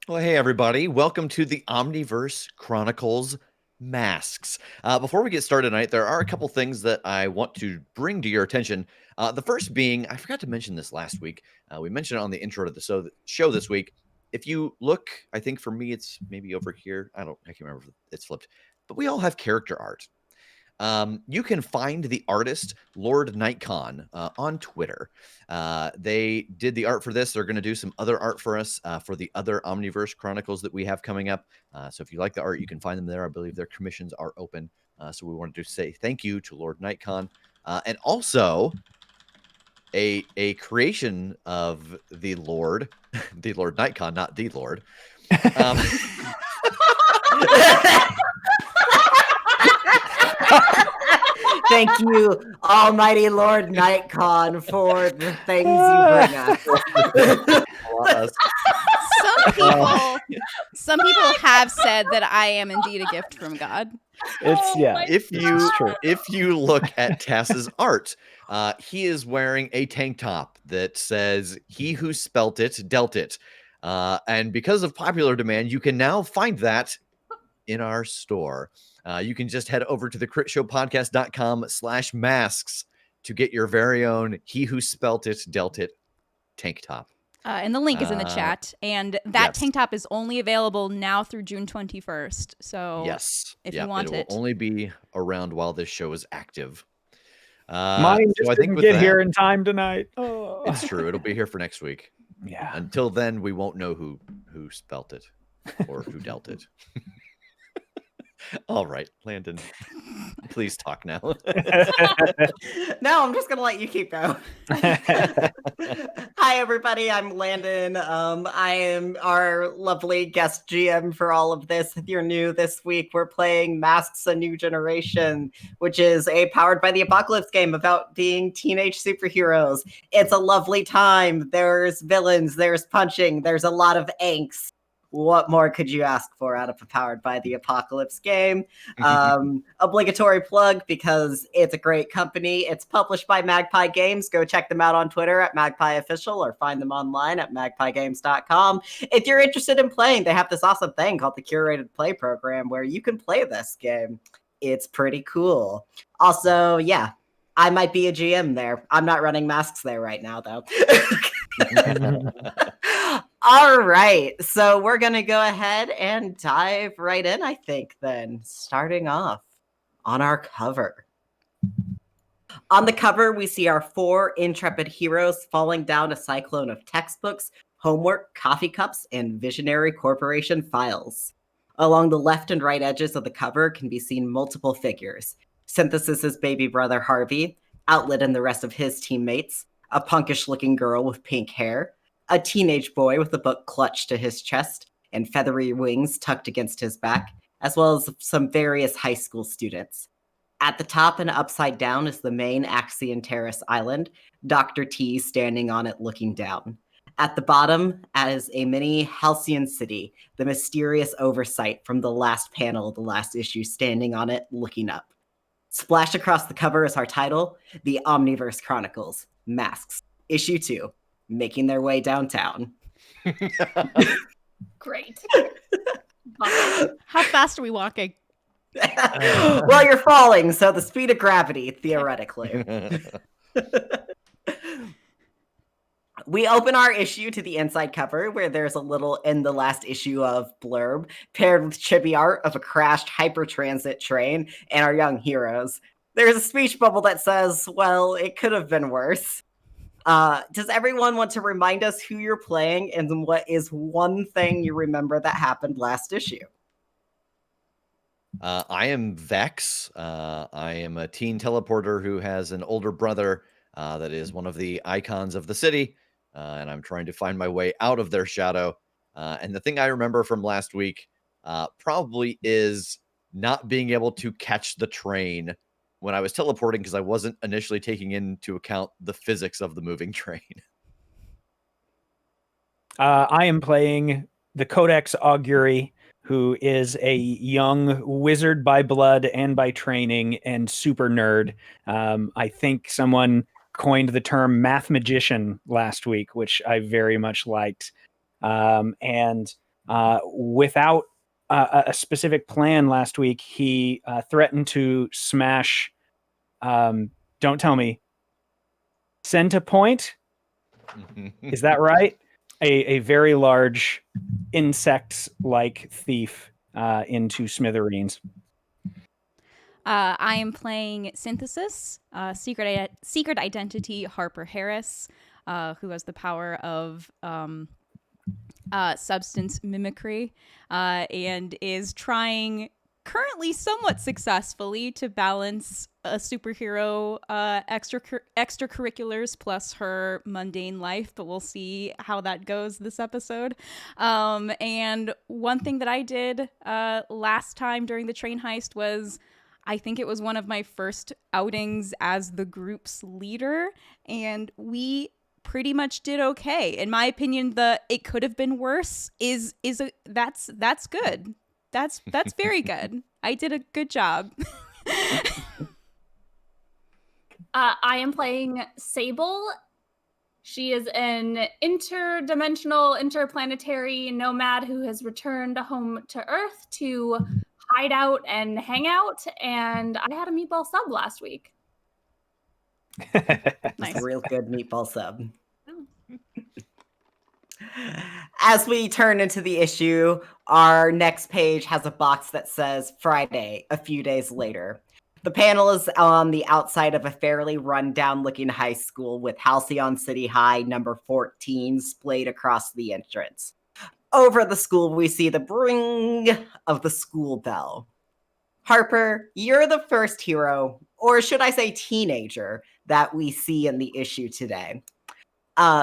Well, hey, everybody. Welcome to the Omniverse Chronicles Masks. Before we get started tonight, there are a couple things that I want to bring to your attention. The first being, I forgot to mention this last week. We mentioned it on the intro to the show this week. If you look, I think for me, it's maybe over here. I can't remember if it's flipped, but we all have character art. You can find the artist Lord Nightcon on Twitter. They did the art for this. They're going to do some other art for us for the other Omniverse Chronicles that we have coming up. So if you like the art, you can find them there. I believe their commissions are open. So we wanted to say thank you to Lord Nightcon, and also a creation of the Lord, the Lord Nightcon, not the Lord. Thank you, Almighty Lord Nightcon, for the things you bring us. Some people have said that I am indeed a gift from God. If you look at Tass's art, he is wearing a tank top that says "He who spelt it dealt it," and because of popular demand, you can now find that in our store. You can just head over to the critshowpodcast.com/masks to get your very own "He who spelt it dealt it" tank top. And the link is in the chat. And that tank top is only available now through June 21st. So if you want it will only be around while this show is active. Mine just didn't get here in time tonight. Oh. It's true. It'll be here for next week. Yeah. Until then, we won't know who spelt it or who dealt it. All right, Landon, please talk now. No, I'm just going to let you keep going. Hi, everybody. I'm Landon. I am our lovely guest GM for all of this. If you're new this week, we're playing Masks: A New Generation, which is a Powered by the Apocalypse game about being teenage superheroes. It's a lovely time. There's villains, there's punching, there's a lot of angst. What more could you ask for out of a Powered by the Apocalypse game? Obligatory plug because it's a great company. It's published by Magpie Games. Go check them out on Twitter at Magpie Official or find them online at magpiegames.com. If you're interested in playing, they have this awesome thing called the Curated Play Program where you can play this game. It's pretty cool. Also, yeah, I might be a GM there. I'm not running Masks there right now, though. All right, so we're going to go ahead and dive right in, I think, then, starting off on our cover. On the cover, we see our 4 intrepid heroes falling down a cyclone of textbooks, homework, coffee cups, and visionary corporation files. Along the left and right edges of the cover can be seen multiple figures. Synthesis's baby brother Harvey, Outlet and the rest of his teammates, a punkish-looking girl with pink hair, a teenage boy with a book clutched to his chest and feathery wings tucked against his back, as well as some various high school students. At the top and upside down is the main Axion Terrace island, Dr. T standing on it looking down. At the bottom is a mini halcyon city, the mysterious oversight from the last panel of the last issue standing on it looking up. Splashed across the cover is our title, The Omniverse Chronicles, Masks, Issue 2. Making their way downtown. Great. How fast are we walking? Well, you're falling, so the speed of gravity, theoretically. We open our issue to the inside cover, where there's a little in the last issue of blurb, paired with chibi art of a crashed hypertransit train and our young heroes. There's a speech bubble that says, well, it could have been worse. Does everyone want to remind us who you're playing and what is one thing you remember that happened last issue? I am Vex. I am a teen teleporter who has an older brother that is one of the icons of the city, and I'm trying to find my way out of their shadow. And the thing I remember from last week probably is not being able to catch the train when I was teleporting because I wasn't initially taking into account the physics of the moving train. I am playing the Codex Augury, who is a young wizard by blood and by training and super nerd. I think someone coined the term math magician last week, which I very much liked. And Without a specific plan last week, he threatened to smash, don't tell me, Centipoint? Is that right? A very large insect-like thief into smithereens. I am playing Synthesis, secret identity Harper Harris, who has the power of substance mimicry, and is trying currently somewhat successfully to balance a superhero extracurriculars plus her mundane life, but we'll see how that goes this episode. And one thing that I did last time during the train heist was, I think it was one of my first outings as the group's leader, and we pretty much did okay. In my opinion, the it could have been worse that's good. That's very good. I did a good job. I am playing Sable. She is an interplanetary nomad who has returned home to Earth to hide out and hang out, and I had a meatball sub last week. Nice. A real good meatball sub. As we turn into the issue, our next page has a box that says Friday, a few days later. The panel is on the outside of a fairly run-down looking high school with Halcyon City High number 14 splayed across the entrance. Over the school, we see the ring of the school bell. Harper, you're the first hero, or should I say teenager, that we see in the issue today.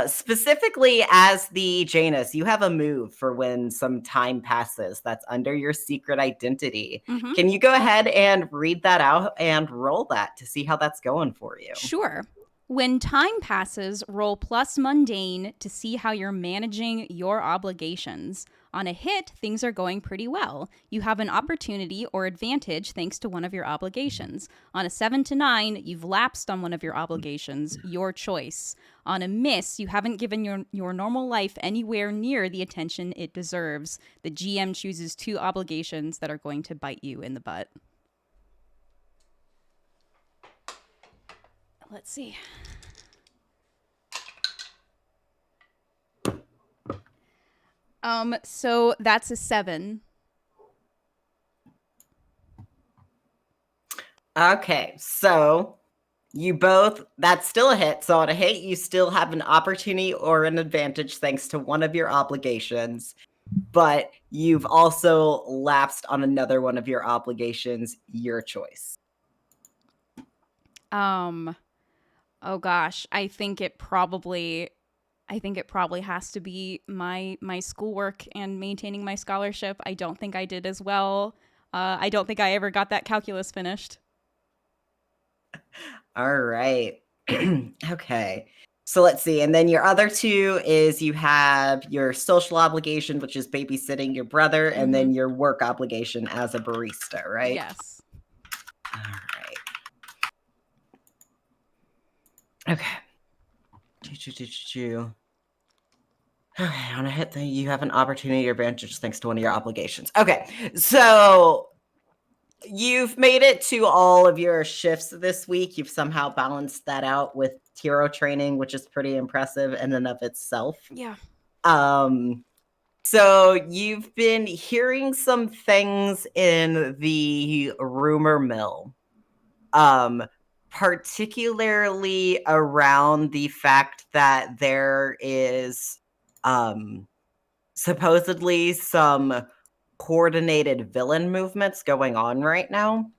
Specifically as the Janus, you have a move for when some time passes that's under your secret identity. Mm-hmm. Can you go ahead and read that out and roll that to see how that's going for you? Sure. When time passes, roll plus mundane to see how you're managing your obligations. On a hit, things are going pretty well. You have an opportunity or advantage thanks to one of your obligations. On a 7 to 9, you've lapsed on one of your obligations, your choice. On a miss, you haven't given your normal life anywhere near the attention it deserves. The GM chooses 2 obligations that are going to bite you in the butt. Let's see. So that's a 7. Okay, so you both, that's still a hit. So on a hit, you still have an opportunity or an advantage thanks to one of your obligations, but you've also lapsed on another one of your obligations, your choice. Oh gosh, I think it probably has to be my schoolwork and maintaining my scholarship. I don't think I did as well. I don't think I ever got that calculus finished. All right. Okay. So let's see. And then your other 2 is you have your social obligation, which is babysitting your brother, and then your work obligation as a barista, right? Yes. All right. Okay. Okay, on a hit thing, you have an opportunity or advantage thanks to one of your obligations. Okay, so you've made it to all of your shifts this week. You've somehow balanced that out with hero training, which is pretty impressive in and of itself. Yeah. So you've been hearing some things in the rumor mill. Particularly around the fact that there is supposedly some coordinated villain movements going on right now.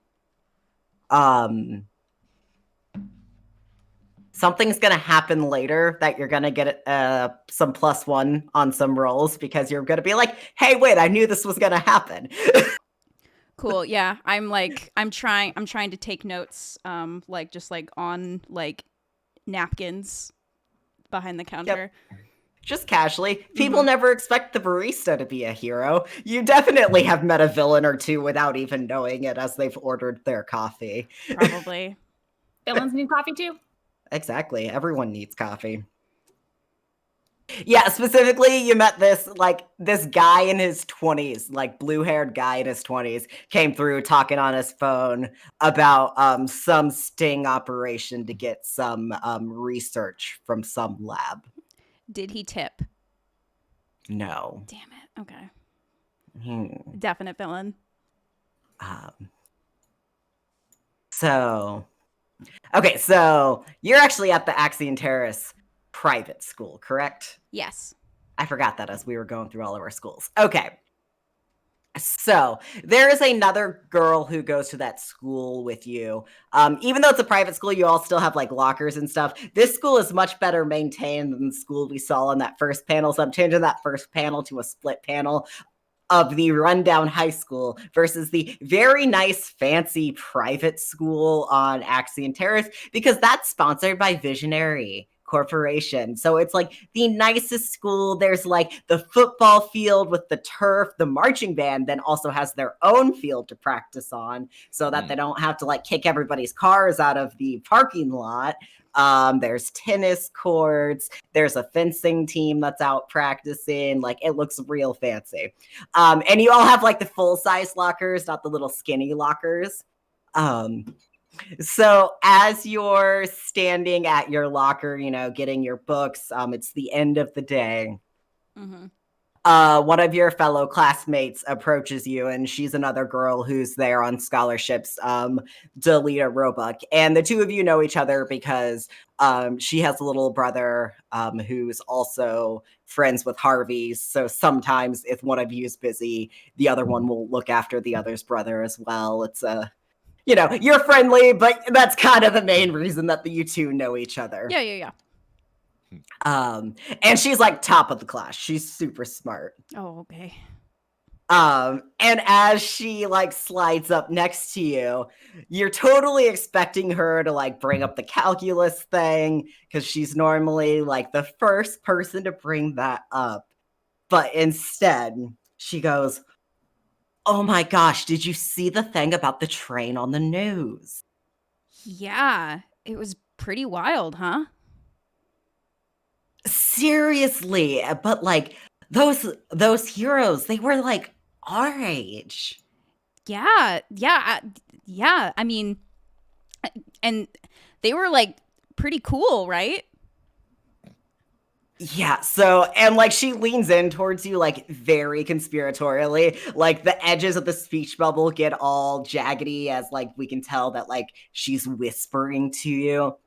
Something's going to happen later that you're going to get some +1 on some rolls because you're going to be like, hey, wait, I knew this was going to happen. Cool. Yeah. I'm trying to take notes, on napkins behind the counter. Yep. Just casually. People never expect the barista to be a hero. You definitely have met a villain or 2 without even knowing it as they've ordered their coffee. Probably. Villains need coffee too. Exactly. Everyone needs coffee. Yeah, specifically, you met this guy in his 20s, like blue-haired guy in his 20s, came through talking on his phone about some sting operation to get some research from some lab. Did he tip? No. Damn it. Okay. Hmm. Definite villain. So, okay, so you're actually at the Axion Terrace private school, correct? Yes. I forgot that as we were going through all of our schools. Okay. So there is another girl who goes to that school with you. Even though it's a private school, you all still have like lockers and stuff. This school is much better maintained than the school we saw on that first panel. So I'm changing that first panel to a split panel of the rundown high school versus the very nice, fancy private school on Axion Terrace, because that's sponsored by Visionary Corporation. So it's like the nicest school. There's like the football field with the turf. The marching band then also has their own field to practice on so that they don't have to like kick everybody's cars out of the parking lot. There's tennis courts. There's a fencing team that's out practicing. Like, it looks real fancy. And you all have like the full-size lockers, not the little skinny lockers. So as you're standing at your locker, getting your books, it's the end of the day. Mm-hmm. One of your fellow classmates approaches you, and she's another girl who's there on scholarships, Delita Roebuck. And the two of you know each other because she has a little brother who's also friends with Harvey's. So sometimes if one of you is busy, the other one will look after the other's brother as well. It's you're friendly, but that's kind of the main reason that you two know each other. Yeah. And she's like top of the class. She's super smart. Oh, okay. And as she like slides up next to you, you're totally expecting her to like bring up the calculus thing because she's normally like the first person to bring that up. But instead, she goes, "Oh my gosh, did you see the thing about the train on the news?" Yeah, it was pretty wild, huh? Seriously, but like those heroes, they were like our age. Yeah. I mean, and they were like pretty cool, right? Yeah, so, and like she leans in towards you like very conspiratorially, like the edges of the speech bubble get all jaggedy as like we can tell that like she's whispering to you.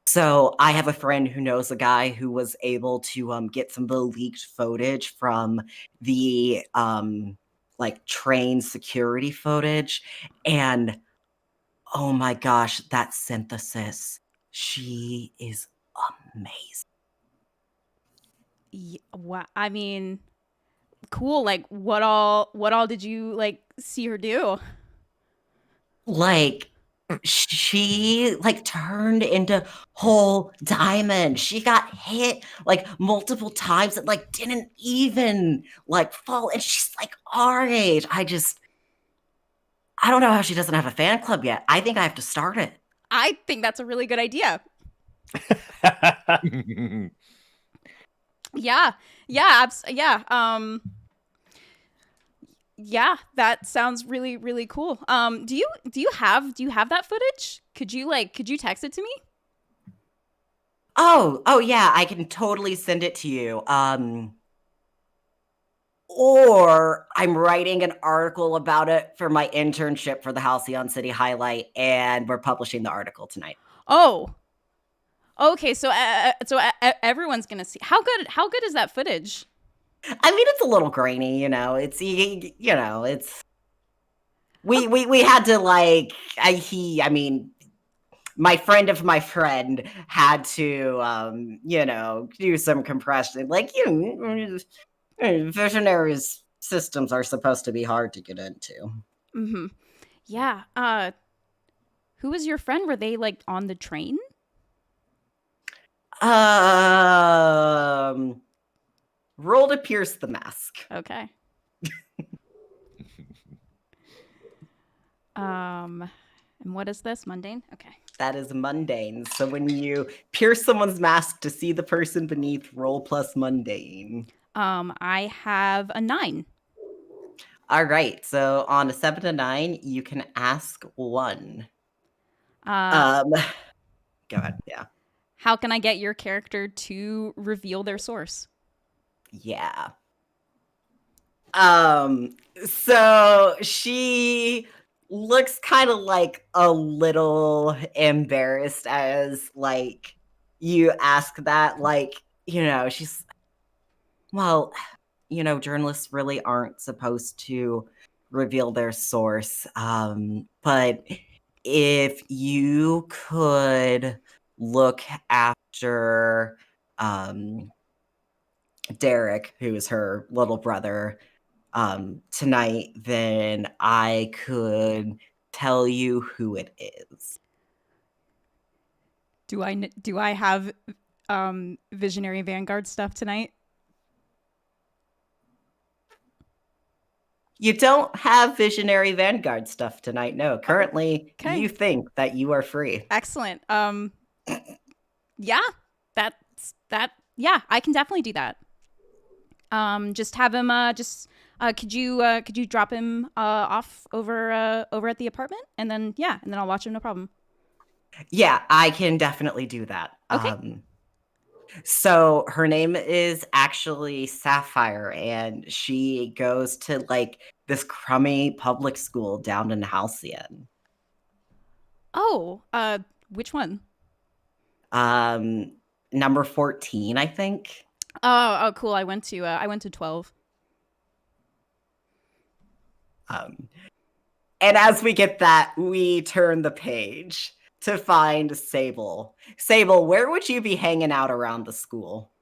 So I have a friend who knows a guy who was able to get some of the leaked footage from the like train security footage, and oh my gosh, that synthesis, she is amazing. I mean, cool. Like, what all did you like see her do? Like, she like turned into whole diamond. She got hit like multiple times and like didn't even like fall, and she's like our age. I don't know how she doesn't have a fan club yet. I think I have to start it. I think that's a really good idea. Yeah. Yeah, that sounds really, really cool. Do you have that footage? Could you text it to me? Oh yeah, I can totally send it to you. Or I'm writing an article about it for my internship for the Halcyon City Highlight, and we're publishing the article tonight. Oh. Okay, so everyone's going to see. How good is that footage? I mean, it's a little grainy, it's we had to like my friend of my friend had to do some compression. Like, Visionary's systems are supposed to be hard to get into. Mm-hmm. Yeah. Who was your friend? Were they like on the train? Roll to pierce the mask. Okay. And what is this? Mundane? Okay. That is mundane. So when you pierce someone's mask to see the person beneath, roll plus mundane. I have a 9. All right. So on a 7 to 9, you can ask one. Uh, Go ahead. Yeah. how can I get your character to reveal their source? Yeah. So she looks kind of like a little embarrassed as like you ask that, like, she's well, journalists really aren't supposed to reveal their source. But if you could look after Derek, who is her little brother, tonight, then I could tell you who it is. Do I have Visionary Vanguard stuff tonight? You don't have Visionary Vanguard stuff tonight. No, currently Okay. you think that you are free. Excellent. Yeah, yeah, I can definitely do that. Just have him. Could you drop him off over at the apartment, and then I'll watch him. No problem. Yeah, I can definitely do that. Okay. So her name is actually Sapphire, and she goes to like this crummy public school down in Halcyon. Oh, which one? Number 14, I think. Oh, cool. I went to 12. And as we get that, we turn the page to find Sable. Sable, where would you be hanging out around the school?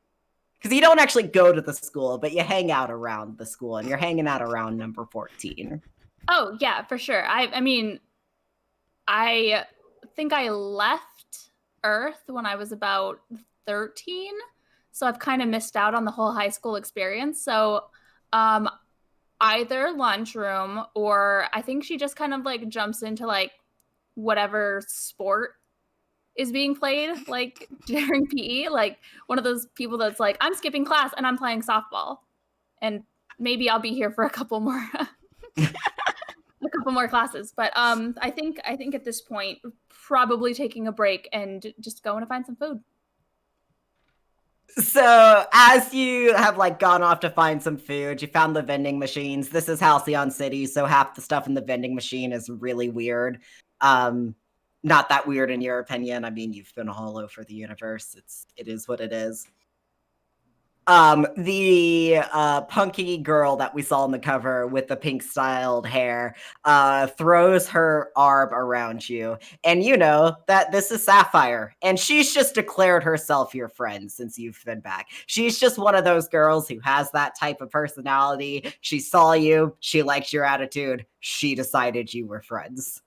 Because you don't actually go to the school, but you hang out around the school, and you're hanging out around number 14. Oh, yeah, for sure. I mean, I think I left Earth when I was about 13, so I've kind of missed out on the whole high school experience. So either lunchroom, or I think she just kind of like jumps into like whatever sport is being played like during PE, like one of those people that's like, I'm skipping class and I'm playing softball, and maybe I'll be here for a couple more classes. But I think at this point, probably taking a break and just going to find some food. So as you have like gone off to find some food, you found the vending machines. This is Halcyon City, so half the stuff in the vending machine is really weird. Not that weird in your opinion. I mean, you've been all over the universe. It is what it is. The punky girl that we saw on the cover with the pink styled hair throws her arm around you, and you know that this is Sapphire, and she's just declared herself your friend since you've been back. She's just one of those girls who has that type of personality. She saw you, she liked your attitude, she decided you were friends.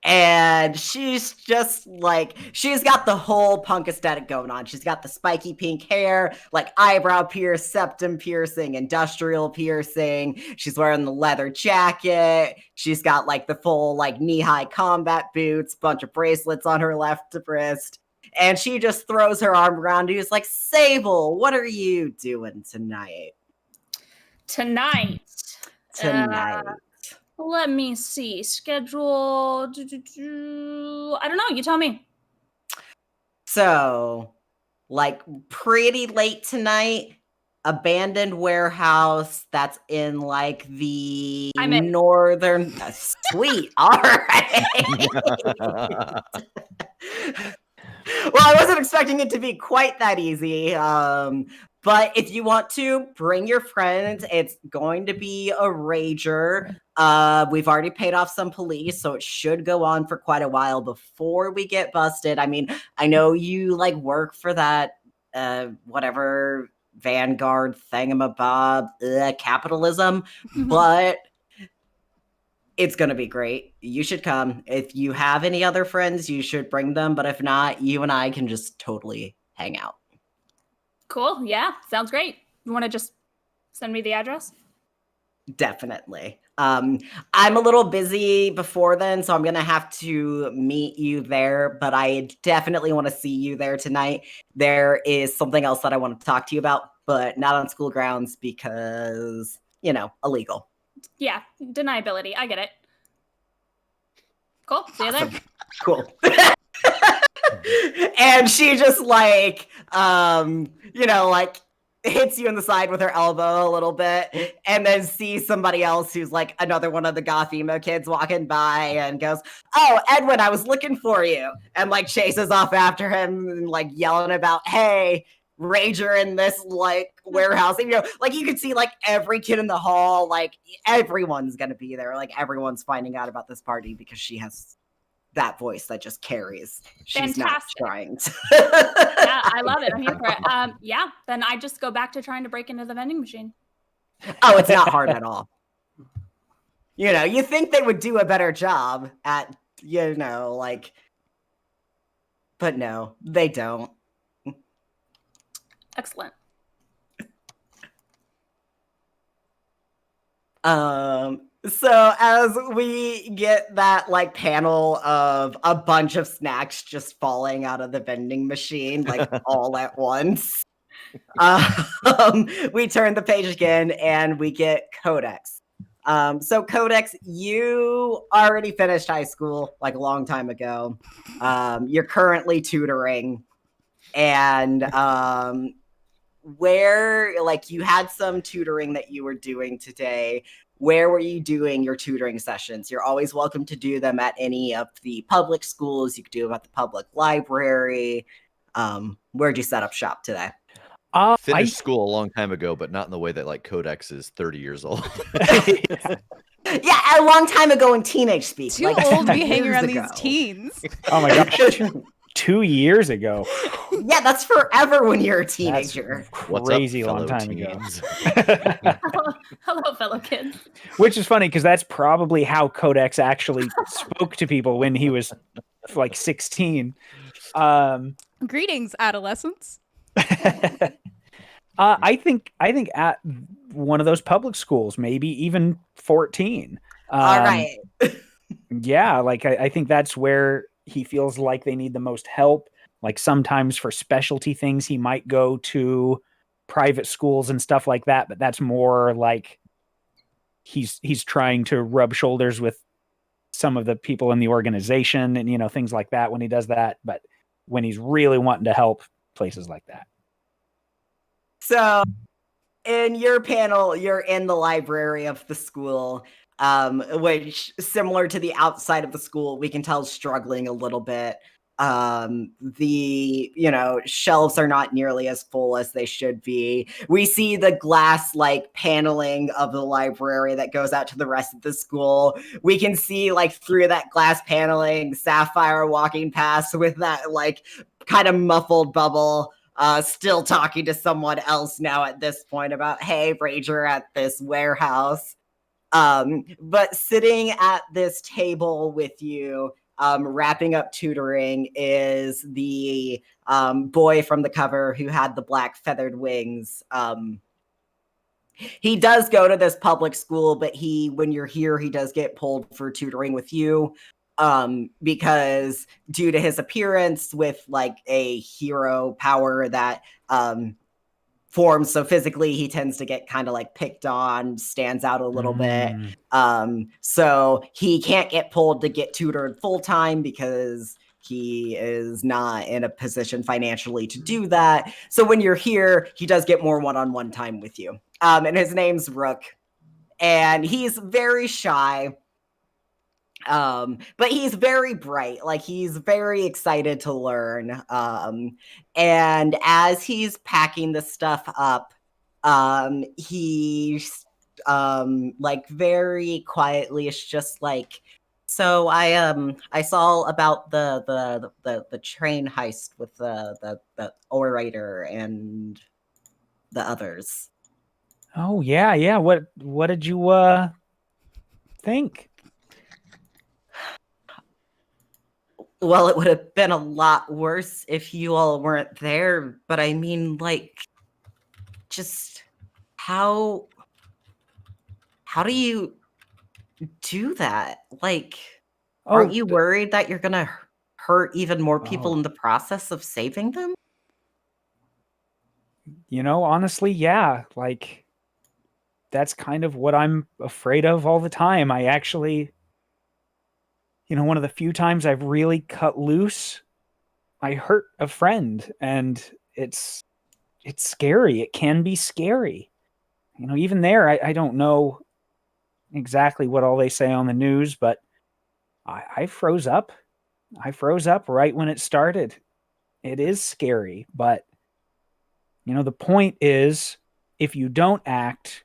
And she's just like, she's got the whole punk aesthetic going on. She's got the spiky pink hair, like eyebrow pierce, septum piercing, industrial piercing. She's wearing the leather jacket. She's got like the full like knee-high combat boots, bunch of bracelets on her left wrist. And she just throws her arm around you. It's like, Sable, what are you doing tonight? Tonight. Let me see. Schedule. I don't know. You tell me. So, like, pretty late tonight, abandoned warehouse that's in, like, the northern... Sweet. All right. Well, I wasn't expecting it to be quite that easy. But if you want to, bring your friends. It's going to be a rager. We've already paid off some police, so it should go on for quite a while before we get busted. I mean, I know you like work for that whatever Vanguard thingamabob, capitalism, but it's going to be great. You should come. If you have any other friends, you should bring them. But if not, you and I can just totally hang out. Cool. Yeah. Sounds great. You want to just send me the address? Definitely. I'm a little busy before then, so I'm going to have to meet you there, but I definitely want to see you there tonight. There is something else that I want to talk to you about, but not on school grounds because, illegal. Yeah, deniability. I get it. Cool. See you there. Cool. And she just like hits you in the side with her elbow a little bit, and then sees somebody else who's like another one of the goth emo kids walking by and goes, "Oh, Edwin, I was looking for you," and like chases off after him and like yelling about, "Hey, Rager in this like warehouse." And, like you could see like every kid in the hall, like everyone's gonna be there, like everyone's finding out about this party because she has that voice that just carries. She's Fantastic. not trying to. Yeah, I love it. I'm here for it. Yeah, then I just go back to trying to break into the vending machine. Oh, it's not hard at all. You think they would do a better job at, but no, they don't. Excellent. So as we get that like panel of a bunch of snacks just falling out of the vending machine, like all at once, we turn the page again and we get Codex. So Codex, you already finished high school like a long time ago. You're currently tutoring, and where like you had some tutoring that you were doing today. Where were you doing your tutoring sessions? You're always welcome to do them at any of the public schools. You could do them at the public library. Where'd you set up shop today? Finished school a long time ago, but not in the way that like Codex is 30 years old. Yeah, a long time ago in teenage speak. Too like old to be 10 hanging years around ago. these teens. Oh my gosh. 2 years ago. Yeah, that's forever when you're a teenager. What's up, Crazy long fellow time teens? ago. Hello, fellow kids. Which is funny because that's probably how Codex actually spoke to people when he was like 16. Greetings, adolescents. I think at one of those public schools, maybe even 14. All right. Yeah, like I think that's where he feels like they need the most help. Like sometimes for specialty things, he might go to private schools and stuff like that, but that's more like he's trying to rub shoulders with some of the people in the organization and things like that when he does that. But when he's really wanting to help, places like that. So in your panel, you're in the library of the school, which similar to the outside of the school, we can tell is struggling a little bit. The shelves are not nearly as full as they should be. We see the glass like paneling of the library that goes out to the rest of the school. We can see like through that glass paneling Sapphire walking past with that like kind of muffled bubble, still talking to someone else now at this point about, hey, Rager at this warehouse. But sitting at this table with you, wrapping up tutoring, is the boy from the cover who had the black feathered wings. He does go to this public school, but when you're here, he does get pulled for tutoring with you. Because due to his appearance with like a hero power that forms so physically, he tends to get kind of like picked on, stands out a little bit. So he can't get pulled to get tutored full time because he is not in a position financially to do that. So when you're here, he does get more one-on-one time with you. And his name's Rook, and he's very shy. But he's very bright, like he's very excited to learn. And as he's packing the stuff up, he's like very quietly is just like, so I saw about the train heist with the orator and the others. Oh yeah. What did you think? Well, it would have been a lot worse if you all weren't there, but I mean, like, just how do you do that? Like, Oh, aren't you worried that you're gonna hurt even more people Oh. in the process of saving them? Honestly, yeah. Like, that's kind of what I'm afraid of all the time. I actually, one of the few times I've really cut loose, I hurt a friend, and it's scary. It can be scary. Even there, I don't know exactly what all they say on the news, but I froze up. I froze up right when it started. It is scary, but the point is, if you don't act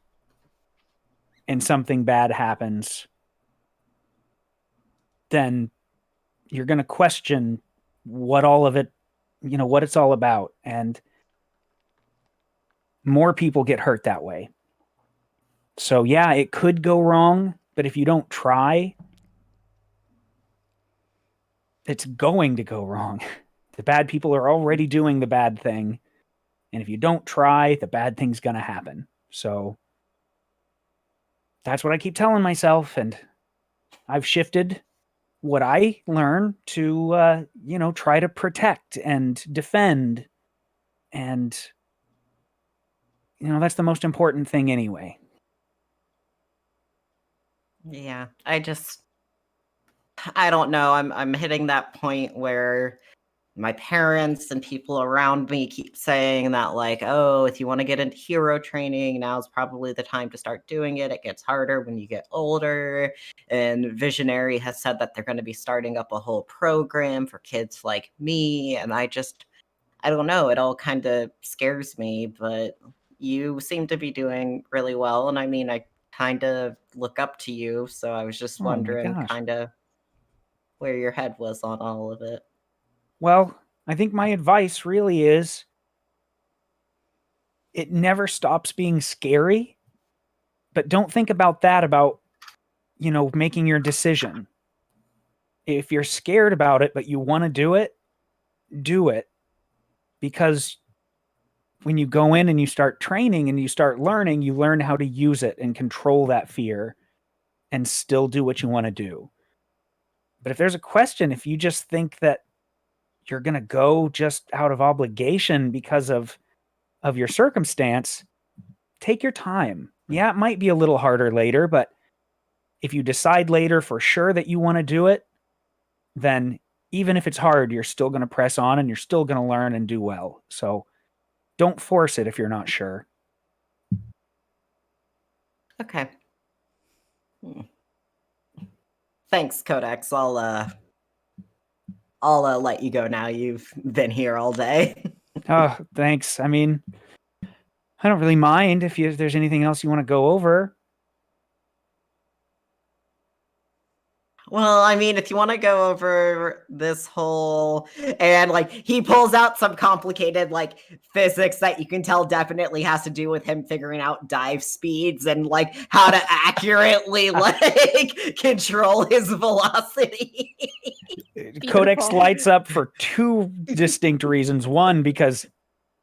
and something bad happens, then you're going to question what all of it, what it's all about. And more people get hurt that way. So, yeah, it could go wrong, but if you don't try, it's going to go wrong. The bad people are already doing the bad thing. And if you don't try, the bad thing's going to happen. So that's what I keep telling myself. And I've shifted what I learn to, try to protect and defend. And, that's the most important thing anyway. Yeah, I don't know. I'm hitting that point where my parents and people around me keep saying that, like, oh, if you want to get into hero training, now's probably the time to start doing it. It gets harder when you get older. And Visionary has said that they're going to be starting up a whole program for kids like me. And I don't know. It all kind of scares me, but you seem to be doing really well. And I mean, I kind of look up to you. So I was just Oh my wondering gosh. kind of where your head was on all of it. Well, I think my advice really is it never stops being scary, but don't think about that about, making your decision. If you're scared about it, but you want to do it, do it. Because when you go in and you start training and you start learning, you learn how to use it and control that fear and still do what you want to do. But if there's a question, if you just think that you're going to go just out of obligation because of your circumstance, take your time. Yeah, it might be a little harder later, but if you decide later for sure that you want to do it, then even if it's hard, you're still going to press on and you're still going to learn and do well. So don't force it if you're not sure. Okay. Thanks, Codex. I'll let you go now. You've been here all day. Oh, thanks. I mean, I don't really mind if there's anything else you want to go over. Well, I mean, if you want to go over this whole and like he pulls out some complicated like physics that you can tell definitely has to do with him figuring out dive speeds and like how to accurately like control his velocity. Codex Beautiful. lights up for two distinct reasons. One, because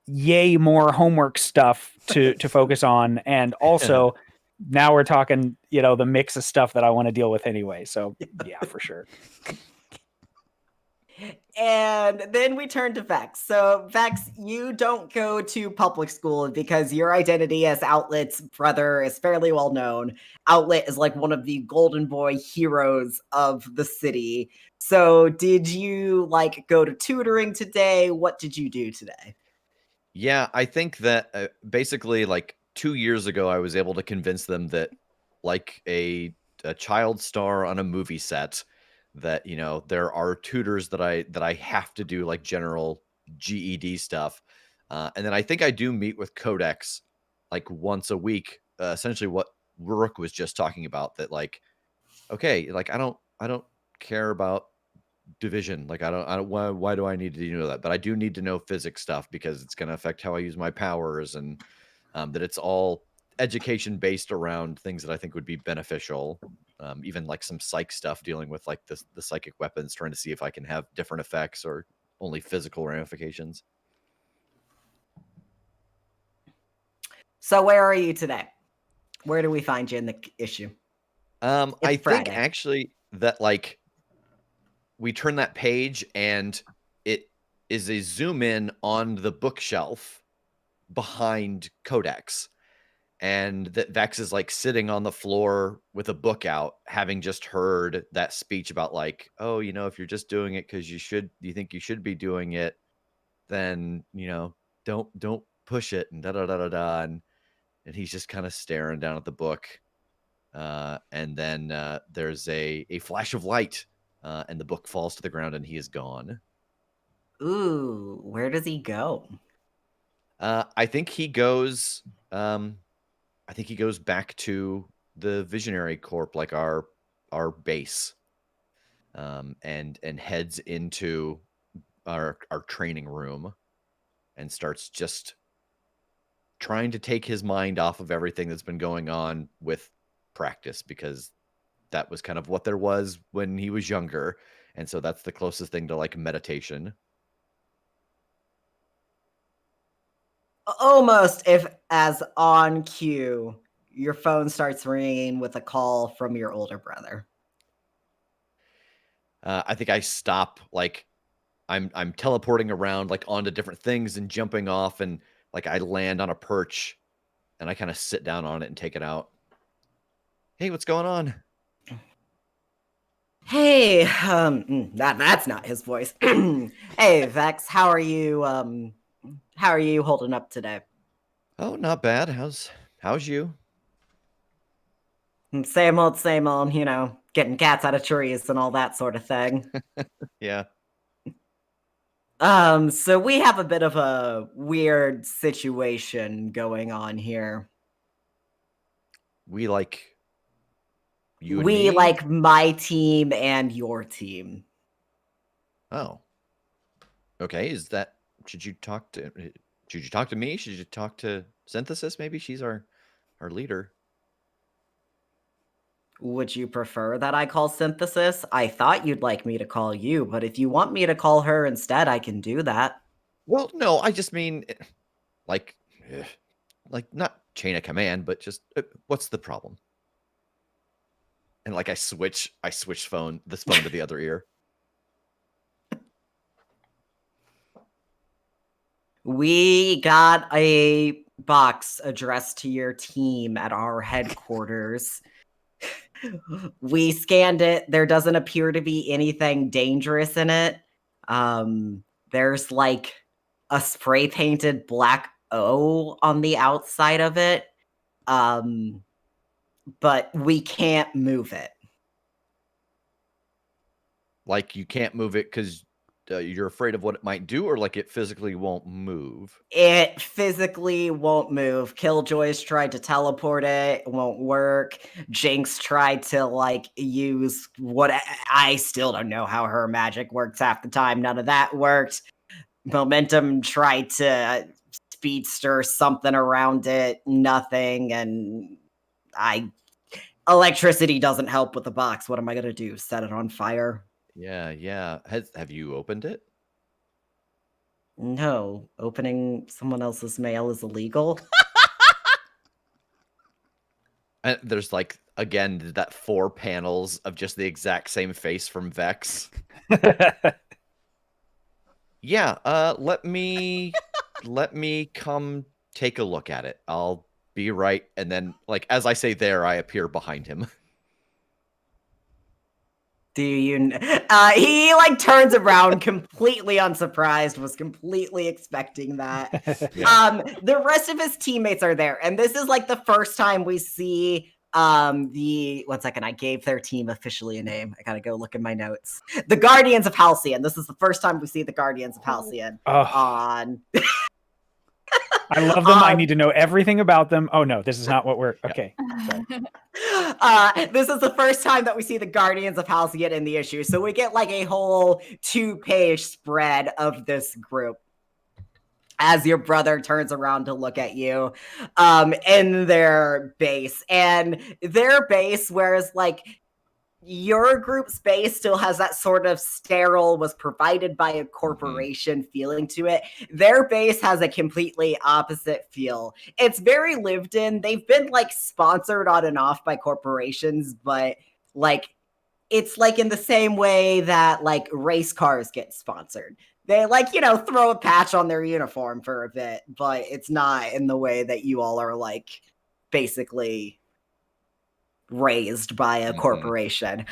yay, more homework stuff to focus on, and also now we're talking, the mix of stuff that I want to deal with anyway. So yeah, for sure. And then we turn to Vex. So, Vex, you don't go to public school because your identity as Outlet's brother is fairly well known. Outlet is like one of the Golden Boy heroes of the city. So, did you like go to tutoring today? What did you do today? Yeah, I think that basically, like 2 years ago, I was able to convince them that, like a child star on a movie set, that there are tutors that I have to do like general GED stuff, and then I think I do meet with Codex like once a week. Essentially, what Rook was just talking about, that like, okay, like I don't care about division. Like I don't why do I need to know that? But I do need to know physics stuff because it's going to affect how I use my powers, and that it's all education based around things that I think would be beneficial. Even like some psych stuff dealing with like the psychic weapons, trying to see if I can have different effects or only physical ramifications. So, where are you today? Where do we find you in the issue? I think Friday. actually that like we turn that page and it is a zoom in on the bookshelf behind Codex. And that Vex is like sitting on the floor with a book out, having just heard that speech about like, oh, if you're just doing it because you think you should be doing it, then don't push it and da da da da da. And he's just kind of staring down at the book. And then there's a flash of light, and the book falls to the ground, and he is gone. Ooh, where does he go? I think he goes. I think he goes back to the Visionary Corp, like our base, and heads into our training room, and starts just trying to take his mind off of everything that's been going on with practice, because that was kind of what there was when he was younger, and so that's the closest thing to like meditation. Almost, if as on cue, your phone starts ringing with a call from your older brother. I think I stop, like I'm teleporting around like onto different things and jumping off, and like I land on a perch and I kind of sit down on it and take it out. Hey, what's going on? Hey, that's not his voice. Hey, Vex, how are you holding up today? Oh, not bad. How's you? Same old, getting cats out of trees and all that sort of thing. Yeah. So we have a bit of a weird situation going on here. We like you and We me? like my team and your team. Oh. Okay, should you talk to me? Should you talk to Synthesis maybe? She's our leader. Would you prefer that I call Synthesis? I thought you'd like me to call you, but if you want me to call her instead, I can do that. Well, no, I just mean like like not chain of command, but just what's the problem? And like I switch this phone to the other ear. We got a box addressed to your team at our headquarters. We scanned it. There doesn't appear to be anything dangerous in it. There's like a spray painted black O on the outside of it. But we can't move it. Like you can't move it because you're afraid of what it might do, or like it physically won't move? It physically won't move. Killjoy's tried to teleport it won't work. Jinx tried to like use what I still don't know how her magic works half the time. None of that worked. Momentum tried to speedster something around it, nothing. And electricity doesn't help with the box. What am I gonna do? Set it on fire? Yeah. Have you opened it? No, opening someone else's mail is illegal. And there's like again that 4 panels of just the exact same face from Vex. Yeah, let me come take a look at it. I'll be right. And then like as I say there, I appear behind him. Do you? He like turns around, completely unsurprised. Was completely expecting that. Yeah. The rest of his teammates are there, and this is like the first time we see the 1 second. I gave their team officially a name. I gotta go look in my notes. The Guardians of Halcyon. This is the first time we see the Guardians of Halcyon on. I love them. I need to know everything about them. Oh no, this is not what we're okay. Sorry. This is the first time that we see the Guardians of Halcyon in the issue. So we get like a whole 2-page spread of this group as your brother turns around to look at you in their base. And their base, whereas like your group's base still has that sort of sterile, was provided by a corporation feeling to it. Their base has a completely opposite feel. It's very lived in. They've been like sponsored on and off by corporations, but like it's like in the same way that like race cars get sponsored. They like, throw a patch on their uniform for a bit, but it's not in the way that you all are like basically raised by a corporation.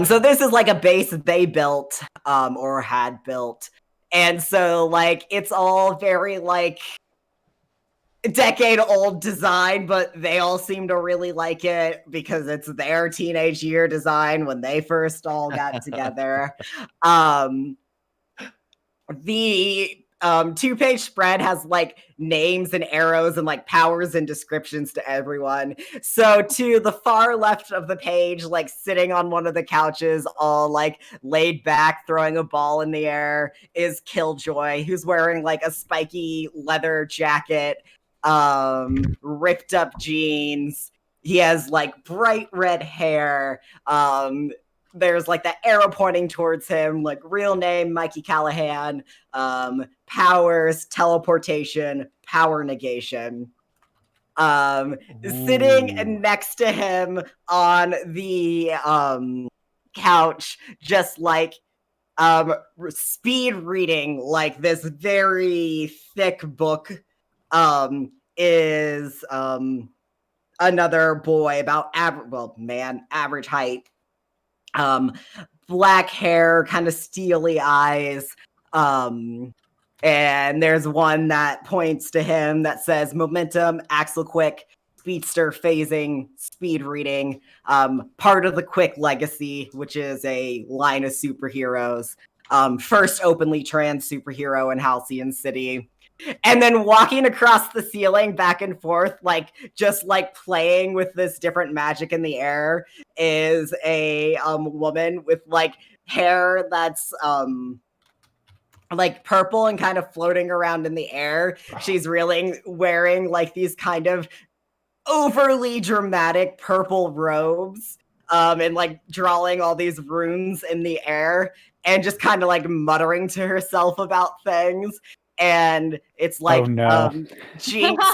So this is like a base they built or had built. And so like it's all very like decade-old design, but they all seem to really like it because it's their teenage year design when they first all got together. The 2-page spread has like names and arrows and like powers and descriptions to everyone. So to the far left of the page, like sitting on one of the couches, all like laid back, throwing a ball in the air, is Killjoy, who's wearing like a spiky leather jacket, ripped up jeans. He has like bright red hair. There's like that arrow pointing towards him, like real name Mikey Callahan, powers, teleportation, power negation. Sitting next to him on the couch, just like speed reading like this very thick book, is another boy about average height. Black hair, kind of steely eyes. And there's one that points to him that says momentum, axle quick, speedster phasing, speed reading, part of the Quick legacy, which is a line of superheroes. First openly trans superhero in Halcyon City. And then walking across the ceiling back and forth, like just like playing with this different magic in the air, is a woman with like hair that's like purple and kind of floating around in the air. She's really wearing like these kind of overly dramatic purple robes, and like drawing all these runes in the air and just kind of like muttering to herself about things. And it's like, Oh, no. Jinx,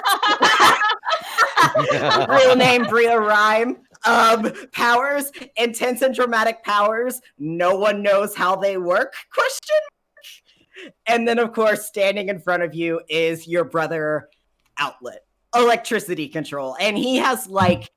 real name Bria Rhyme. Powers, intense and dramatic powers. No one knows how they work? Question. And then, of course, standing in front of you is your brother, Outlet, electricity control, and he has like,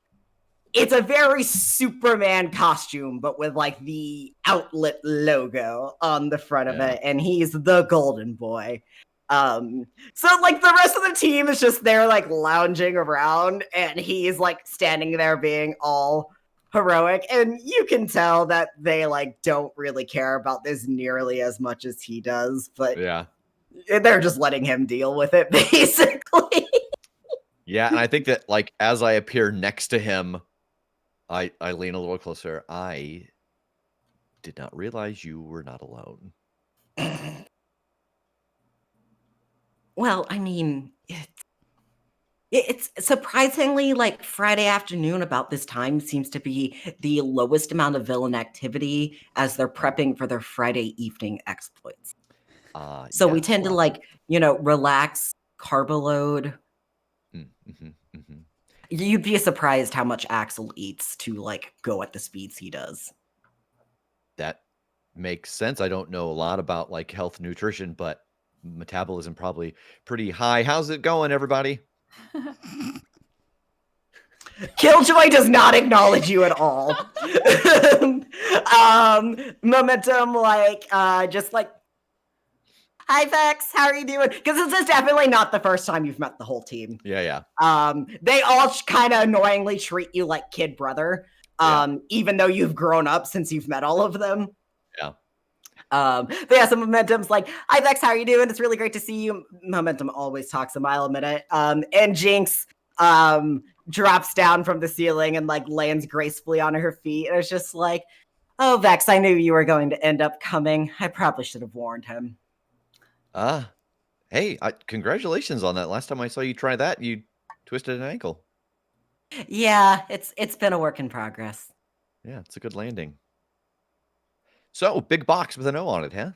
it's a very Superman costume, but with like the Outlet logo on the front of it, and he's the golden boy. So like the rest of the team is just there like lounging around, and he's like standing there being all heroic, and you can tell that they like don't really care about this nearly as much as he does, but they're just letting him deal with it basically. Yeah, and I think that like as I appear next to him, I lean a little closer. I did not realize you were not alone. Well, I mean, it's surprisingly like Friday afternoon about this time seems to be the lowest amount of villain activity as they're prepping for their Friday evening exploits. So we tend to like, relax, carbo load. You'd be surprised how much Axel eats to like go at the speeds he does. That makes sense. I don't know a lot about like health nutrition, but metabolism probably pretty high. How's it going, everybody? Killjoy does not acknowledge you at all. Momentum, like, just like, hi Vex, how are you doing? Because this is definitely not the first time you've met the whole team. Yeah. They all kind of annoyingly treat you like kid brother, even though you've grown up since you've met all of them. Yeah. But yeah, some Momentum's like, hi Vex, how are you doing? It's really great to see you. Momentum always talks a mile a minute. And Jinx drops down from the ceiling and like lands gracefully on her feet. And it's just like, oh Vex, I knew you were going to end up coming. I probably should have warned him. Hey, congratulations on that. Last time I saw you try that, you twisted an ankle. Yeah, it's been a work in progress. Yeah, it's a good landing. So, big box with an O on it, huh?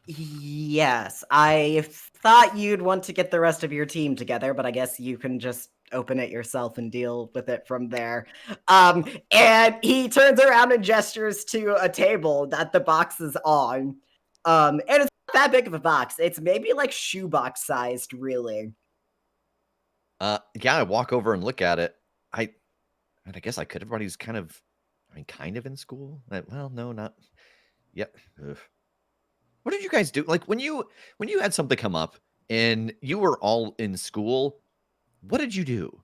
Yes, I thought you'd want to get the rest of your team together, but I guess you can just open it yourself and deal with it from there. And he turns around and gestures to a table that the box is on. And it's not that big of a box. It's maybe like shoebox sized, really. Yeah, I walk over and look at it. I guess I could. Everybody's kind of in school. Well, no, not yet. Ugh. What did you guys do? Like when you had something come up and you were all in school, what did you do?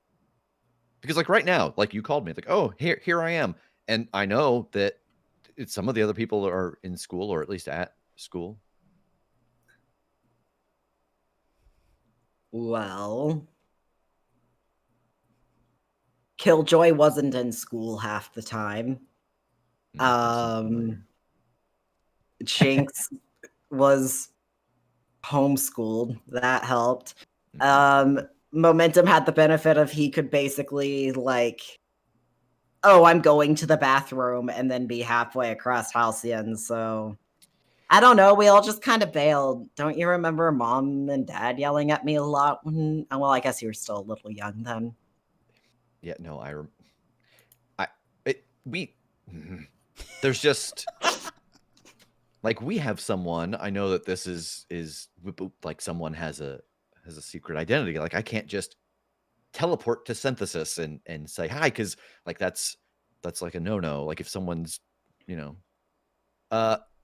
Because like right now, like you called me, like, oh, here I am. And I know that some of the other people are in school or at least at school. Well, Killjoy wasn't in school half the time. Jinx was homeschooled. That helped. Momentum had the benefit of he could basically like, oh, I'm going to the bathroom and then be halfway across Halcyon. So I don't know. We all just kind of bailed. Don't you remember mom and dad yelling at me a lot? Well, I guess you were still a little young then. Yeah, no, there's just like we have someone. I know that this is like someone has a secret identity. Like I can't just teleport to Synthesis and say hi because like that's like a no. Like if someone's,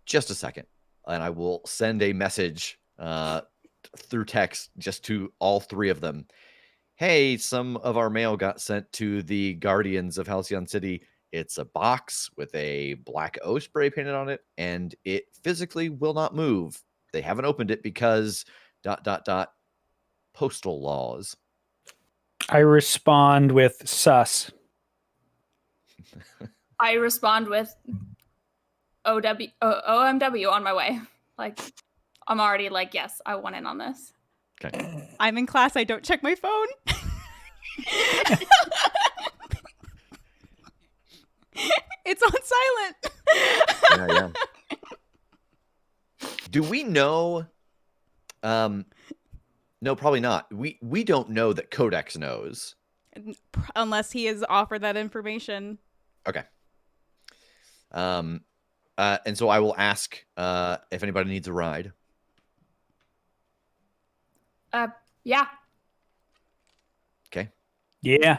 just a second, and I will send a message through text just to all three of them. Hey, some of our mail got sent to the Guardians of Halcyon City. It's a box with a black O spray painted on it, and it physically will not move. They haven't opened it because ... postal laws. I respond with sus. I respond with OMW on my way. Like, I'm already like, yes, I want in on this. Okay. I'm in class. I don't check my phone. It's on silent. Yeah. Do we know? No, probably not. We don't know that Codex knows. Unless he has offered that information. Okay. And so I will ask if anybody needs a ride. Yeah. Okay. Yeah.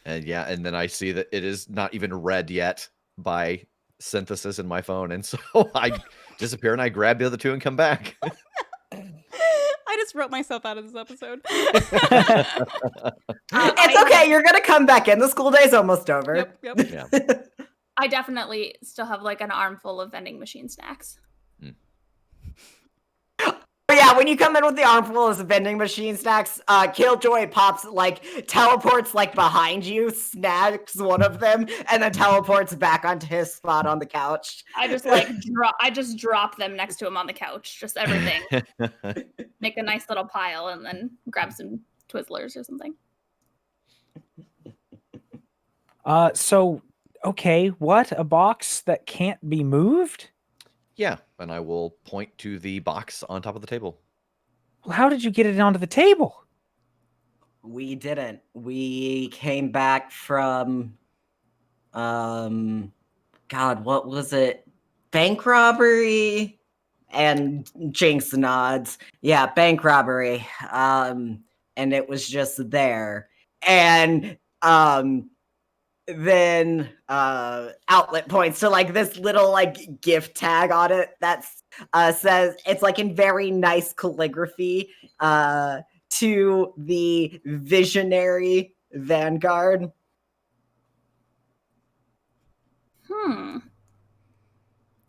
And then I see that it is not even read yet by Synthesis in my phone, and so I disappear and I grab the other two and come back. I just wrote myself out of this episode. It's okay. You're gonna come back in. The school day's almost over. Yep. Yeah. I definitely still have like an armful of vending machine snacks. Yeah, when you come in with the armful of vending machine snacks, Killjoy pops, like, teleports, like, behind you, snacks one of them, and then teleports back onto his spot on the couch. I just drop them next to him on the couch, just everything. Make a nice little pile and then grab some Twizzlers or something. So, okay, what? A box that can't be moved? Yeah, and I will point to the box on top of the table. Well, how did you get it onto the table? We didn't. We came back from, God, what was it? Bank robbery? And Jinx nods. Yeah, bank robbery. And it was just there. And, then Outlet points to like this little like gift tag on it that says, it's like in very nice calligraphy, to the visionary Vanguard.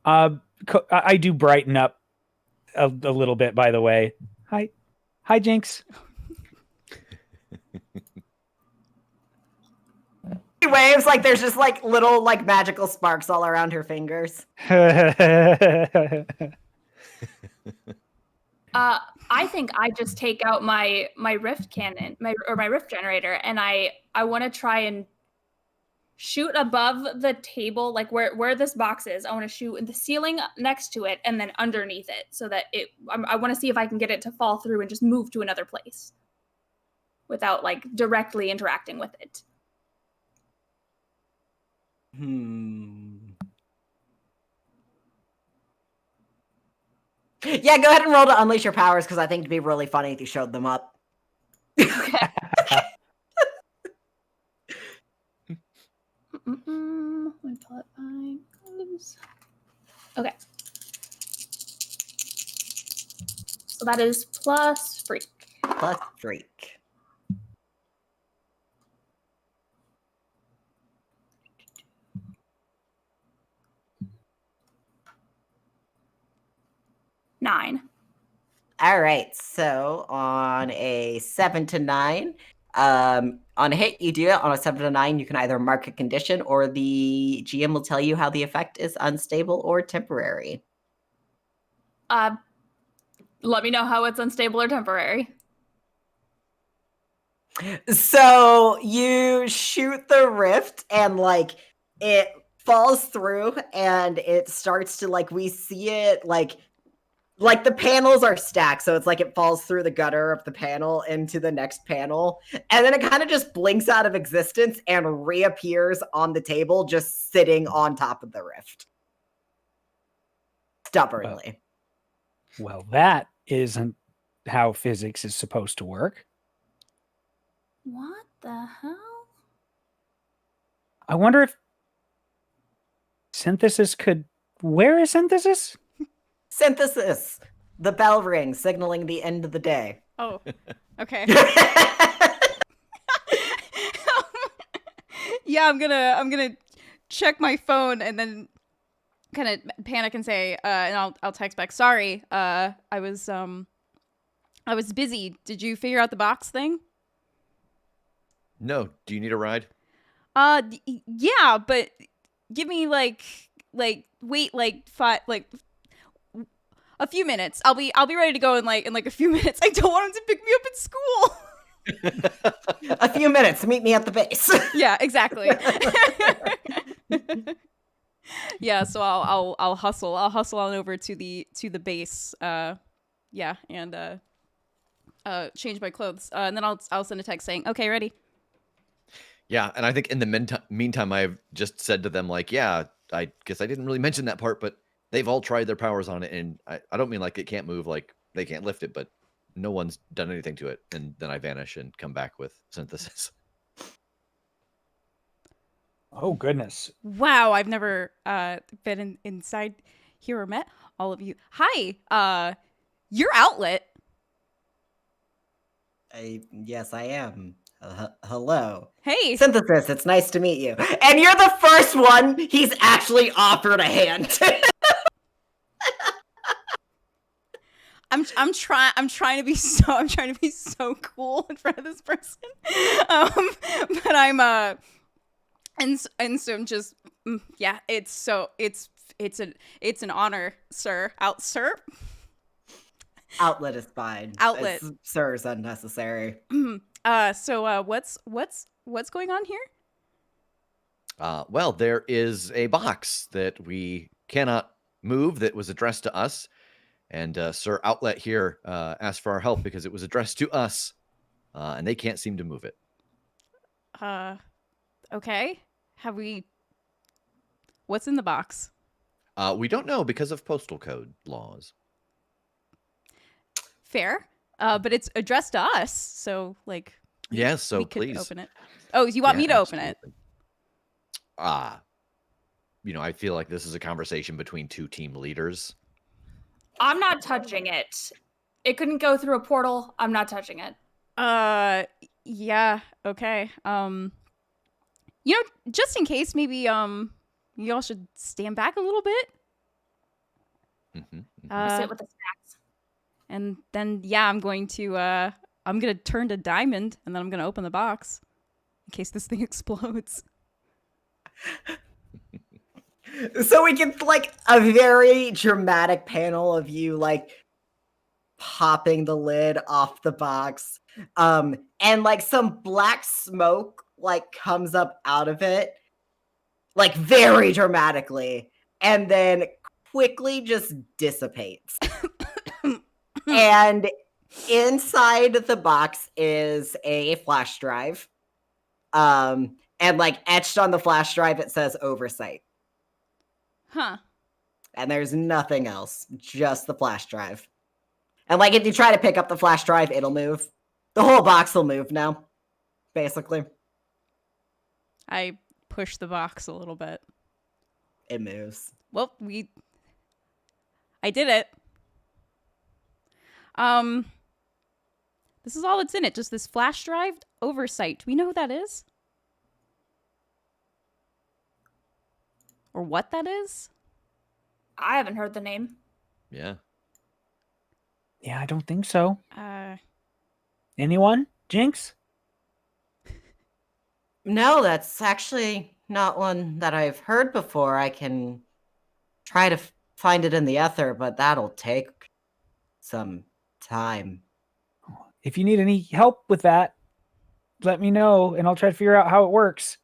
I do brighten up a little bit, by the way. Hi, Jinx. She waves like there's just like little like magical sparks all around her fingers. I think I just take out my rift cannon, my rift generator, and I want to try and shoot above the table, like where this box is. I want to shoot in the ceiling next to it and then underneath it, so that I want to see if I can get it to fall through and just move to another place without like directly interacting with it. Yeah, go ahead and roll to unleash your powers, because I think it'd be really funny if you showed them up. Okay. Let me pull up my clues. Okay. So that is plus freak. Plus freak. Nine. All right, so on a 7 to 9, on a hit, you do it. On a 7 to 9, you can either mark a condition, or the GM will tell you how the effect is unstable or temporary. Let me know how it's unstable or temporary. So you shoot the rift, and like it falls through, and it starts to we see it like the panels are stacked, so it's like it falls through the gutter of the panel into the next panel, and then it kind of just blinks out of existence and reappears on the table, just sitting on top of the rift stubbornly. Well, that isn't how physics is supposed to work. What the hell? I wonder if synthesis could... Where is synthesis? Synthesis. The bell rings, signaling the end of the day. Oh, okay. Yeah, I'm gonna check my phone and then kind of panic and say, and I'll text back. Sorry, I was busy. Did you figure out the box thing? No. Do you need a ride? Yeah, but give me wait a few minutes. I'll be ready to go in a few minutes. I don't want him to pick me up at school. A few minutes. Meet me at the base. Yeah, exactly. Yeah, so I'll hustle. I'll hustle on over to the base. Yeah, and change my clothes. And then I'll send a text saying, "Okay, ready." Yeah, and I think in the meantime, I've just said to them, yeah, I guess I didn't really mention that part, but they've all tried their powers on it, and I don't mean it can't move, they can't lift it, but no one's done anything to it. And then I vanish and come back with synthesis. Oh, goodness. Wow, I've never been inside here or met all of you. Hi, your outlet. Yes, I am. Hello. Hey. Synthesis, it's nice to meet you. And you're the first one he's actually offered a hand. I'm trying to be so cool in front of this person. But I'm and so I'm just yeah, it's an honor, sir. Sir? Outlet is fine. Outlet. Sir is unnecessary. So what's going on here? Well, there is a box that we cannot move that was addressed to us. And Sir Outlet here asked for our help because it was addressed to us, and they can't seem to move it. Okay. What's in the box? We don't know because of postal code laws. Fair. But it's addressed to us, so Yes, so we could please open it. Oh, you want me to open it? I feel like this is a conversation between two team leaders. I'm not touching it. It couldn't go through a portal. I'm not touching it. Yeah, okay. Just in case, maybe y'all should stand back a little bit. Sit with the snacks. And then I'm going to turn to Diamond, and then I'm gonna open the box in case this thing explodes. So we get a very dramatic panel of you popping the lid off the box, and some black smoke comes up out of it, like very dramatically, and then quickly just dissipates. And inside the box is a flash drive. And like etched on the flash drive, it says oversight. Huh. And there's nothing else, just the flash drive. And like if you try to pick up the flash drive, it'll move. The whole box will move now, basically. I push the box a little bit. It moves. Well, I did it. This is all that's in it. Just this flash drive oversight. Do we know who that is? Or what that is? I haven't heard the name. Yeah. Yeah, I don't think so. Uh, Anyone? Jinx? No, that's actually not one that I've heard before. I can try to find it in the ether, but that'll take some time. If you need any help with that, let me know and I'll try to figure out how it works.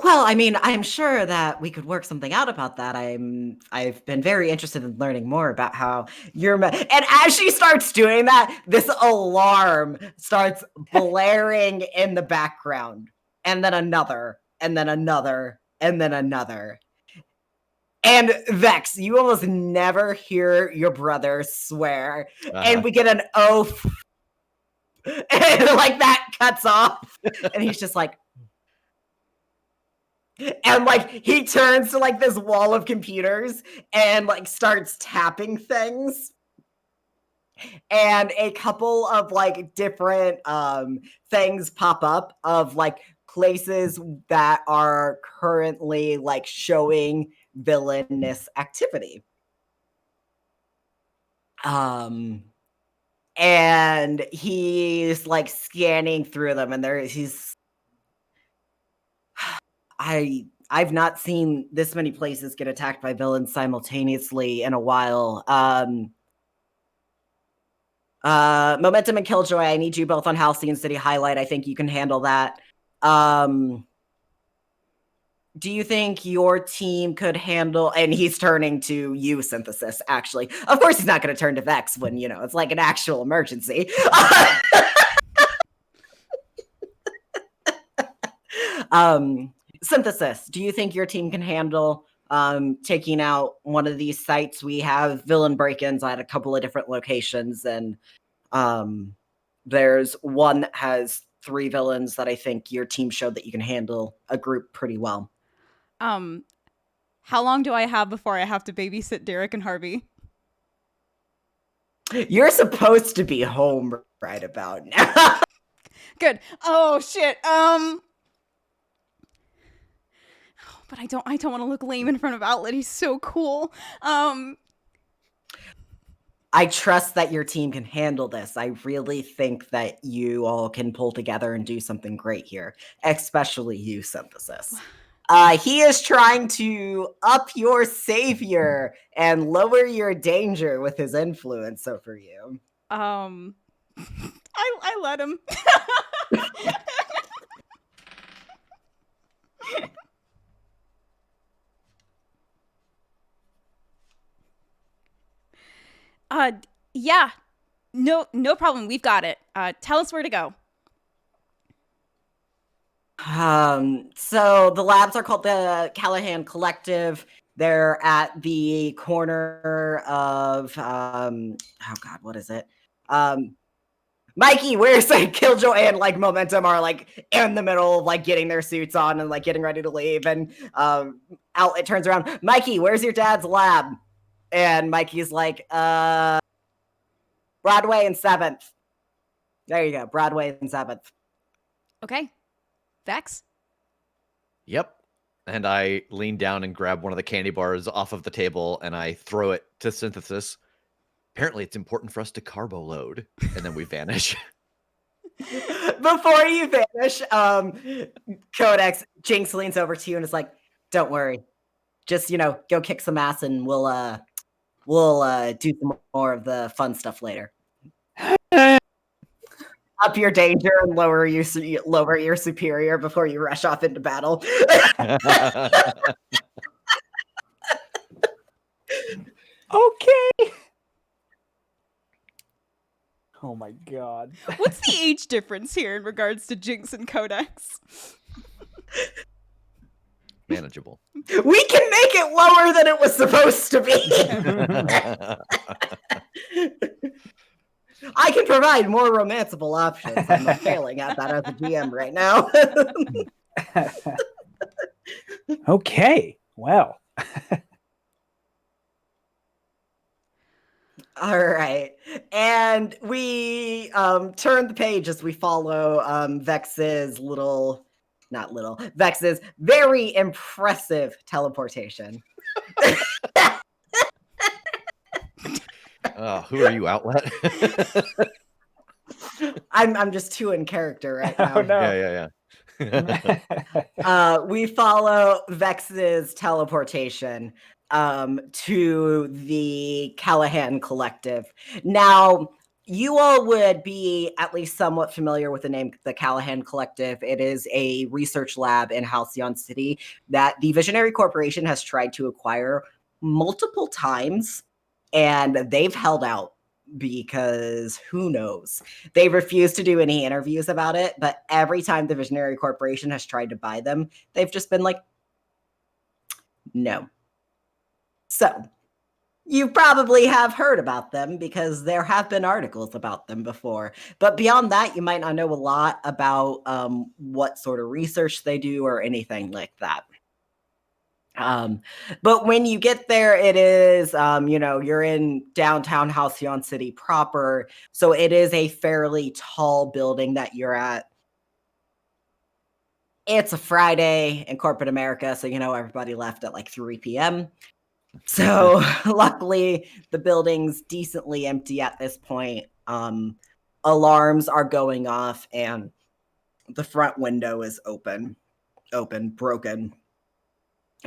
Well, I mean, I'm sure that we could work something out about that. I've been very interested in learning more about how and as she starts doing that, this alarm starts blaring in the background, and then another, and then another, and then another. And Vex, you almost never hear your brother swear, and we get an oath, and like that cuts off, and he's just like. And like he turns to like this wall of computers and like starts tapping things. And a couple of like different things pop up of like places that are currently like showing villainous activity. And he's like scanning through them, and I've not seen this many places get attacked by villains simultaneously in a while. Momentum and Killjoy, I need you both on Halcyon City Highlight. I think you can handle that. Do you think your team could handle, and he's turning to you, Synthesis, actually. Of course he's not going to turn to Vex when, you know, it's like an actual emergency. Synthesis, do you think your team can handle taking out one of these sites? We have villain break-ins at a couple of different locations, and there's one that has 3 villains that I think your team showed that you can handle a group pretty well. How long do I have before I have to babysit Derek and Harvey? You're supposed to be home right about now. Good. Oh shit. But I don't want to look lame in front of Outlet. He's so cool. I trust that your team can handle this. I really think that you all can pull together and do something great here, especially you, Synthesis. He is trying to up your savior and lower your danger with his influence over you. I let him. Yeah. No problem. We've got it. Tell us where to go. So the labs are called the Callahan Collective. They're at the corner of oh god, what is it? Mikey, where's like Killjoy and like Momentum are like in the middle of like getting their suits on and like getting ready to leave, and Outlet turns around. Mikey, where's your dad's lab? And Mikey's like, Broadway and 7th. There you go, Broadway and 7th. Okay. Vex? Yep. And I lean down and grab one of the candy bars off of the table and I throw it to Synthesis. Apparently it's important for us to carbo load. And then we vanish. Before you vanish, Codex, Jinx leans over to you and is like, don't worry. Just, you know, go kick some ass and we'll do some more of the fun stuff later. Up your danger and lower your superior before you rush off into battle. Okay. Oh my god. What's the age difference here in regards to Jinx and Codex? Manageable. We can make it lower than it was supposed to be. I can provide more romanceable options. I'm not failing at that as a GM right now. Okay. Well. All right. And we turn the page as we follow Vex's Vex's very impressive teleportation. Who are you, Outlet? I'm just too in character right now. Oh no. Yeah. We follow Vex's teleportation to the Callahan Collective. Now, you all would be at least somewhat familiar with the name the Callahan Collective. It is a research lab in Halcyon City that the Visionary Corporation has tried to acquire multiple times, and they've held out because who knows? They refuse to do any interviews about it, but every time the Visionary Corporation has tried to buy them, they've just been like, no. So, you probably have heard about them because there have been articles about them before. But beyond that, you might not know a lot about what sort of research they do or anything like that. But when you get there, it is, you're in downtown Halcyon City proper. So it is a fairly tall building that you're at. It's a Friday in corporate America. So, everybody left at like 3 p.m. So luckily the building's decently empty at this point. Alarms are going off and the front window is broken.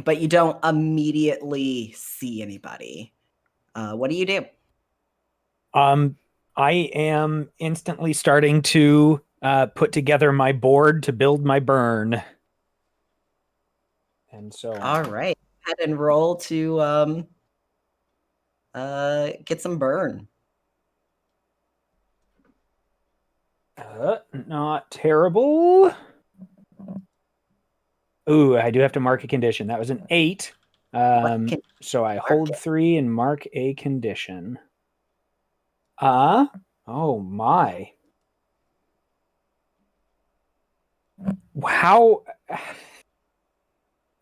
But you don't immediately see anybody. What do you do? I am instantly starting to put together my board to build my burn. And so all right, head and roll to get some burn. Not terrible. Ooh, I do have to mark a condition. That was an 8. So I hold 3 and mark a condition. Oh my.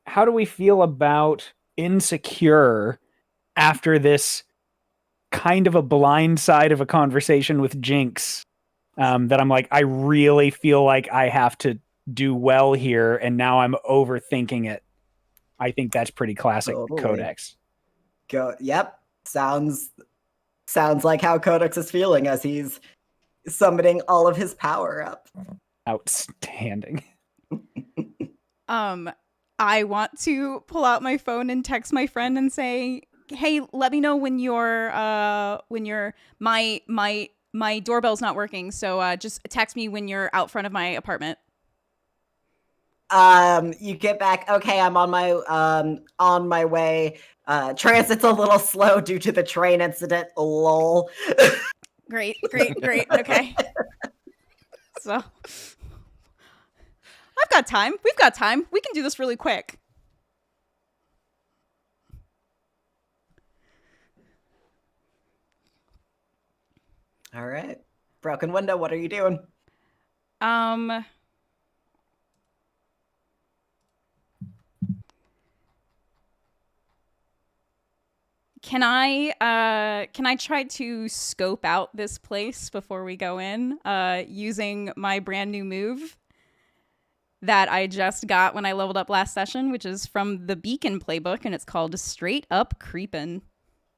How do we feel about insecure after this kind of a blind side of a conversation with Jinx? That I'm like, I really feel like I have to do well here, and now I'm overthinking it. I think that's pretty classic Codex. Yep. Sounds like how Codex is feeling as he's summoning all of his power up. Outstanding. I want to pull out my phone and text my friend and say, "Hey, let me know when my doorbell's not working. So just text me when you're out front of my apartment." You get back. Okay, I'm on my way. Transit's a little slow due to the train incident. Lol. Great. Okay. So I've got time. We've got time. We can do this really quick. All right. Broken window, what are you doing? Can I try to scope out this place before we go in, using my brand new move that I just got when I leveled up last session, which is from the Beacon playbook, and it's called Straight Up Creepin'.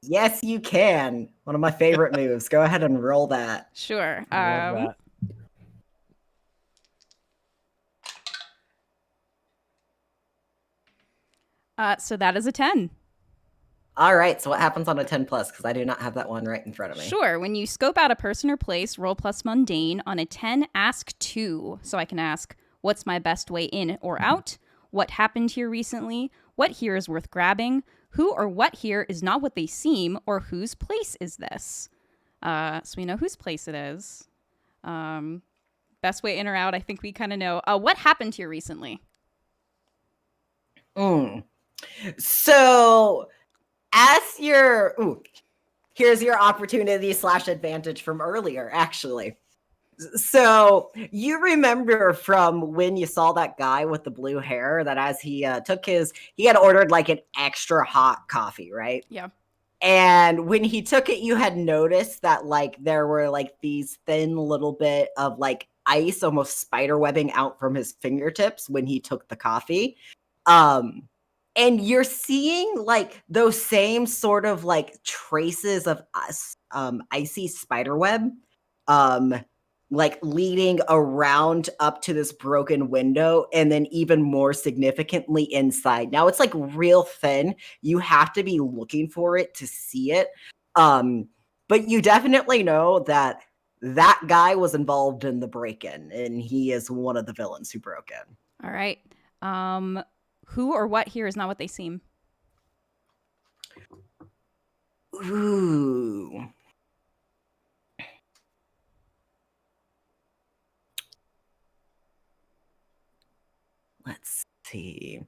Yes, you can. One of my favorite moves. Go ahead and roll that. Sure. I love that. So that is a 10. All right, so what happens on a 10 plus? Because I do not have that one right in front of me. Sure. When you scope out a person or place, roll plus mundane. On a 10, ask 2. So I can ask, what's my best way in or out? What happened here recently? What here is worth grabbing? Who or what here is not what they seem? Or whose place is this? So we know whose place it is. Best way in or out, I think we kind of know. What happened here recently? So, as here's your opportunity / advantage from earlier, actually. So, you remember from when you saw that guy with the blue hair that as he he had ordered like an extra hot coffee, right? Yeah. And when he took it, you had noticed that like there were like these thin little bit of like ice, almost spider webbing out from his fingertips when he took the coffee. And you're seeing like those same sort of like traces of icy spider web, like leading around up to this broken window, and then even more significantly inside. Now it's like real thin. You have to be looking for it to see it. But you definitely know that that guy was involved in the break-in, and he is one of the villains who broke in. All right. Who or what here is not what they seem? Ooh. Let's see.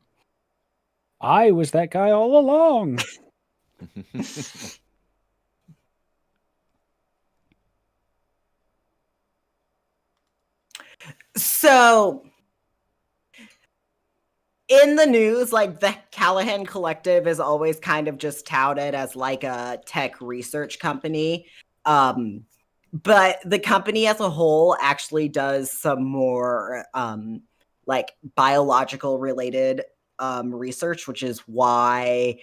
I was that guy all along. So, in the news, like the Callahan Collective is always kind of just touted as like a tech research company. But the company as a whole actually does some more like biological related research, which is why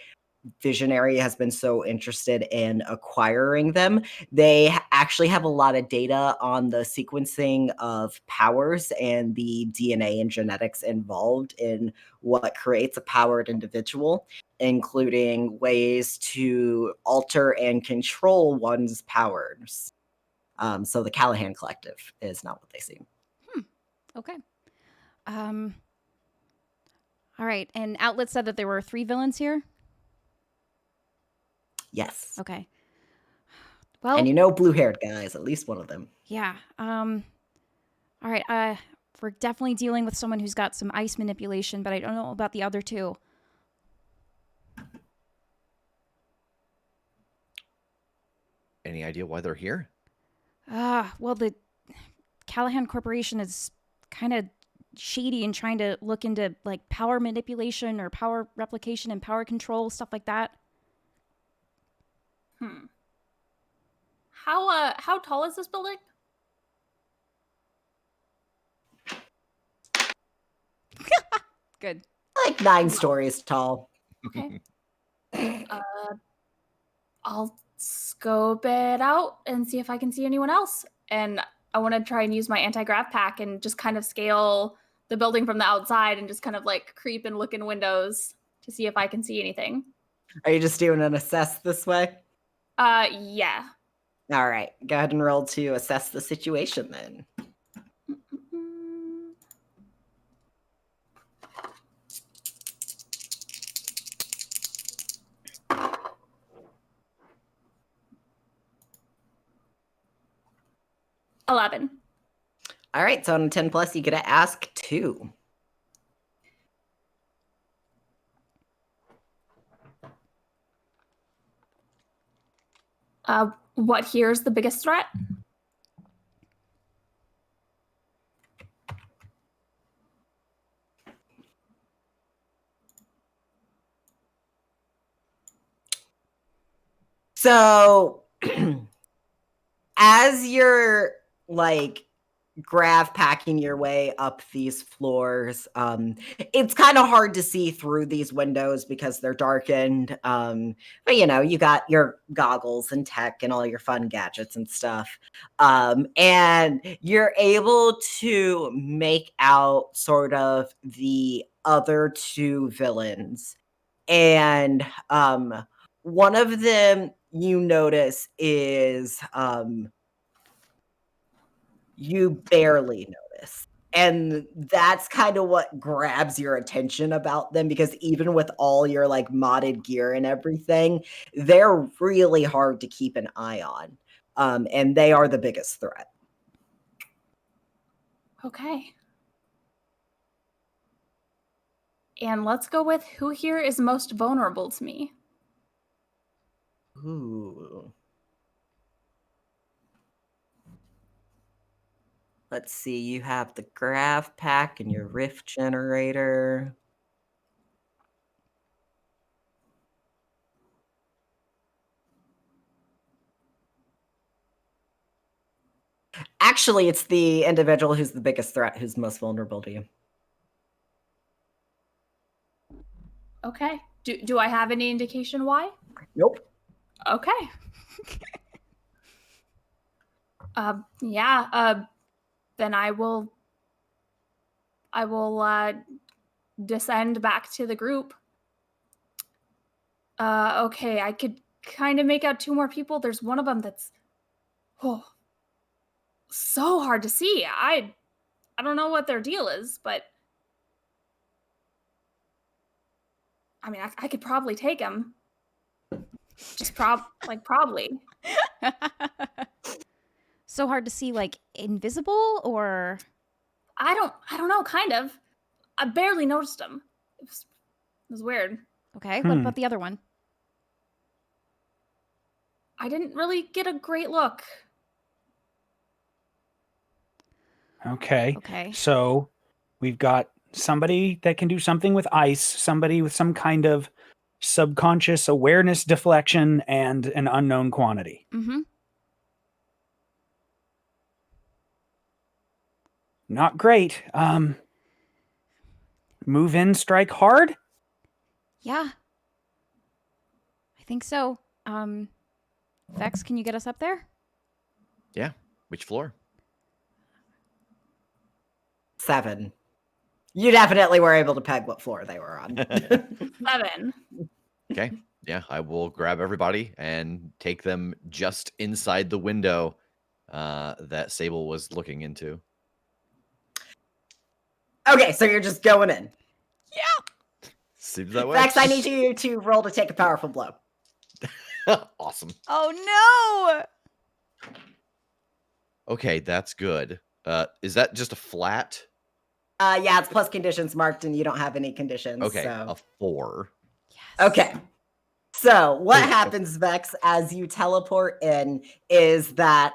Visionary has been so interested in acquiring them. They actually have a lot of data on the sequencing of powers and the DNA and genetics involved in what creates a powered individual, including ways to alter and control one's powers. So the Callahan Collective is not what they seem. Okay. All right. And Outlet said that there were 3 villains here? Yes. Okay. Well, And you know blue-haired guys, at least one of them. yeah. All right. We're definitely dealing with someone who's got some ice manipulation, but I don't know about the other 2. Any idea why they're here? Well, the Callahan Corporation is kind of shady and trying to look into like power manipulation or power replication and power control, stuff like that. How tall is this building? Good. Like 9 stories tall. Okay. I'll scope it out and see if I can see anyone else. And I want to try and use my anti-grav pack and just kind of scale the building from the outside and just kind of like creep and look in windows to see if I can see anything. Are you just doing an assess this way? Yeah. All right. Go ahead and roll to assess the situation then. Mm-mm. 11. All right. So on a 10 plus, you get to ask 2. What here's the biggest threat? So as you're like grav packing your way up these floors, it's kind of hard to see through these windows because they're darkened. But you know, you got your goggles and tech and all your fun gadgets and stuff. And you're able to make out sort of the other 2 villains. And One of them you notice is you barely notice. And that's kind of what grabs your attention about them, because even with all your like modded gear and everything, they're really hard to keep an eye on. And they are the biggest threat. Okay. And let's go with who here is most vulnerable to me. Ooh. Let's see, you have the graph pack and your rift generator. Actually, it's the individual who's the biggest threat who's most vulnerable to you. Okay. Do I have any indication why? Nope. Okay. Yeah. Then I will descend back to the group. Okay, I could kind of make out 2 more people. There's one of them that's so hard to see. I don't know what their deal is, but I mean, I could probably take him. Just probably. So hard to see, like invisible, or I don't know, kind of. I barely noticed him. It was weird. okay. What about the other one? I didn't really get a great look. Okay. Okay. So we've got somebody that can do something with ice, somebody with some kind of subconscious awareness deflection, and an unknown quantity. Mm-hmm. Not great. Move in, strike hard? Yeah. I think so. Vex, can you get us up there? Yeah. Which floor? 7. You definitely were able to peg what floor they were on. 7. Okay. Yeah, I will grab everybody and take them just inside the window that Sable was looking into. Okay, so you're just going in. Seems that way. Vex, I need you to roll to take a powerful blow. Awesome. Oh no! Okay, that's good. Is that just a flat? Yeah, it's plus conditions marked, and you don't have any conditions. Okay, So. a 4. Yes. Okay. So what Okay. happens, Vex, as you teleport in is that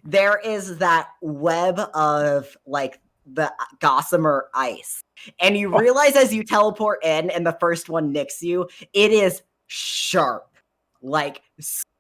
there is that web of like the gossamer ice. And you realize as you teleport in and the first one nicks you, it is sharp. Like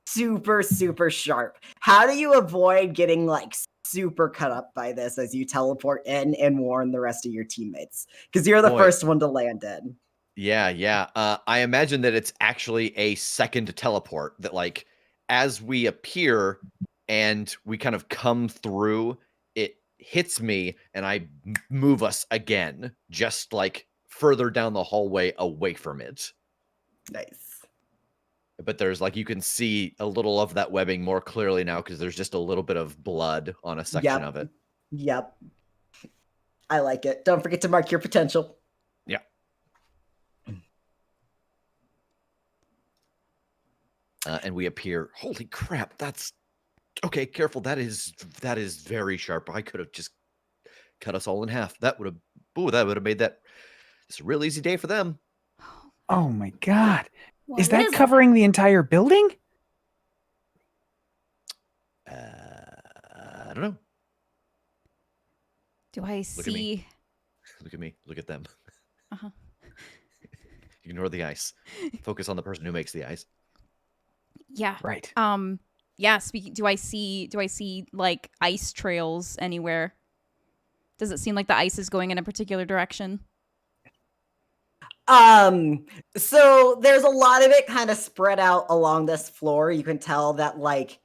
super, super sharp. How do you avoid getting like super cut up by this as you teleport in and warn the rest of your teammates? Because you're the Boy. first one to land in. Yeah. I imagine that it's actually a second teleport that, like, as we appear and we kind of come through, it hits me and I move us again, just like further down the hallway away from it. Nice. But there's like, you can see a little of that webbing more clearly now because there's just a little bit of blood on a section of it. Yep. I like it. Don't forget to mark your potential. Yeah. And we appear. Holy crap! That's okay. Careful. That is very sharp. I could have just cut us all in half. That would have made that. It's a real easy day for them. Oh my god. What Is that covering the entire building? I don't know. Do I see? Look at me. Look at them. Uh-huh. Ignore the ice. Focus on the person who makes the ice. Yeah. Right. Yeah, do I see like ice trails anywhere? Does it seem like the ice is going in a particular direction? So there's a lot of it kind of spread out along this floor. You can tell that like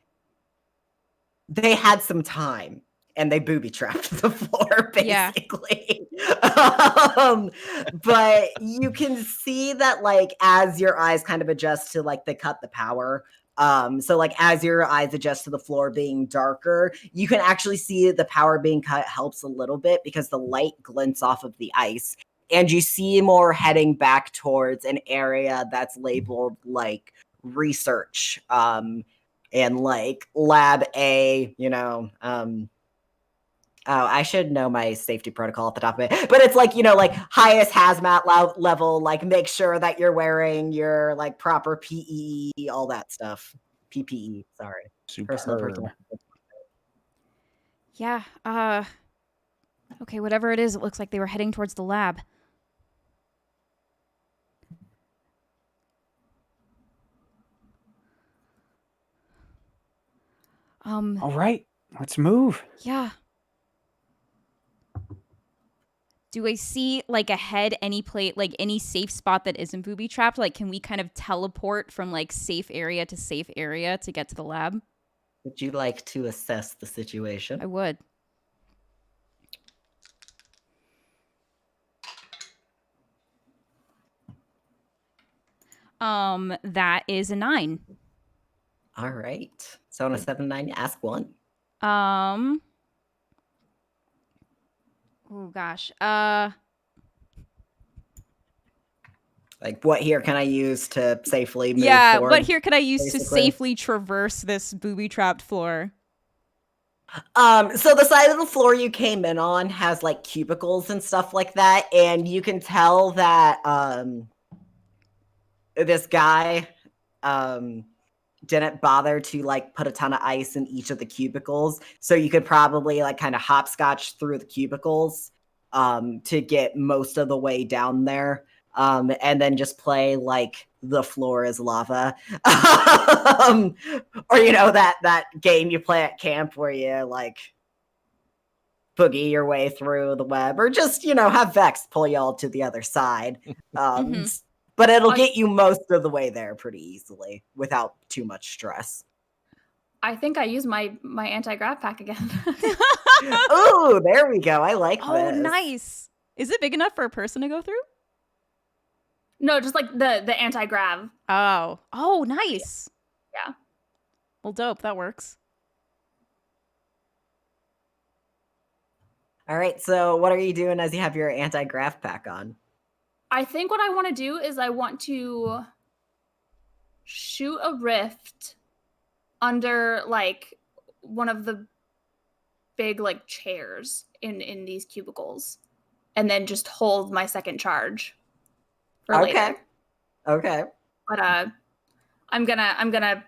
they had some time and they booby trapped the floor, Yeah. basically. But you can see that, like, as your eyes kind of adjust to, like, they cut the power. So like as your eyes adjust to the floor being darker, you can actually see the power being cut helps a little bit because the light glints off of the ice. And you see more heading back towards an area that's labeled like research, and like lab A, oh, I should know my safety protocol at the top of it, but it's like, like highest hazmat level, like make sure that you're wearing your like proper PE, all that stuff. PPE, sorry. Personal Superb. protective. Yeah. Okay, whatever it is, it looks like they were heading towards the lab. All right, let's move. Yeah. Do I see like ahead any like any safe spot that isn't booby trapped? Like, can we kind of teleport from like safe area to safe area to get to the lab? Would you like to assess the situation? I would. That is a 9. All right. So on a 7-9, ask one. Oh gosh. Like, what here can I use to safely move Yeah, forward? what here can I use to basically? safely traverse this booby trapped floor? So the side of the floor you came in on has like cubicles and stuff like that, and you can tell that this guy didn't bother to like put a ton of ice in each of the cubicles, so you could probably like kind of hopscotch through the cubicles to get most of the way down there, and then just play like the floor is lava. Or that game you play at camp where you like boogie your way through the web, or just have Vex pull y'all to the other side. But it'll get you most of the way there pretty easily without too much stress. I think I use my anti-grav pack again. Oh, there we go. I like this. Oh, nice. Is it big enough for a person to go through? No, just like the anti-grav. Oh, nice. Yeah. Well, dope. That works. All right, so what are you doing as you have your anti-grav pack on? I think what I want to do is I want to shoot a rift under like one of the big like chairs in these cubicles, and then just hold my second charge for later. Okay. But I'm gonna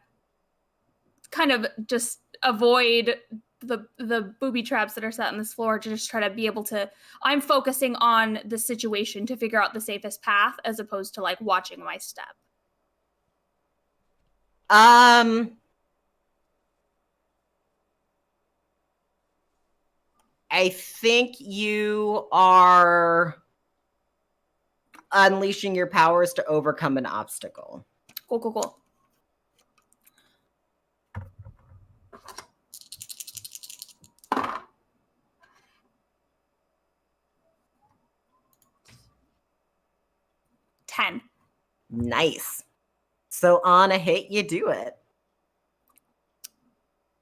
kind of just avoid the booby traps that are set on this floor to just try to be able to. I'm focusing on the situation to figure out the safest path as opposed to like watching my step. I think you are unleashing your powers to overcome an obstacle. Cool. 10. Nice. So on a hit, you do it.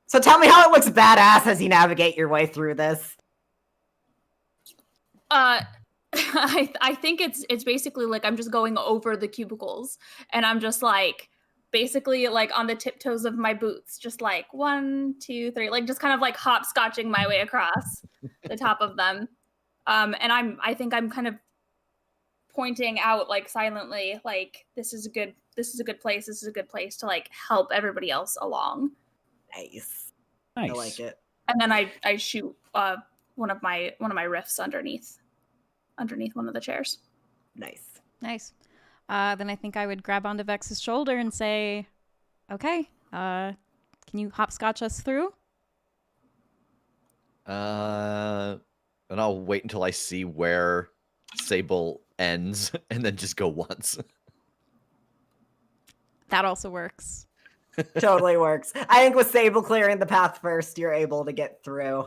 So tell me how it looks badass as you navigate your way through this. I think it's basically like I'm just going over the cubicles, and I'm just like basically like on the tiptoes of my boots, just like 1, 2, 3, like just kind of like hopscotching my way across the top of them. And I think I'm kind of pointing out like silently, like this is a good place. This is a good place to like help everybody else along. Nice. Nice. I like it. And then I shoot one of my riffs underneath one of the chairs. Nice. Then I think I would grab onto Vex's shoulder and say, okay, can you hopscotch us through? And I'll wait until I see where Sable ends and then just go once. That also works. Totally works. I think with Sable clearing the path first, you're able to get through.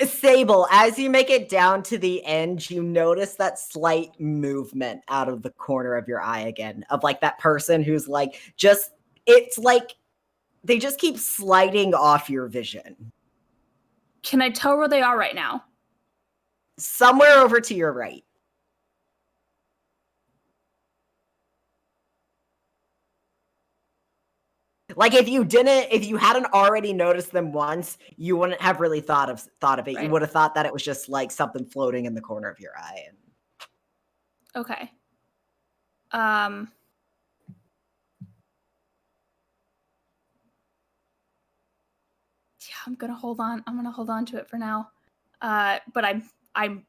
Sable, as you make it down to the end, you notice that slight movement out of the corner of your eye again, of like that person who's like, it's like they just keep sliding off your vision. Can I tell where they are right now? Somewhere over to your right. Like if you hadn't already noticed them once, you wouldn't have really thought of it. Right. You would have thought that it was just like something floating in the corner of your eye. Okay. Yeah, I'm gonna hold on. I'm gonna hold on to it for now. But I'm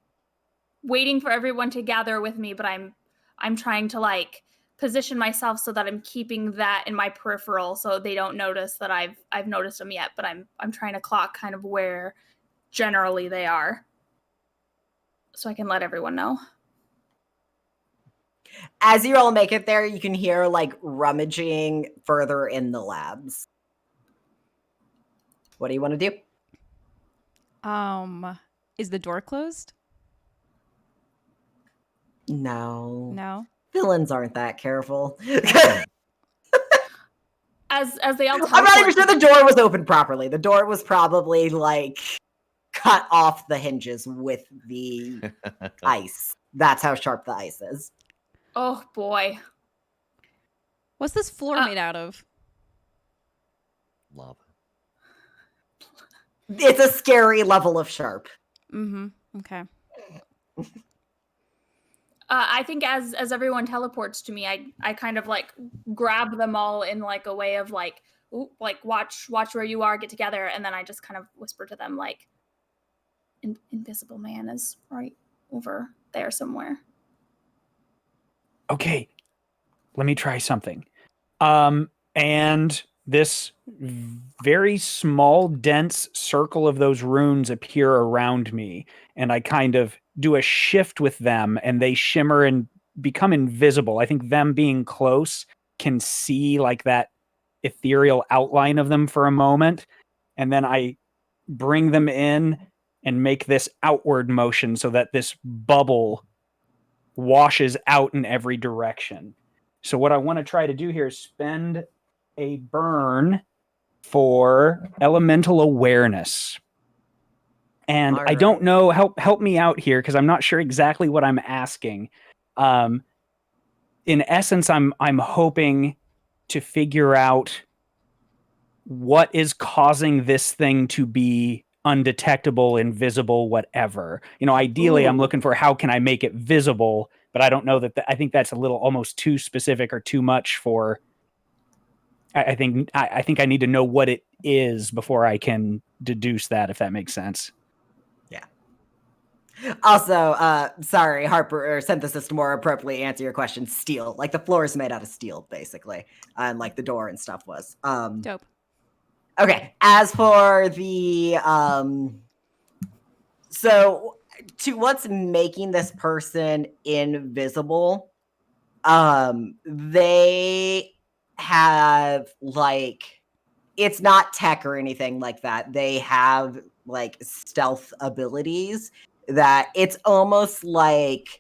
waiting for everyone to gather with me, but I'm trying to like position myself so that I'm keeping that in my peripheral so they don't notice that I've noticed them yet, but I'm trying to clock kind of where generally they are so I can let everyone know. As you all make it there, you can hear like rummaging further in the labs. What do you want to do? Is the door closed? No. No. Villains aren't that careful. As they all I'm not even teleport- sure the door was open properly. The door was probably like cut off the hinges with the ice. That's how sharp the ice is. Oh boy. What's this floor made out of? Lava. It's a scary level of sharp. Okay. I think as everyone teleports to me, I kind of like grab them all in like a way of like, ooh, like watch where you are, get together, and then I just kind of whisper to them like, Invisible Man is right over there somewhere. Okay, let me try something. And this very small, dense circle of those runes appear around me, and I kind of do a shift with them, and they shimmer and become invisible. I think them being close can see like that ethereal outline of them for a moment, and then I bring them in and make this outward motion so that this bubble washes out in every direction. So what I want to try to do here is spend a burn for elemental awareness. And All I don't right. know, help me out here because I'm not sure exactly what I'm asking. In essence, I'm hoping to figure out what is causing this thing to be undetectable, invisible, whatever. Ideally, I'm Ooh. looking for how can I make it visible, but I don't know that I think that's a little almost too specific or too much for. I think I need to know what it is before I can deduce that, if that makes sense. Yeah. Also, sorry, Harper or Synthesis to more appropriately answer your question. Steel, like the floor is made out of steel, basically, and like the door and stuff was. Dope. Okay. As for the so to what's making this person invisible, they have like it's not tech or anything like that. They have like stealth abilities that it's almost like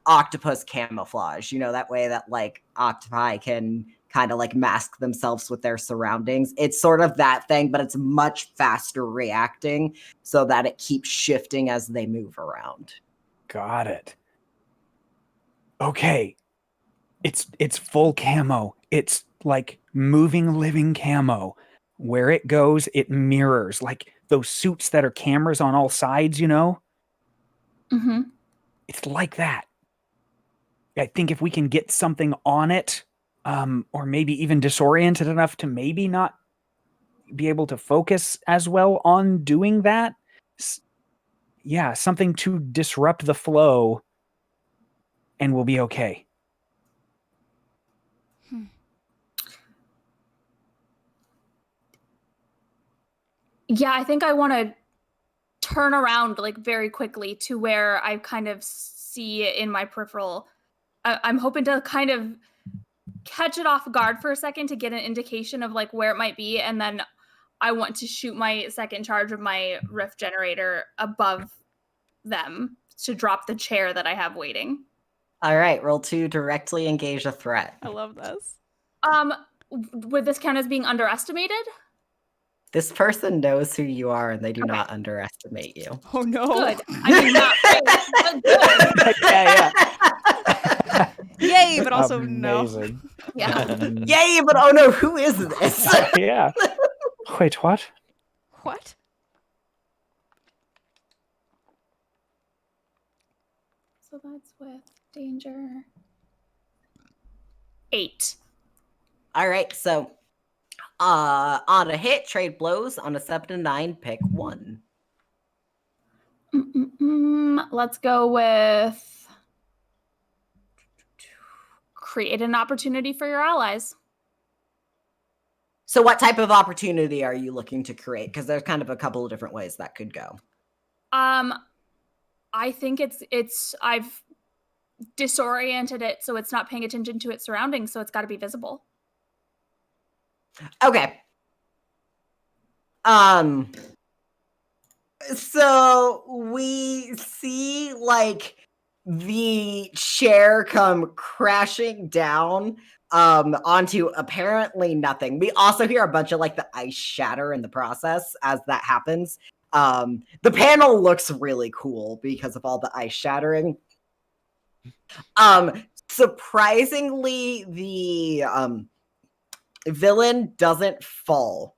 octopus camouflage, that way that like octopi can kind of like mask themselves with their surroundings. It's sort of that thing, but it's much faster reacting so that it keeps shifting as they move around. Got it. Okay. It's full camo. It's like moving, living camo. Where it goes, it mirrors like those suits that are cameras on all sides, Mm-hmm. It's like that. I think if we can get something on it, or maybe even disoriented enough to maybe not be able to focus as well on doing that. Yeah, something to disrupt the flow, and we'll be okay. Yeah, I think I want to turn around like very quickly to where I kind of see it in my peripheral. I'm hoping to kind of catch it off guard for a second to get an indication of like where it might be, and then I want to shoot my second charge of my rift generator above them to drop the chair that I have waiting. All right, roll 2, directly engage a threat. I love this. Would this count as being underestimated? This person knows who you are, and they do Okay. not underestimate you. Oh no. Good. I mean, not great, but good. Yeah. Yay, but also no. Amazing. Yeah. Yay, but oh no, who is this? Yeah. Wait, what? What? So that's with danger. 8. All right, so on a hit, trade blows. On a 7 to 9, pick 1. Let's go with create an opportunity for your allies. So what type of opportunity are you looking to create? Because there's kind of a couple of different ways that could go. I think it's I've disoriented it so it's not paying attention to its surroundings, so it's got to be visible. Okay. So we see like the chair come crashing down onto apparently nothing. We also hear a bunch of like the ice shatter in the process as that happens. The panel looks really cool because of all the ice shattering. Surprisingly, the villain doesn't fall.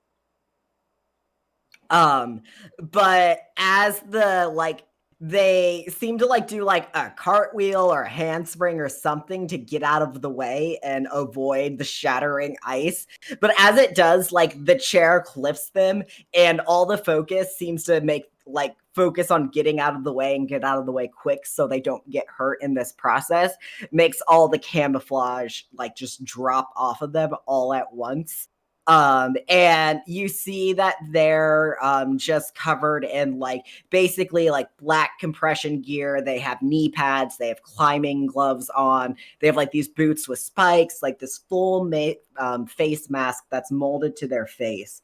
But as the like they seem to like do like a cartwheel or a handspring or something to get out of the way and avoid the shattering ice. But as it does, like the chair clips them, and all the focus seems to make like focus on getting out of the way and get out of the way quick so they don't get hurt in this process. Makes all the camouflage like just drop off of them all at once. And you see that they're just covered in like basically like black compression gear. They have knee pads, they have climbing gloves on, they have like these boots with spikes, like this full face mask that's molded to their face.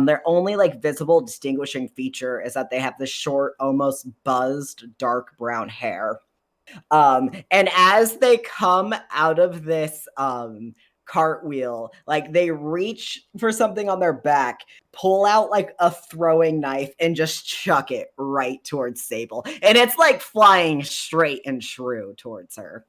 Their only like visible distinguishing feature is that they have this short, almost buzzed dark brown hair. And as they come out of this cartwheel, like they reach for something on their back, pull out like a throwing knife, and just chuck it right towards Sable. And it's like flying straight and true towards her.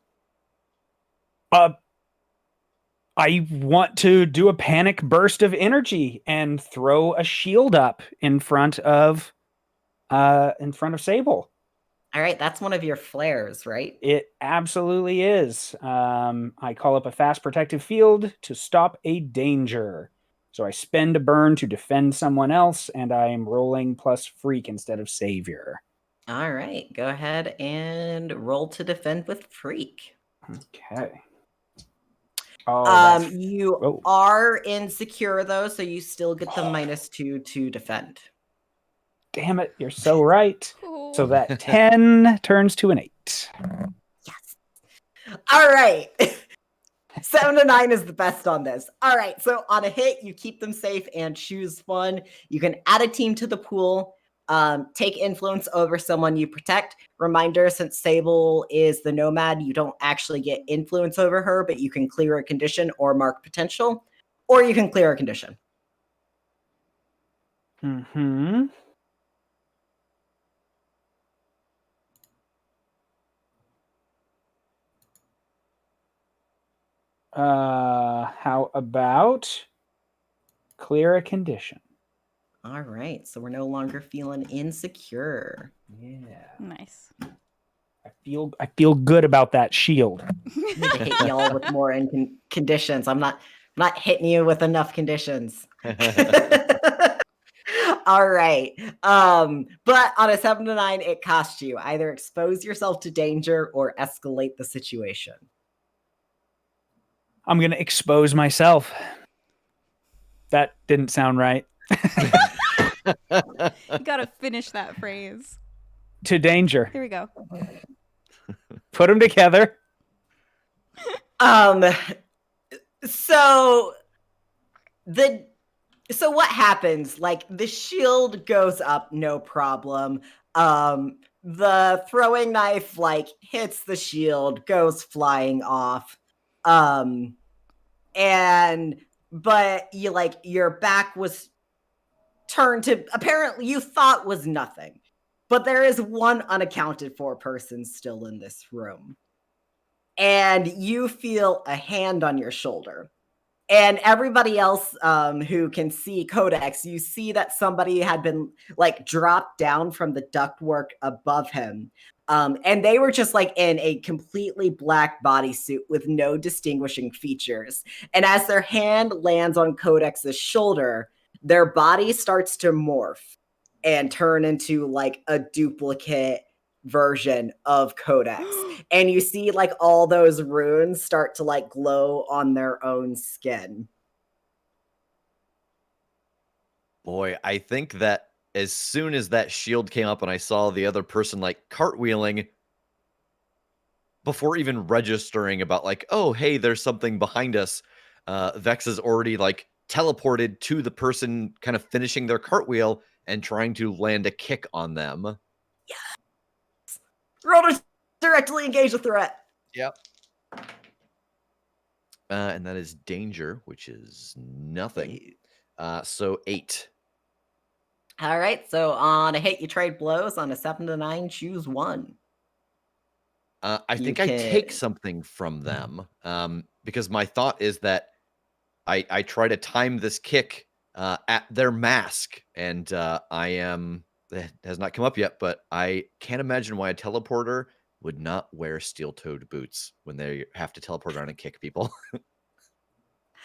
I want to do a panic burst of energy and throw a shield up in front of Sable. All right, that's one of your flares, right? It absolutely is. I call up a fast protective field to stop a danger. So I spend a burn to defend someone else, and I am rolling plus freak instead of savior. All right, go ahead and roll to defend with freak. Okay. Oh, you are insecure though, so you still get the -2 to defend. Damn it, you're so right. Oh. So that 10 turns to an 8. Yes. All right. 7 to 9 is the best on this. All right, so on a hit, you keep them safe and choose one. You can add a team to the pool. Take influence over someone you protect. Reminder, since Sable is the nomad, you don't actually get influence over her, but you can clear a condition or mark potential, or you can clear a condition. Mm-hmm. How about clear a condition? All right, so we're no longer feeling insecure. Yeah. Nice. I feel good about that shield. I need to hit y'all with more conditions. I'm not hitting you with enough conditions. All right. But on a 7 to 9, it costs you. Either expose yourself to danger or escalate the situation. I'm going to expose myself. That didn't sound right. You gotta finish that phrase. To danger. Here we go. Put them together. So so what happens? Like the shield goes up, no problem. The throwing knife like hits the shield, goes flying off. And but you like your back was turned to apparently you thought was nothing. But there is one unaccounted for person still in this room. And you feel a hand on your shoulder. And everybody else who can see Codex, you see that somebody had been like dropped down from the ductwork above him. And they were just like in a completely black bodysuit with no distinguishing features. And as their hand lands on Codex's shoulder, their body starts to morph and turn into like a duplicate version of Codex. And you see like all those runes start to like glow on their own skin. Boy, I think that as soon as that shield came up and I saw the other person like cartwheeling, before even registering about like, oh, hey, there's something behind us, Vex is already like teleported to the person kind of finishing their cartwheel and trying to land a kick on them. Roll to directly engage the threat. Yep. And that is danger, which is nothing. So 8. All right. So on a hit, you trade blows. On a 7 to 9, choose one. I think I take something from them because my thought is that I try to time this kick at their mask, and it has not come up yet, but I can't imagine why a teleporter would not wear steel-toed boots when they have to teleport around and kick people.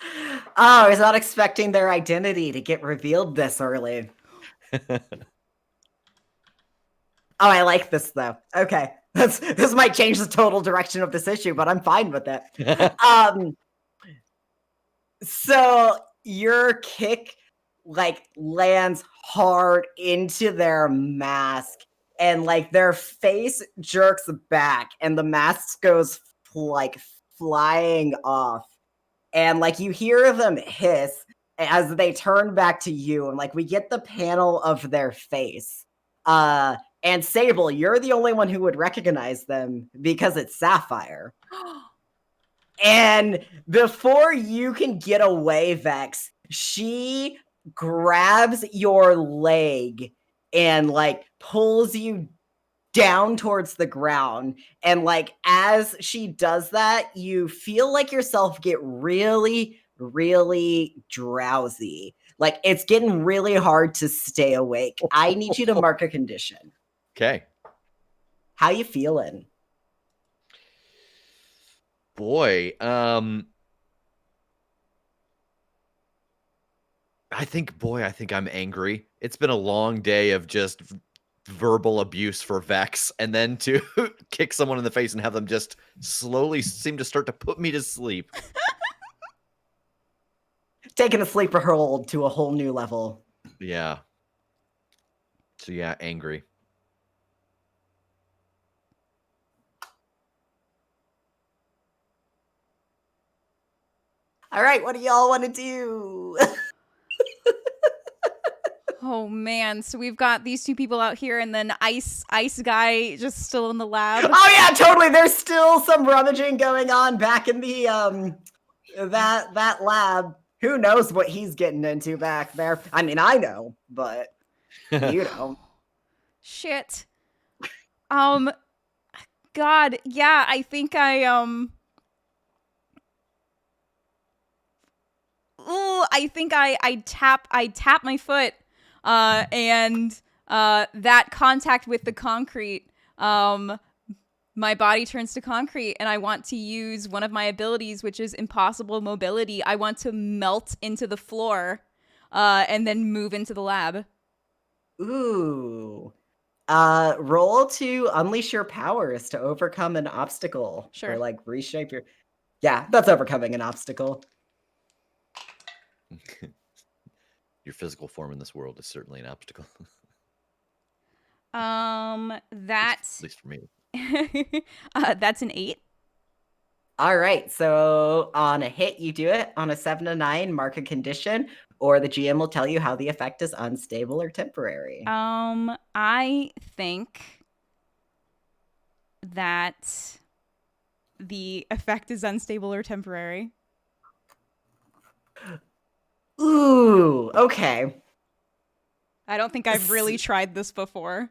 Oh, I was not expecting their identity to get revealed this early. Oh, I like this though. Okay. This might change the total direction of this issue, but I'm fine with it. So your kick like lands hard into their mask and like their face jerks back and the mask goes like flying off. And like you hear them hiss as they turn back to you, and like we get the panel of their face. And Sable, you're the only one who would recognize them because it's Sapphire. And before you can get away, Vex, she grabs your leg and like pulls you down towards the ground. And like as she does that, you feel like yourself get really, really drowsy. Like it's getting really hard to stay awake. I need you to mark a condition. Okay. How you feeling? Boy, I think I'm angry. It's been a long day of just verbal abuse for Vex, and then to kick someone in the face and have them just slowly seem to start to put me to sleep. Taking a sleeper hold to a whole new level. Yeah. So yeah, angry. All right, what do y'all want to do? Oh man, so we've got these two people out here and then ice guy just still in the lab. Oh yeah, totally. There's still some rummaging going on back in the that lab. Who knows what he's getting into back there? I mean, I know, but you know. Shit. God, yeah, I think I tap my foot, and that contact with the concrete, my body turns to concrete, and I want to use one of my abilities, which is impossible mobility. I want to melt into the floor, and then move into the lab. Ooh. Roll to unleash your powers to overcome an obstacle. Sure. Or like reshape your. Yeah, that's overcoming an obstacle. Your physical form in this world is certainly an obstacle. That's At least for me. That's an 8. All right. So on a hit, you do it. On a 7 to 9, mark a condition, or the GM will tell you how the effect is unstable or temporary. I think that the effect is unstable or temporary. Ooh, okay. I don't think I've really tried this before.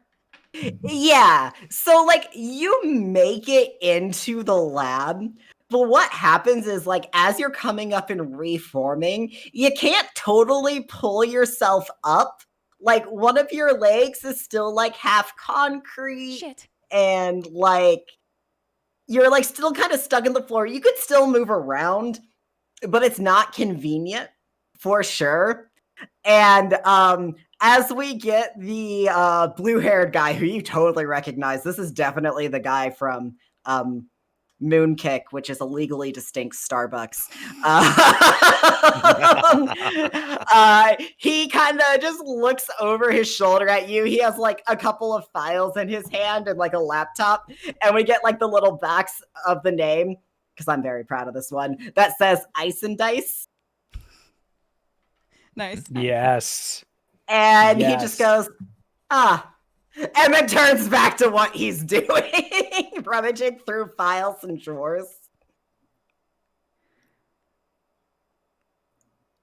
Yeah. So like you make it into the lab, but what happens is like as you're coming up and reforming, you can't totally pull yourself up. Like one of your legs is still like half concrete. Shit. And like you're like still kind of stuck in the floor. You could still move around, but it's not convenient for sure. And as we get the blue-haired guy who you totally recognize, this is definitely the guy from Moonkick, which is a legally distinct Starbucks. He kind of just looks over his shoulder at you. He has like a couple of files in his hand and like a laptop. And we get like the little backs of the name, because I'm very proud of this one, that says Ice and Dice. Nice. Yes. And he just goes, and then turns back to what he's doing, rummaging through files and drawers.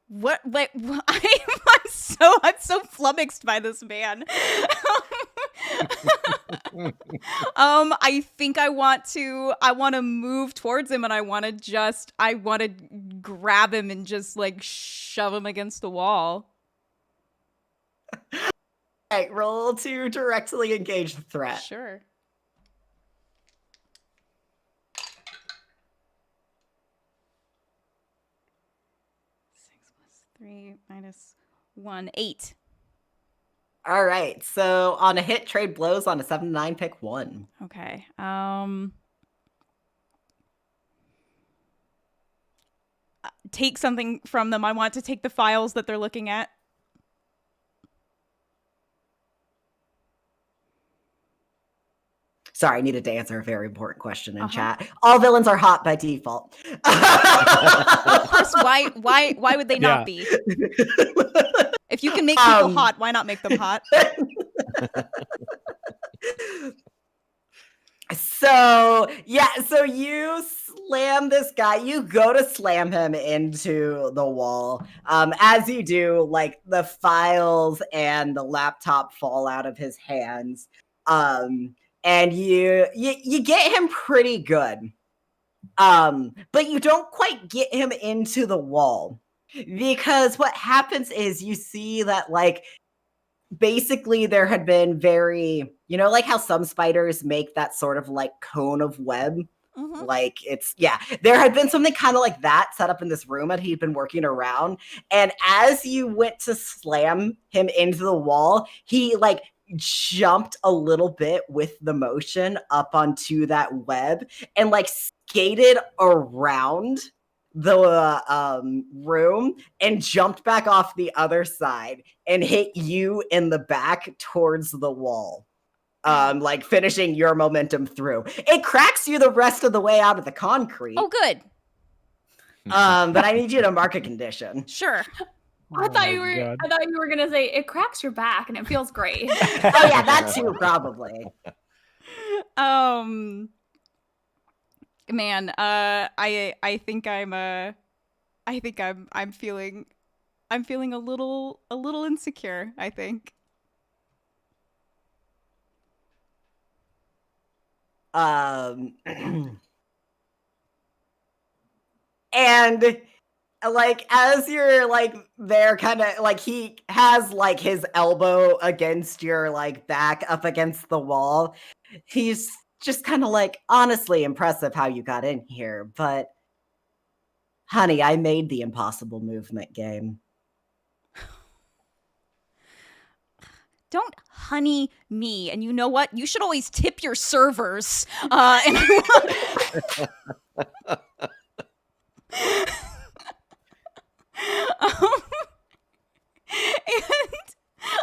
What? Wait, I'm so flummoxed by this man. I think I want to move towards him, and I want to grab him and just like shove him against the wall. All right, roll to directly engage the threat. Sure. 6 + 3 - 1, 8. All right, so on a hit, trade blows. On a 7 to 9, pick 1. Okay. Take something from them. I want to take the files that they're looking at. Sorry, I needed to answer a very important question in chat. All villains are hot by default. Of course, why would they not be? If you can make people hot, why not make them hot? So you slam this guy. You go to slam him into the wall. As you do, like the files and the laptop fall out of his hands. And you get him pretty good. But you don't quite get him into the wall. Because what happens is you see that like basically there had been very, like how some spiders make that sort of like cone of web. Mm-hmm. Like there had been something kind of like that set up in this room that he'd been working around. And as you went to slam him into the wall, he like jumped a little bit with the motion up onto that web and like skated around the room and jumped back off the other side and hit you in the back towards the wall. Like finishing your momentum through. It cracks you the rest of the way out of the concrete. Oh, good. But I need you to mark a condition. Sure. I thought you were gonna say it cracks your back and it feels great. Oh yeah, that too, probably. Man, I think I'm feeling a little insecure, I think. And like as you're like there kind of like he has like his elbow against your like back up against the wall. He's just kind of like, honestly impressive how you got in here, but honey, I made the impossible movement game. Don't honey me. And you know what? You should always tip your servers. And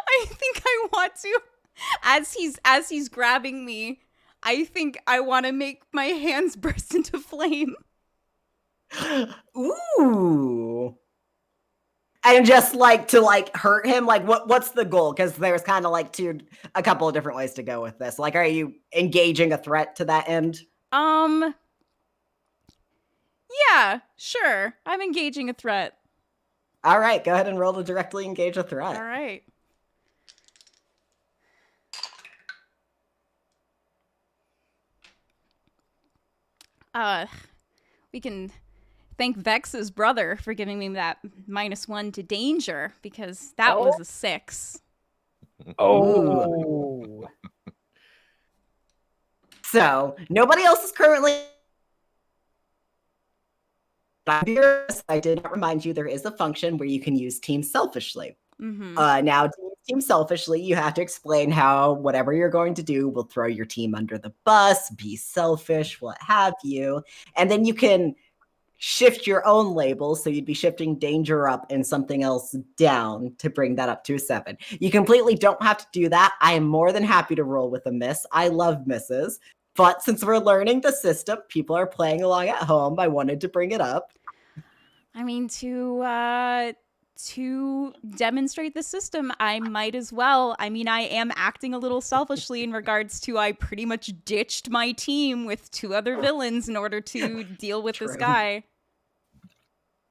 I think I want to, as he's grabbing me, I think I want to make my hands burst into flame. Ooh. And just like to like hurt him, like what's the goal? Because there's kind of like a couple of different ways to go with this. Like, are you engaging a threat to that end? Yeah, sure. I'm engaging a threat. All right, go ahead and roll to directly engage a threat. All right. We can thank Vex's brother for giving me that -1 to danger, because that was a 6. Oh. So nobody else is currently. I did not remind you there is a function where you can use team selfishly. Mm-hmm. Now, team selfishly, you have to explain how whatever you're going to do will throw your team under the bus, be selfish, what have you. And then you can shift your own label. So you'd be shifting danger up and something else down to bring that up to a 7. You completely don't have to do that. I am more than happy to roll with a miss. I love misses. But since we're learning the system, people are playing along at home. I wanted to bring it up. I mean, to demonstrate the system, I might as well. I mean, I am acting a little selfishly in regards to I pretty much ditched my team with 2 other villains in order to deal with this guy.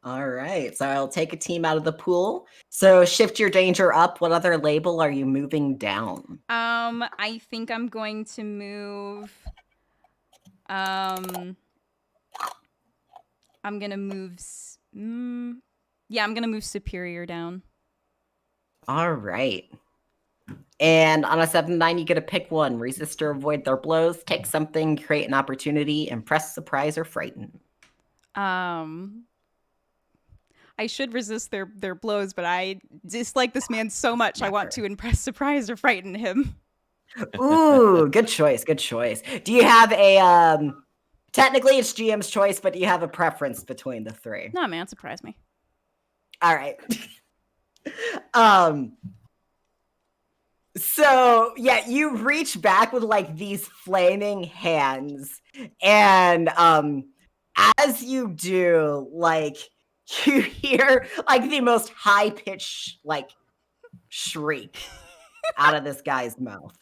All right, so I'll take a team out of the pool. So shift your danger up. What other label are you moving down? I think I'm going to move. I'm gonna move. Yeah, I'm gonna move superior down. All right. And on a 7-9, you get to pick one. Resist or avoid their blows. Take something, create an opportunity, impress, surprise, or frighten. I should resist their blows, but I dislike this man so much. I want to impress, surprise, or frighten him. Ooh, good choice. Good choice. Do you have a technically it's GM's choice, but do you have a preference between the 3? No, man, surprise me. All right. So yeah, you reach back with like these flaming hands, and as you do, like you hear like the most high-pitched like shriek out of this guy's mouth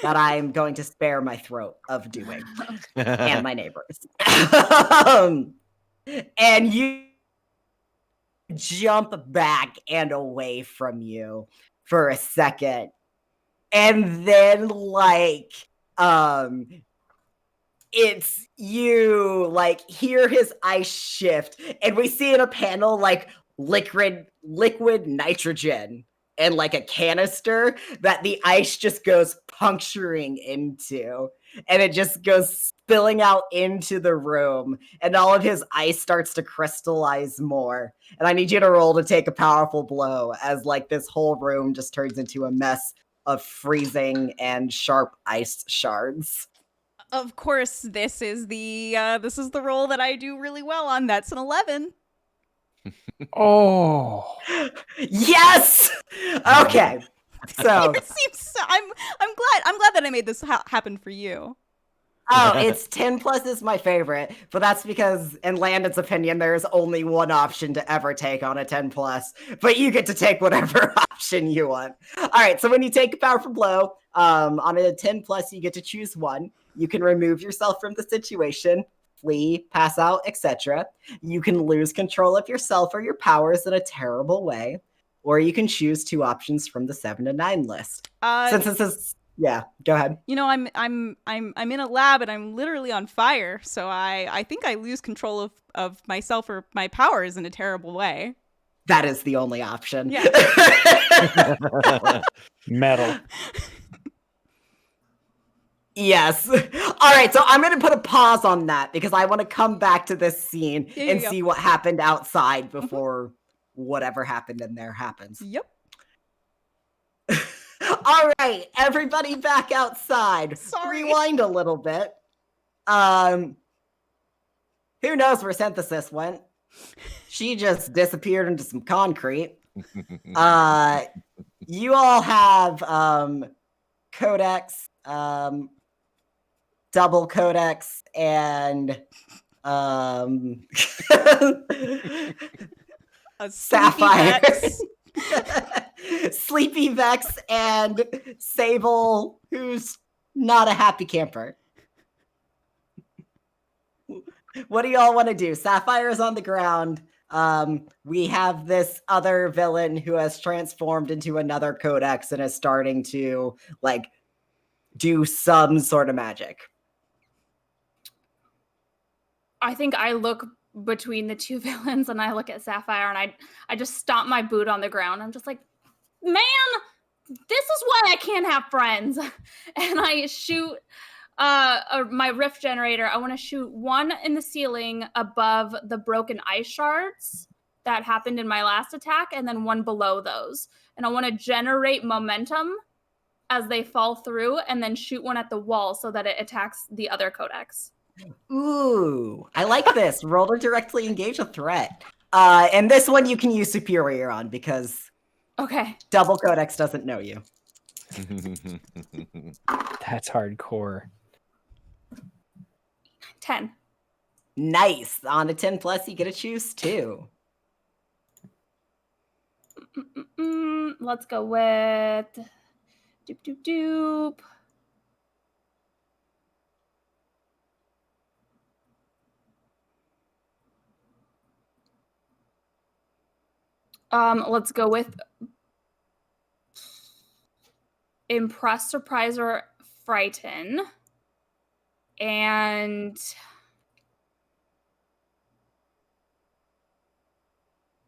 that I'm going to spare my throat of doing and my neighbors. And you jump back and away from you for a second. And then like it's you like hear his ice shift, and we see in a panel like liquid nitrogen and like a canister that the ice just goes puncturing into, and it just goes spilling out into the room, and all of his ice starts to crystallize more. And I need you to roll to take a powerful blow as like this whole room just turns into a mess of freezing and sharp ice shards. Of course, this is the role that I do really well on. That's an 11. Oh. Yes. Okay. So It seems so, I'm glad that I made this happen for you. Oh, it's 10 plus is my favorite, but that's because in Landon's opinion, there's only one option to ever take on a 10 plus, but you get to take whatever option you want. All right, so when you take a powerful blow, on a 10 plus, you get to choose one. You can remove yourself from the situation, flee, pass out, etc. You can lose control of yourself or your powers in a terrible way, or you can choose 2 options from the 7 to 9 list. Since this is Yeah, go ahead. You know, I'm in a lab and I'm literally on fire, so I think I lose control of myself or my powers in a terrible way. That is the only option. Yeah. Metal. Yes. All right, so I'm going to put a pause on that because I want to come back to this scene and see what happened outside before whatever happened in there happens. Yep. All right, everybody back outside. Sorry. Rewind a little bit. Who knows where Synthesis went? She just disappeared into some concrete. You all have Codex, Double Codex, and A Sapphire, Vex. Sleepy Vex, and Sable, who's not a happy camper. What do y'all want to do? Sapphire is on the ground. We have this other villain who has transformed into another codex and is starting to like do some sort of magic. I think I look between the two villains and I look at Sapphire and I just stomp my boot on the ground. I'm just like, man, this is why I can't have friends. And I shoot my rift generator. I want to shoot one in the ceiling above the broken ice shards that happened in my last attack, and then one below those. And I want to generate momentum as they fall through, and then shoot one at the wall so that it attacks the other codex. Ooh, I like this. Roll to directly engage a threat. And this one you can use Superior on because Okay. Double Codex doesn't know you. That's hardcore. 10. Nice. On a 10 plus, you get to choose 2. Let's go with doop doop doop. Let's go with Impress, Surprise, or Frighten. And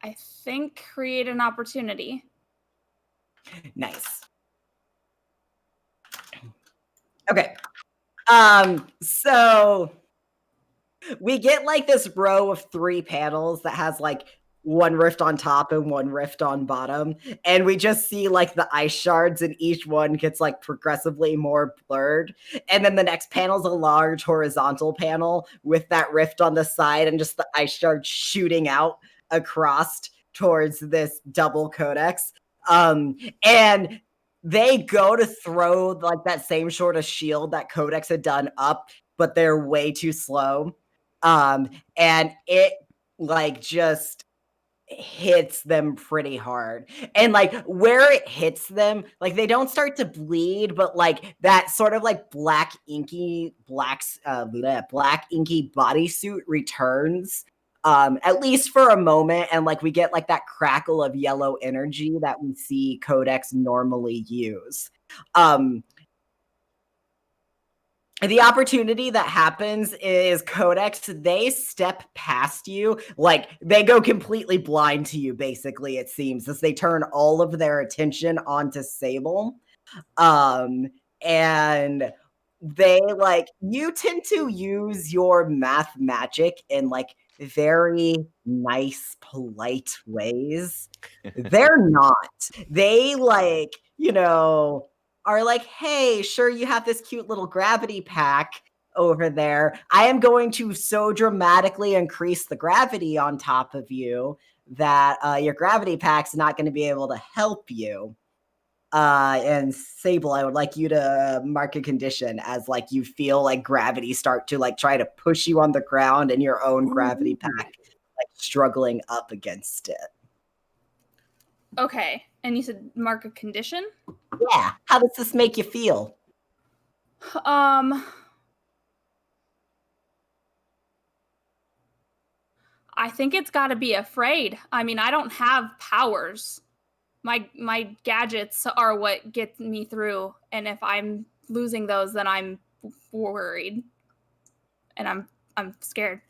I think Create an Opportunity. Nice. Okay. So we get like this row of 3 panels that has like one rift on top and one rift on bottom, and we just see like the ice shards, and each one gets like progressively more blurred. And then the next panel is a large horizontal panel with that rift on the side and just the ice shards shooting out across towards this double codex. And they go to throw like that same sort of shield that Codex had done up, but they're way too slow. And it like just hits them pretty hard. And like where it hits them, like they don't start to bleed, but like that sort of like black inky bodysuit returns. At least for a moment, and like we get like that crackle of yellow energy that we see Codex normally use. The opportunity that happens is Codex, they step past you, like they go completely blind to you, basically, it seems, as they turn all of their attention onto Sable. And they like, you tend to use your math magic in like very nice, polite ways. They're not. They like, you know, are like, hey, sure, you have this cute little gravity pack over there. I am going to so dramatically increase the gravity on top of you that your gravity pack's not going to be able to help you. And Sable, I would like you to mark a condition as like you feel like gravity start to like try to push you on the ground and your own gravity pack like struggling up against it. Okay. And you said mark a condition? Yeah. How does this make you feel? I think it's got to be afraid. I mean, I don't have powers. My gadgets are what gets me through, and if I'm losing those, then I'm worried, and I'm scared.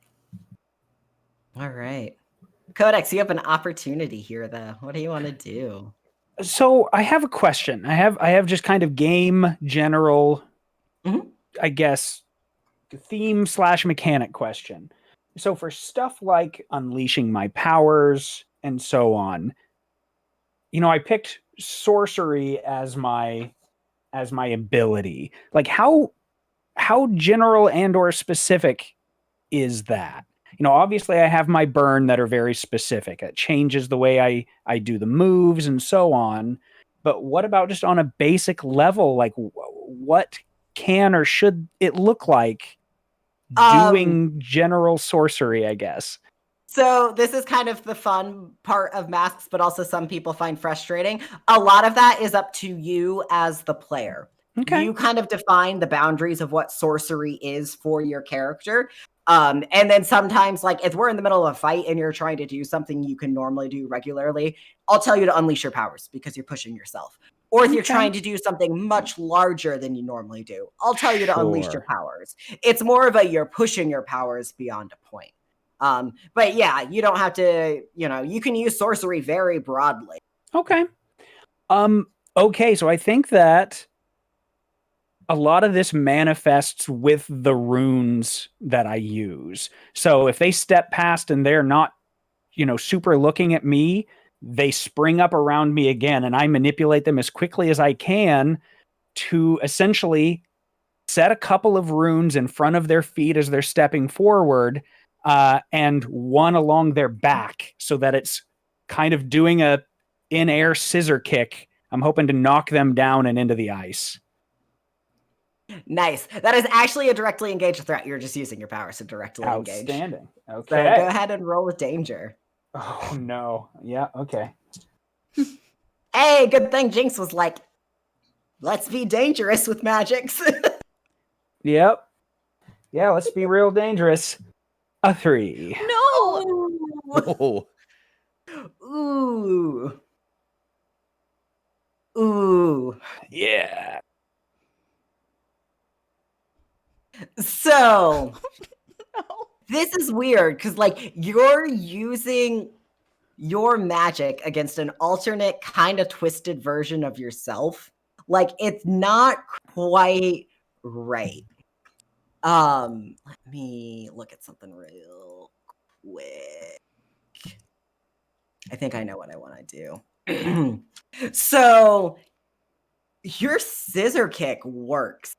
All right, Codex, you have an opportunity here, though. What do you want to do? So I have a question. I have just kind of game general, I guess, theme / mechanic question. So for stuff like unleashing my powers and so on, you know, I picked sorcery as my ability. Like how general and or specific is that? You know, obviously I have my burn that are very specific. It changes the way I do the moves and so on. But what about just on a basic level? Like what can or should it look like doing general sorcery, I guess. So this is kind of the fun part of masks, but also some people find frustrating. A lot of that is up to you as the player. Okay. You kind of define the boundaries of what sorcery is for your character. And then sometimes, like if we're in the middle of a fight and you're trying to do something you can normally do regularly, I'll tell you to unleash your powers because you're pushing yourself. Or if you're trying to do something much larger than you normally do, I'll tell you to unleash your powers. It's more of a you're pushing your powers beyond a point. But yeah, you don't have to, you can use sorcery very broadly. Okay. Okay, so I think that a lot of this manifests with the runes that I use. So if they step past and they're not, super looking at me, they spring up around me again, and I manipulate them as quickly as I can to essentially set a couple of runes in front of their feet as they're stepping forward, and one along their back, so that it's kind of doing a in-air scissor kick. I'm hoping to knock them down and into the ice. Nice. That is actually a directly engaged threat. You're just using your powers to directly engage. Outstanding. Okay. So go ahead and roll with danger. Oh, no. Yeah, okay. Hey, good thing Jinx was like, let's be dangerous with magics. Yep. Yeah, let's be real dangerous. A 3. No. Oh, Ooh. Ooh. Yeah. So No. this is weird because like you're using your magic against an alternate kind of twisted version of yourself. Like it's not quite right. Let me look at something real quick. I think I know what I want to do. So your scissor kick works,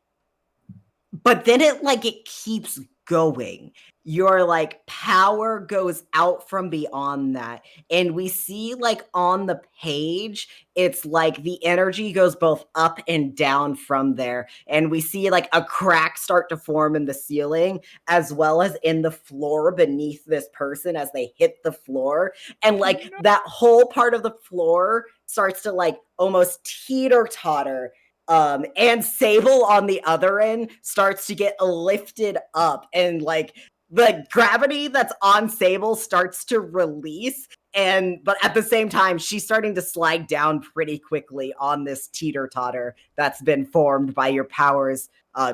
but then it keeps going. Your like power goes out from beyond that, and we see like on the page it's like the energy goes both up and down from there, and we see like a crack start to form in the ceiling as well as in the floor beneath this person as they hit the floor, and like that whole part of the floor starts to like almost teeter-totter. And Sable on the other end starts to get lifted up, and like the gravity that's on Sable starts to release, but at the same time she's starting to slide down pretty quickly on this teeter-totter that's been formed by your powers,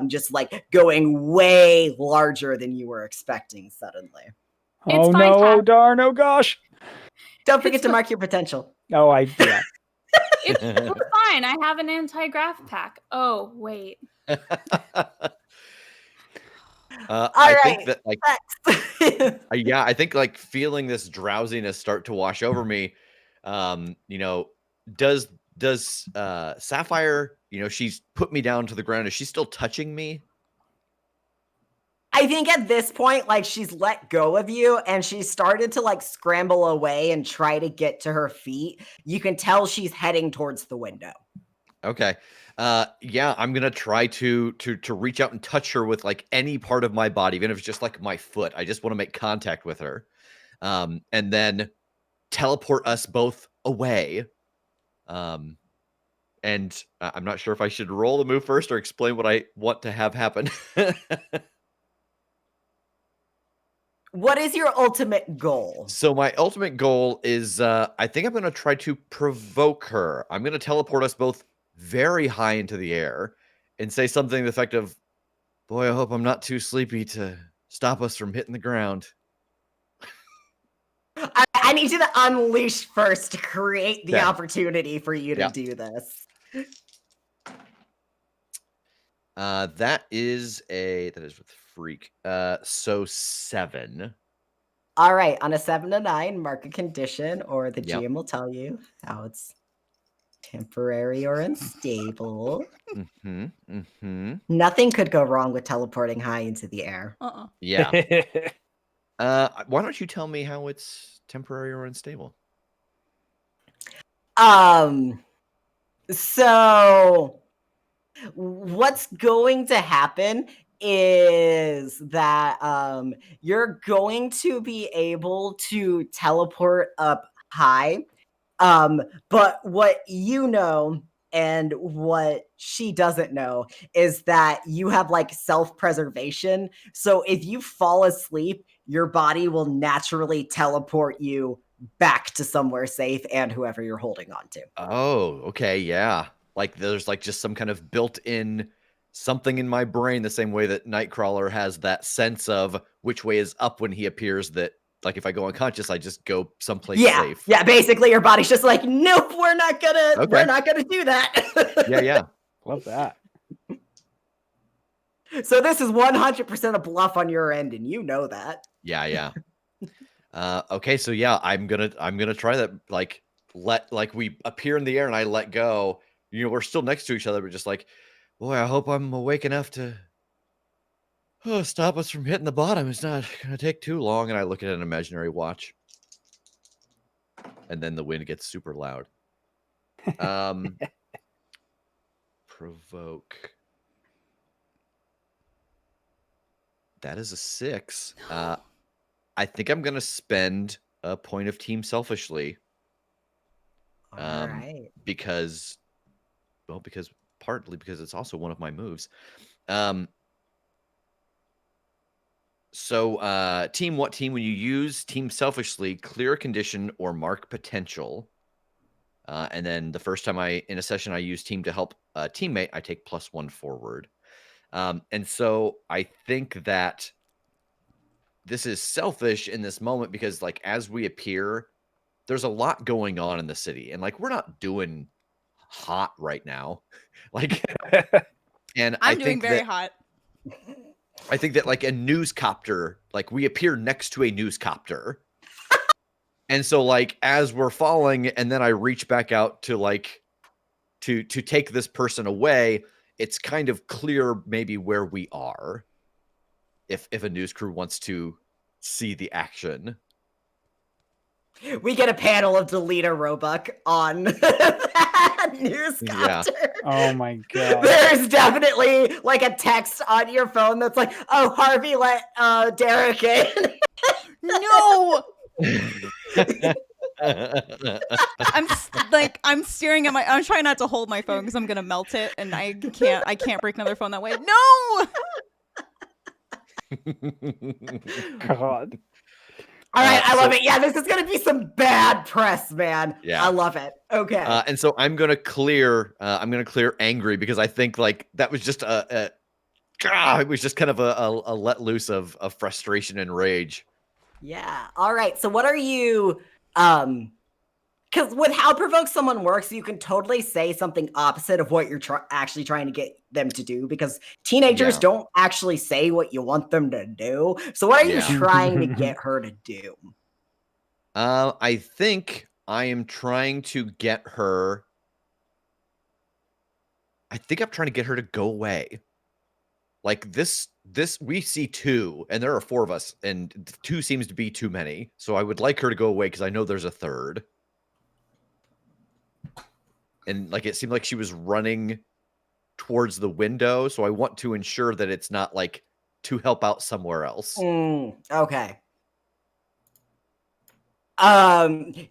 just like going way larger than you were expecting suddenly. Oh fine, no, oh Tass. darn, oh gosh. Don't forget to mark your potential. Oh, yeah. It's fine. I have an anti-grav pack. Oh, wait. I think that like Next. yeah, I think like feeling this drowsiness start to wash over me. Does Sapphire, she's put me down to the ground. Is she still touching me? I think at this point, like she's let go of you and she started to like scramble away and try to get to her feet. You can tell she's heading towards the window. Okay. Yeah, I'm gonna try to reach out and touch her with like any part of my body, even if it's just like my foot. I just want to make contact with her, and then teleport us both away. And I'm not sure if I should roll the move first or explain what I want to have happen. What is your ultimate goal? So my ultimate goal is, I think I'm going to try to provoke her. I'm going to teleport us both very high into the air and say something to the effect of, boy, I hope I'm not too sleepy to stop us from hitting the ground. I need you to unleash first to create the Okay. opportunity for you to Yeah. do this. That is with freak. So 7. All right. On a 7 to 9, mark a condition, or the Yep. GM will tell you how it's temporary or unstable. Nothing could go wrong with teleporting high into the air. Yeah. Why don't you tell me how it's temporary or unstable? So what's going to happen is that you're going to be able to teleport up high. But what you know and what she doesn't know is that you have like self-preservation. So if you fall asleep, your body will naturally teleport you back to somewhere safe and whoever you're holding on to. Oh, okay, yeah. Like there's like just some kind of built-in something in my brain, the same way that Nightcrawler has that sense of which way is up when he appears, that like if I go unconscious, I just go someplace safe. Yeah, basically your body's just like, nope, we're not gonna do that. Yeah. Love that. So this is 100% a bluff on your end, and you know that. Yeah. Okay, so yeah, I'm gonna try that. Like we appear in the air and I let go. You know, we're still next to each other, but just like, boy, I hope I'm awake enough to stop us from hitting the bottom. It's not gonna take too long. And I look at an imaginary watch, and then the wind gets super loud. Provoke. That is a 6. I think I'm gonna spend a point of team selfishly. All right. Because partly because it's also one of my moves. So team, what team? When you use team selfishly, clear a condition or mark potential. And then the first time in a session I use team to help a teammate, I take +1 forward. And so I think that this is selfish in this moment because like as we appear, there's a lot going on in the city, and like we're not doing hot right now. Like, and I'm doing very hot. I think that like a newscopter, like we appear next to a newscopter. And so like as we're falling and then I reach back out to like to take this person away, it's kind of clear maybe where we are if a news crew wants to see the action. We get a panel of Deleta Roebuck on that newscopter. Yeah. Oh my god. There's definitely like a text on your phone that's like, oh, Harvey let Derek in. No. I'm staring at I'm trying not to hold my phone because I'm gonna melt it, and I can't break another phone that way. No. God. All right, I love it. Yeah, this is gonna be some bad press, man. Yeah, I love it. Okay. And so I'm gonna clear angry because I think like that was just it was just kind of a let loose of frustration and rage. Yeah. All right. So what are you because with how provoke someone works, you can totally say something opposite of what you're actually trying to get them to do, because teenagers don't actually say what you want them to do. So what are you trying to get her to do? I think I am trying to get her. I think I'm trying to get her to go away. Like this we see 2 and there are 4 of us, and 2 seems to be too many. So I would like her to go away because I know there's a 3rd. And like it seemed like she was running towards the window, so I want to ensure that it's not like to help out somewhere else. Okay.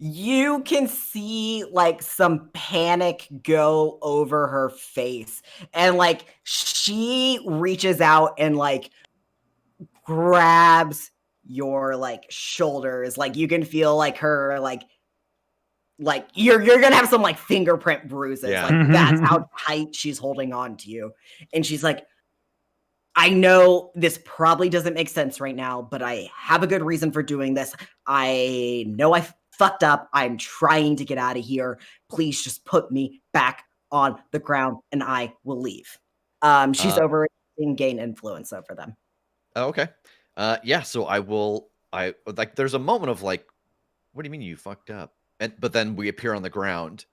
You can see like some panic go over her face, and like she reaches out and like grabs your like shoulders. Like you can feel like her like you're gonna have some like fingerprint bruises. Yeah. Like that's how tight she's holding on to you. And she's like, I know this probably doesn't make sense right now, but I have a good reason for doing this. I know I fucked up. I'm trying to get out of here. Please just put me back on the ground and I will leave. She's over and gain influence over them. Okay. Yeah, so I like there's a moment of like, what do you mean you fucked up? But then we appear on the ground.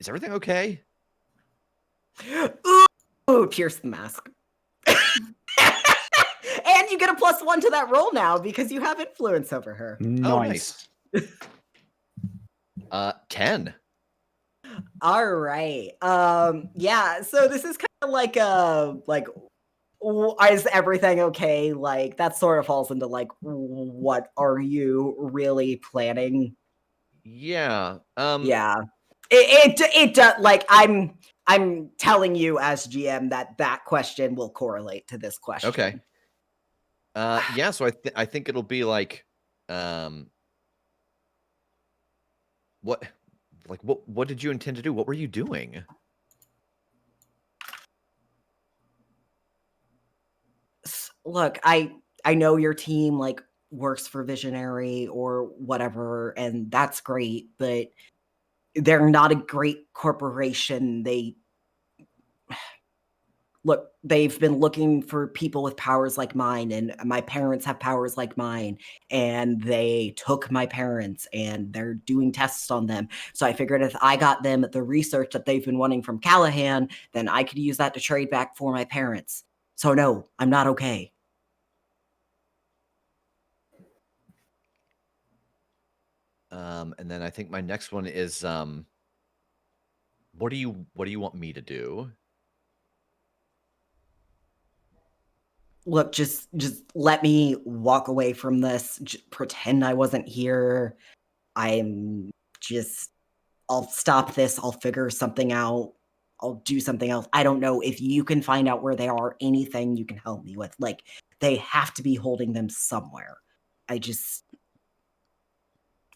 Is everything okay? Ooh, pierce the mask. And you get a +1 to that roll now because you have influence over her. Nice. Oh, nice. 10. All right. Yeah, so this is kind of like is everything okay? Like, that sort of falls into, like, what are you really planning? Yeah. Yeah. It does, like, I'm telling you as GM that question will correlate to this question. Okay. Yeah, so I think it'll be like, what did you intend to do? What were you doing? Look, I know your team, like, works for Visionary or whatever, and that's great, but they're not a great corporation. Look, they've been looking for people with powers like mine, and my parents have powers like mine, and they took my parents, and they're doing tests on them. So I figured if I got them the research that they've been wanting from Callahan, then I could use that to trade back for my parents. So no, I'm not okay. And then I think my next one is, what do you want me to do? Look, just let me walk away from this. Pretend I wasn't here. I'm just I'll stop this. I'll figure something out. I'll do something else. I don't know if you can find out where they are, anything you can help me with. Like, they have to be holding them somewhere.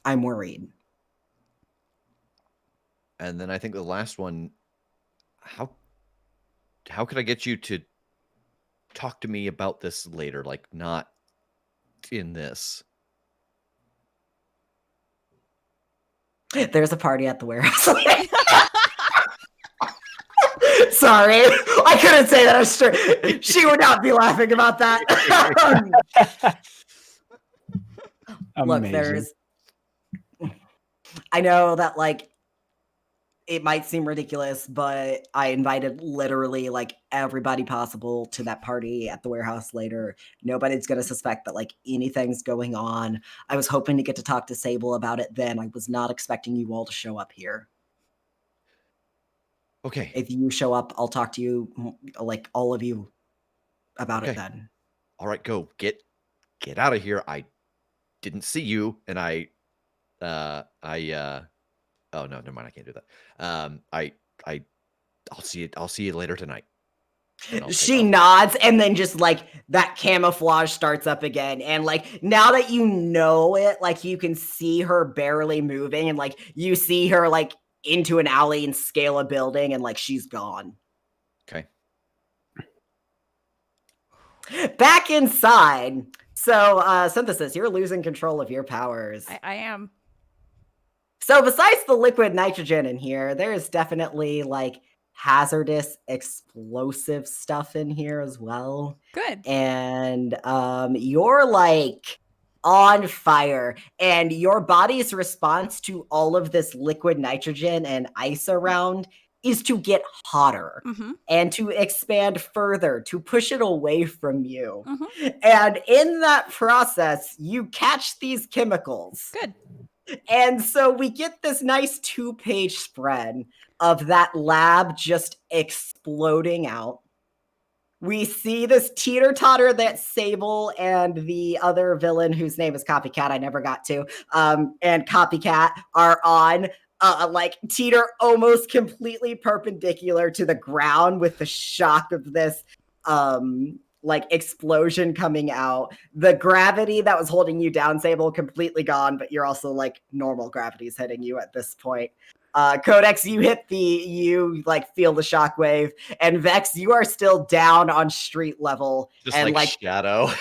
I'm worried. And then I think the last one, how could I get you to talk to me about this later, like not in this? There's a party at the warehouse. Sorry, I couldn't say that. Straight. She would not be laughing about that. Look, I know that, like, it might seem ridiculous, but I invited literally, like, everybody possible to that party at the warehouse later. Nobody's gonna suspect that, like, anything's going on. I was hoping to get to talk to Sable about it then. I was not expecting you all to show up here. Okay. If you show up, I'll talk to you, like, all of you about it then. All right, go. Get out of here. I didn't see you, and oh no, never mind. I can't do that. I'll see you later tonight. She nods, and then just, like, that camouflage starts up again. And, like, now that you know it, like, you can see her barely moving, and, like, you see her, like, into an alley and scale a building, and, like, she's gone. Okay. Back inside. So, Synthesis, you're losing control of your powers. I am. So besides the liquid nitrogen in here, there's definitely, like, hazardous explosive stuff in here as well. Good. And you're, like, on fire, and your body's response to all of this liquid nitrogen and ice around is to get hotter and to expand further, to push it away from you. And in that process, you catch these chemicals. Good. And so we get this nice 2-page spread of that lab just exploding out. We see this teeter-totter that Sable and the other villain, whose name is Copycat, I never got to, and Copycat are on, like, teeter almost completely perpendicular to the ground with the shock of this, like, explosion coming out. The gravity that was holding you down, Sable, completely gone, but you're also, like, normal gravity is hitting you at this point. Codex, you like feel the shockwave, and Vex, you are still down on street level, just and like Shadow.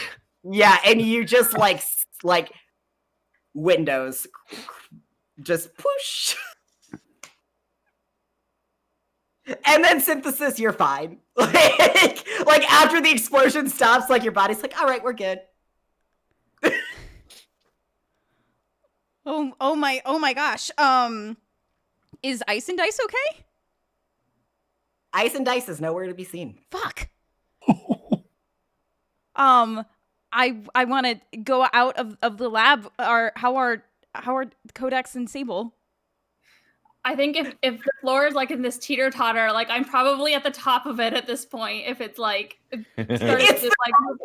Yeah, and you just like windows just push. And then Synthesis, you're fine. Like after the explosion stops, like your body's like, all right, we're good. Oh my gosh. Is Ice and Dice okay? Ice and Dice is nowhere to be seen. Fuck. I want to go out of the lab. How are Codex and Sable? I think if the floor is like in this teeter totter, like I'm probably at the top of it at this point. If it's like It's the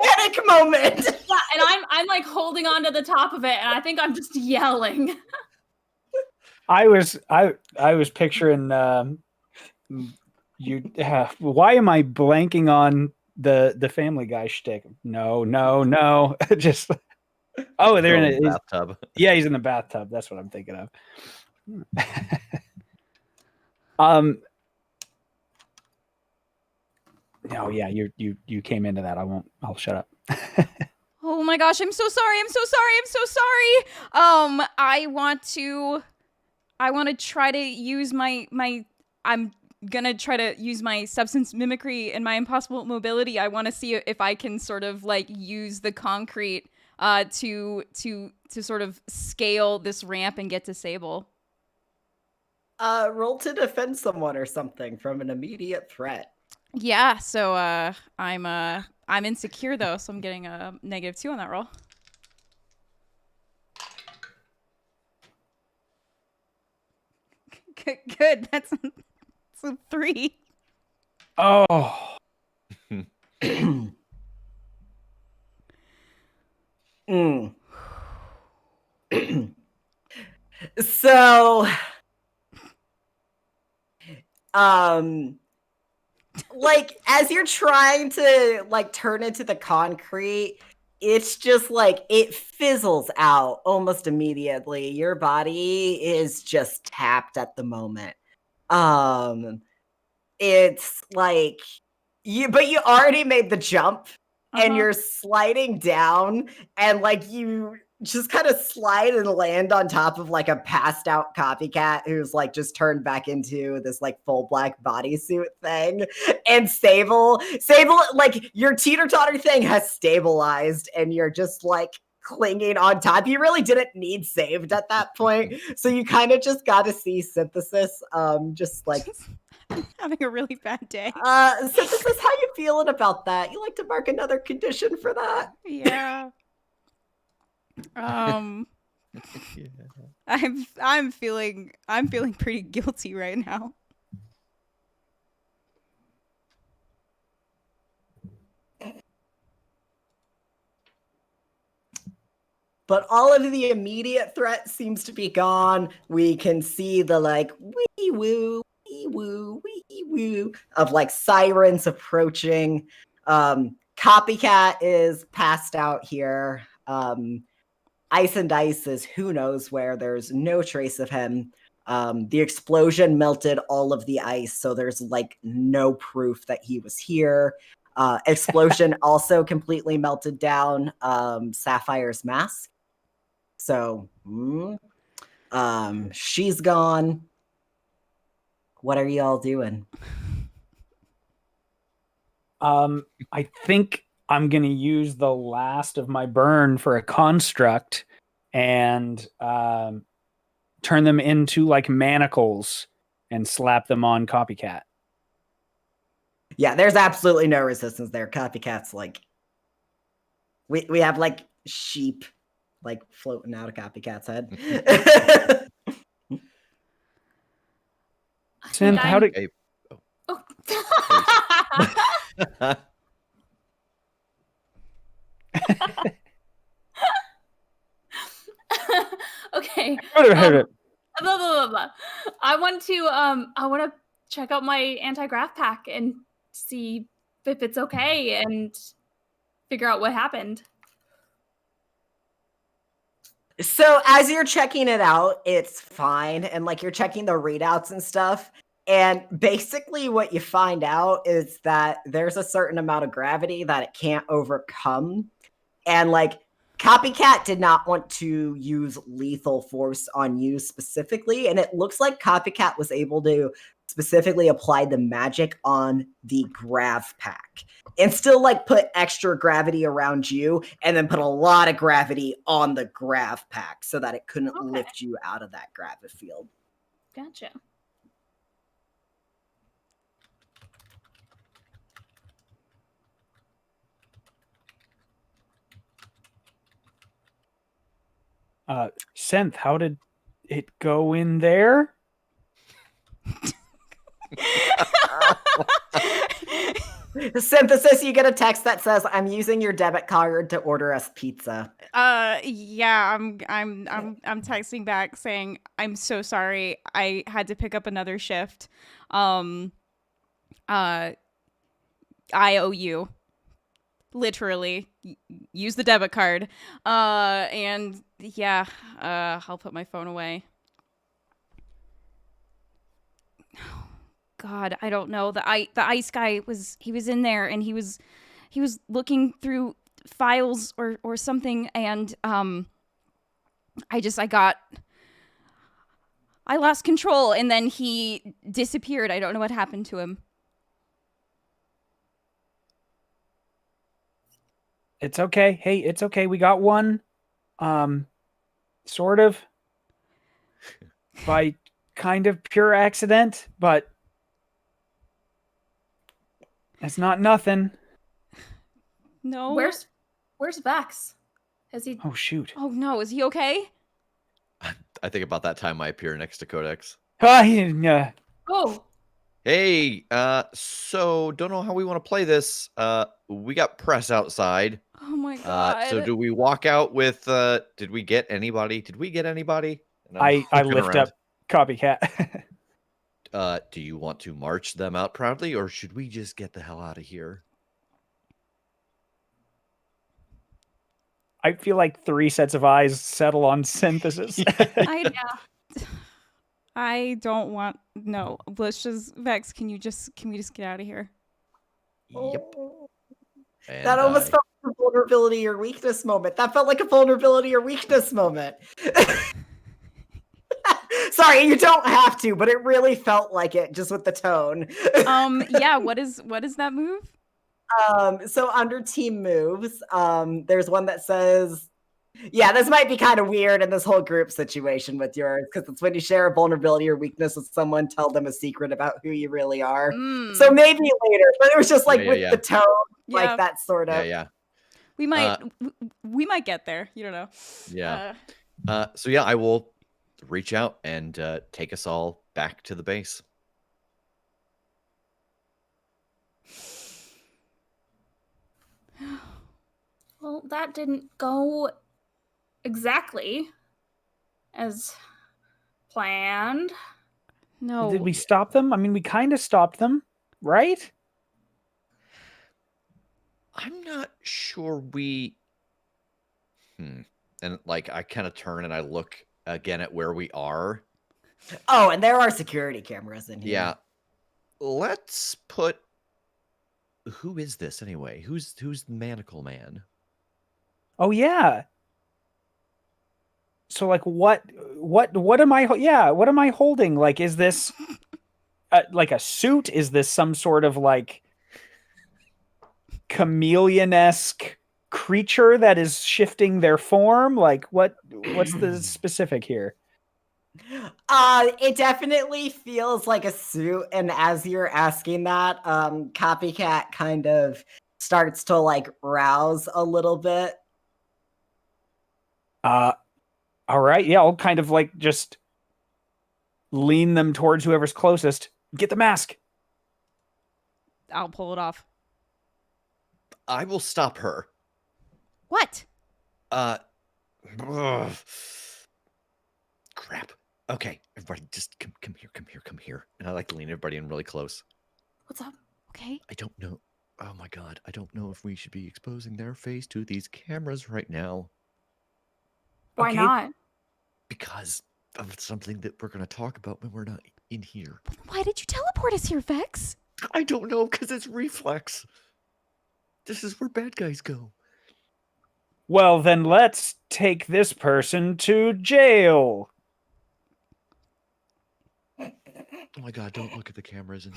panic moment. Yeah, and I'm like holding on to the top of it, and I think I'm just yelling. I was picturing you. Why am I blanking on the Family Guy shtick? No. Just they're in a bathtub. Yeah, he's in the bathtub. That's what I'm thinking of. No, yeah, you came into that. I'll shut up. Oh my gosh, I'm so sorry. I want to try to use I'm gonna try to use my substance mimicry and my impossible mobility. I want to see if I can sort of like use the concrete to sort of scale this ramp and get to Sable. Roll to defend someone or something from an immediate threat. Yeah, so I'm insecure though, so I'm getting a -2 on that roll. Good. That's a 3. Oh. So, like as you're trying to like turn into the concrete, it's just like it fizzles out almost immediately. Your body is just tapped at the moment. It's like you already made the jump and you're sliding down and like you just kind of slide and land on top of like a passed out copycat who's like just turned back into this like full black bodysuit thing. And Sable, like your teeter-totter thing has stabilized and you're just like clinging on top. You really didn't need saved at that point. So you kind of just got to see Synthesis just like having a really bad day. Synthesis, how you feeling about that? You like to mark another condition for that? Yeah. I'm feeling pretty guilty right now. But all of the immediate threat seems to be gone. We can see the like wee woo of like sirens approaching. Copycat is passed out here. Ice and Ice is who knows where. There's no trace of him. The explosion melted all of the ice, so there's like no proof that he was here. Explosion also completely melted down Sapphire's mask. So she's gone. What are y'all doing? I think I'm going to use the last of my burn for a construct and turn them into like manacles and slap them on Copycat. Yeah, there's absolutely no resistance there. Copycat's like we have like sheep like floating out of Copycat's head. Synth, how did Okay. Blah, blah, blah. I want to check out my anti-grav pack and see if it's okay and figure out what happened. So as you're checking it out, it's fine. And like you're checking the readouts and stuff. And basically what you find out is that there's a certain amount of gravity that it can't overcome. And like Copycat did not want to use lethal force on you specifically. And it looks like Copycat was able to specifically apply the magic on the grav pack and still like put extra gravity around you and then put a lot of gravity on the grav pack so that it couldn't lift you out of that gravi field. Gotcha. Synth, how did it go in there? Synthesis, you get a text that says, "I'm using your debit card to order us pizza." Yeah, I'm texting back saying I'm so sorry. I had to pick up another shift. I owe you. Literally, use the debit card. And yeah, I'll put my phone away. God, I don't know. The ice guy was in there, and he was looking through files or something, and I lost control, and then he disappeared. I don't know what happened to him. It's okay. Hey, it's okay. We got one. Sort of by kind of pure accident, but it's not nothing. No. Where's Vex? Has he? Oh shoot. Oh no, is he okay? I think about that time I appear next to Codex. Oh, Hey, so don't know how we want to play this. We got press outside. Oh my god. So do we walk out with did we get anybody? Did we get anybody? And I looking lift around. up Copycat. Do you want to march them out proudly, or should we just get the hell out of here? I feel like 3 sets of eyes settle on Synthesis. I don't want. No, let's just Vex. Can we just get out of here? Yep. And that almost felt like a vulnerability or weakness moment. That felt like a vulnerability or weakness moment. Sorry, you don't have to, but it really felt like it just with the tone. Yeah, what is that move? So under team moves, there's one that says, yeah, this might be kind of weird in this whole group situation with yours, because it's when you share a vulnerability or weakness with someone, tell them a secret about who you really are. So maybe later, but it was just like the tone, like that sort of. Yeah. We might get there. You don't know. Yeah. So yeah, I will reach out and take us all back to the base. well, that didn't go exactly as planned. No. Did we stop them? I mean, we kind of stopped them, right? I'm not sure we. And like, I kind of turn and I look again at where we are. Oh, and there are security cameras in here. Yeah. Let's put. Who is this anyway? Who's the Manacle Man? Oh yeah. So like, what am I? Yeah, what am I holding? Like, is this like a suit? Is this some sort of like chameleon-esque creature that is shifting their form? Like, what's the specific here? It definitely feels like a suit, and as you're asking that, Copycat kind of starts to like rouse a little bit. All right, yeah, I'll kind of like just lean them towards whoever's closest. Get the mask. I'll pull it off. I will stop her. What? Crap. Okay, everybody, just come here. And I like to lean everybody in really close. What's up? Okay. I don't know. Oh my god, I don't know if we should be exposing their face to these cameras right now. Why Okay. not? Because of something that we're going to talk about when we're not in here. Why did you teleport us here, Vex? I don't know, because it's reflex. This is where bad guys go. Well, then let's take this person to jail. Oh my god, don't look at the cameras.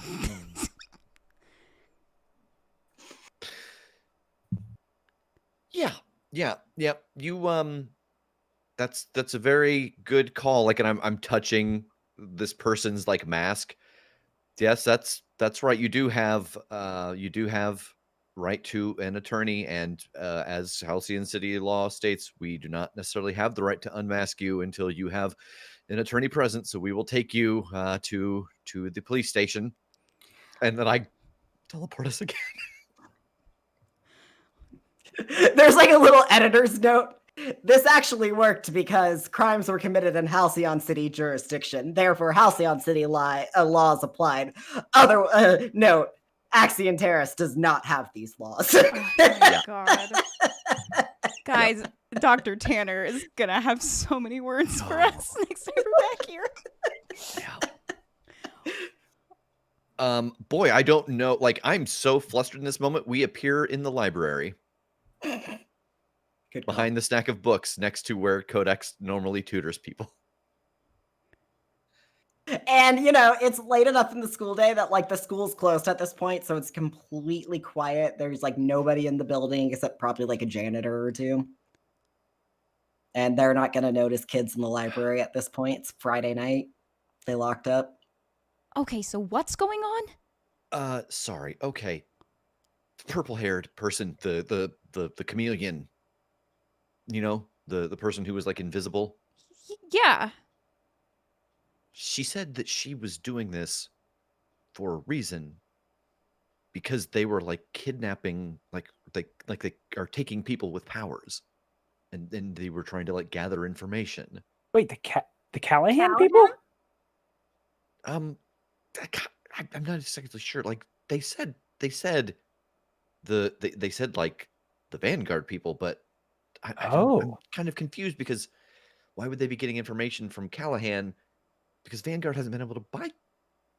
Yeah. You that's a very good call. Like, and I'm touching this person's like mask. Yes, that's right. You do have right to an attorney, and as Halcyon City law states, we do not necessarily have the right to unmask you until you have an attorney present. So we will take you to the police station, and then I teleport us again. There's like a little editor's note. This actually worked because crimes were committed in Halcyon City jurisdiction. Therefore, Halcyon City laws applied. Note, Axion Terrace does not have these laws. Oh my god. Guys, Dr. Tanner is gonna have so many words for us next time we're back here. Boy, I don't know. Like, I'm so flustered in this moment. We appear in the library behind the stack of books next to where Codex normally tutors people. And, you know, it's late enough in the school day that, like, the school's closed at this point, so it's completely quiet. There's, like, nobody in the building except probably, like, a janitor or two. And they're not going to notice kids in the library at this point. It's Friday night. They locked up. Okay, so what's going on? Sorry. Okay. Purple-haired person, the chameleon. You know, the person who was, like, invisible. Yeah. She said that she was doing this for a reason, because they were, like, kidnapping, like they are taking people with powers, and then they were trying to, like, gather information. Wait, the Callahan people? I'm not exactly sure. Like, they said they said like the Vanguard people, but I'm kind of confused, because why would they be getting information from Callahan? Because Vanguard hasn't been able to buy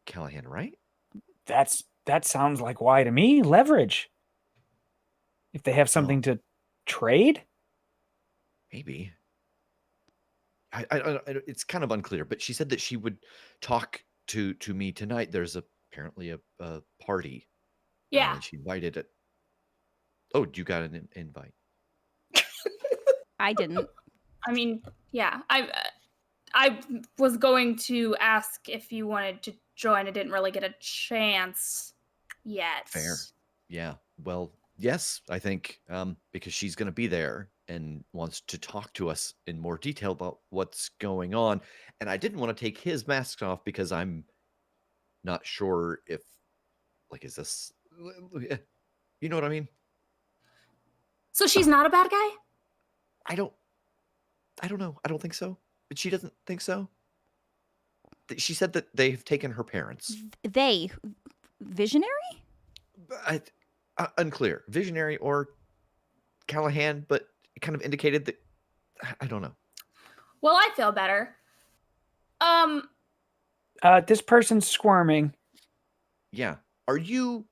Callahan, right? That sounds like why to me. Leverage. If they have something to trade, maybe. I it's kind of unclear, but she said that she would talk to me tonight. There's apparently a party. Yeah. And she invited it. Oh, you got an invite? I didn't. I mean, yeah. I was going to ask if you wanted to join. I didn't really get a chance yet. Fair. Yeah. Well, yes, I think because she's going to be there and wants to talk to us in more detail about what's going on. And I didn't want to take his mask off because I'm not sure if, like, is this, you know what I mean? So she's not a bad guy? I don't know. I don't think so. But she doesn't think so. She said that they've taken her parents. They? Visionary? Unclear. Visionary or Callahan, but it kind of indicated that, I don't know. Well, I feel better. This person's squirming. Yeah. Are you,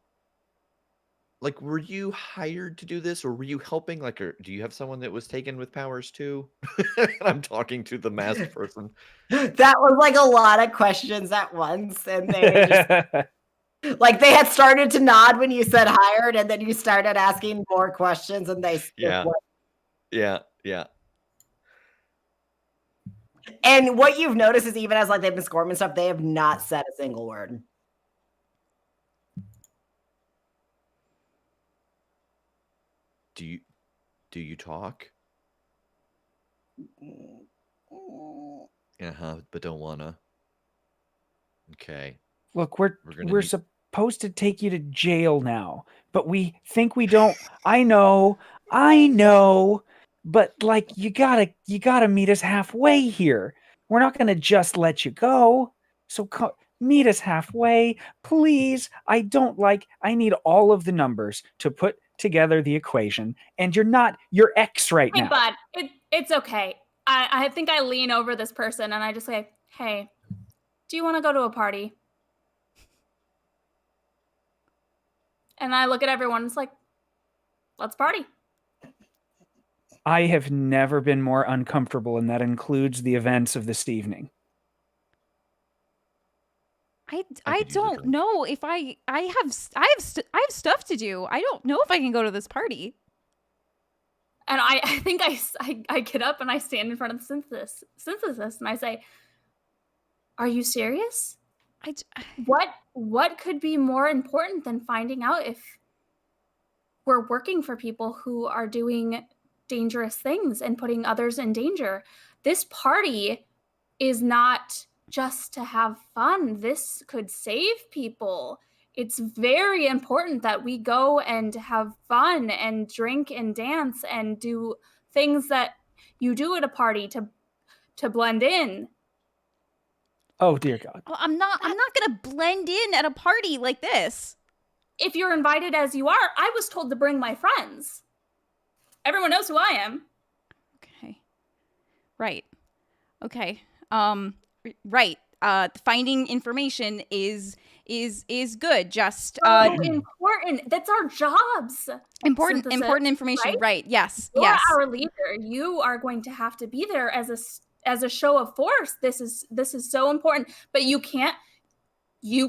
like, were you hired to do this, or were you helping? Like, or do you have someone that was taken with powers too? I'm talking to the masked person. That was like a lot of questions at once, and they just, like, they had started to nod when you said hired, and then you started asking more questions, and they Yeah. And what you've noticed is, even as, like, they've been squirming and stuff, they have not said a single word. Do you talk? But don't wanna. Okay. Look, we're supposed to take you to jail now, but we think we don't. I know, but, like, you gotta meet us halfway here. We're not gonna just let you go. So meet us halfway, please. I need all of the numbers to put together the equation, and you're X right now. Hey, bud, it's okay. I think I lean over this person and I just say, hey, do you want to go to a party? And I look at everyone, it's like, let's party. I have never been more uncomfortable, and that includes the events of this evening. I don't know if I have stuff to do. I don't know if I can go to this party. And I think I get up and I stand in front of the synthesis and I say, are you serious? What could be more important than finding out if we're working for people who are doing dangerous things and putting others in danger. This party is not just to have fun. This could save people. It's very important that we go and have fun and drink and dance and do things that you do at a party to blend in. Oh dear God. Well, I'm not gonna blend in at a party like this. If you're invited as you are, I was told to bring my friends. Everyone knows who I am. Okay. Right. Okay. Right. Finding information is good. Just Important. That's our jobs. important Synthesis, information. Right. Yes. You're yes. our leader. You are going to have to be there as a show of force. This is so important. But you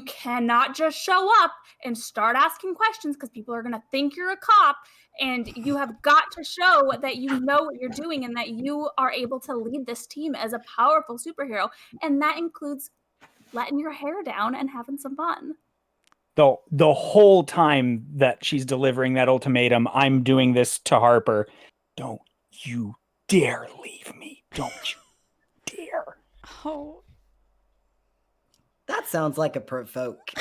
cannot just show up and start asking questions because people are going to think you're a cop, and you have got to show that you know what you're doing and that you are able to lead this team as a powerful superhero. And that includes letting your hair down and having some fun. The whole time that she's delivering that ultimatum, I'm doing this to Harper. Don't you dare leave me. Don't you dare. Oh. That sounds like a provoke.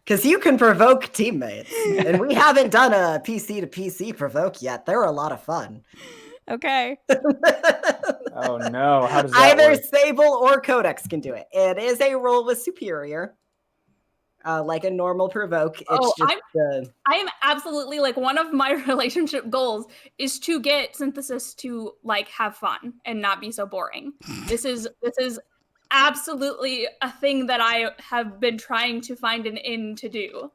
Because you can provoke teammates. And we haven't done a PC to PC provoke yet. They're a lot of fun. Okay. Oh no, how does that Either work? Sable or Codex can do it. It is a roll with superior. Like a normal provoke. It's I am absolutely, like, one of my relationship goals is to get Synthesis to, like, have fun and not be so boring. This is absolutely a thing that I have been trying to find an in to do.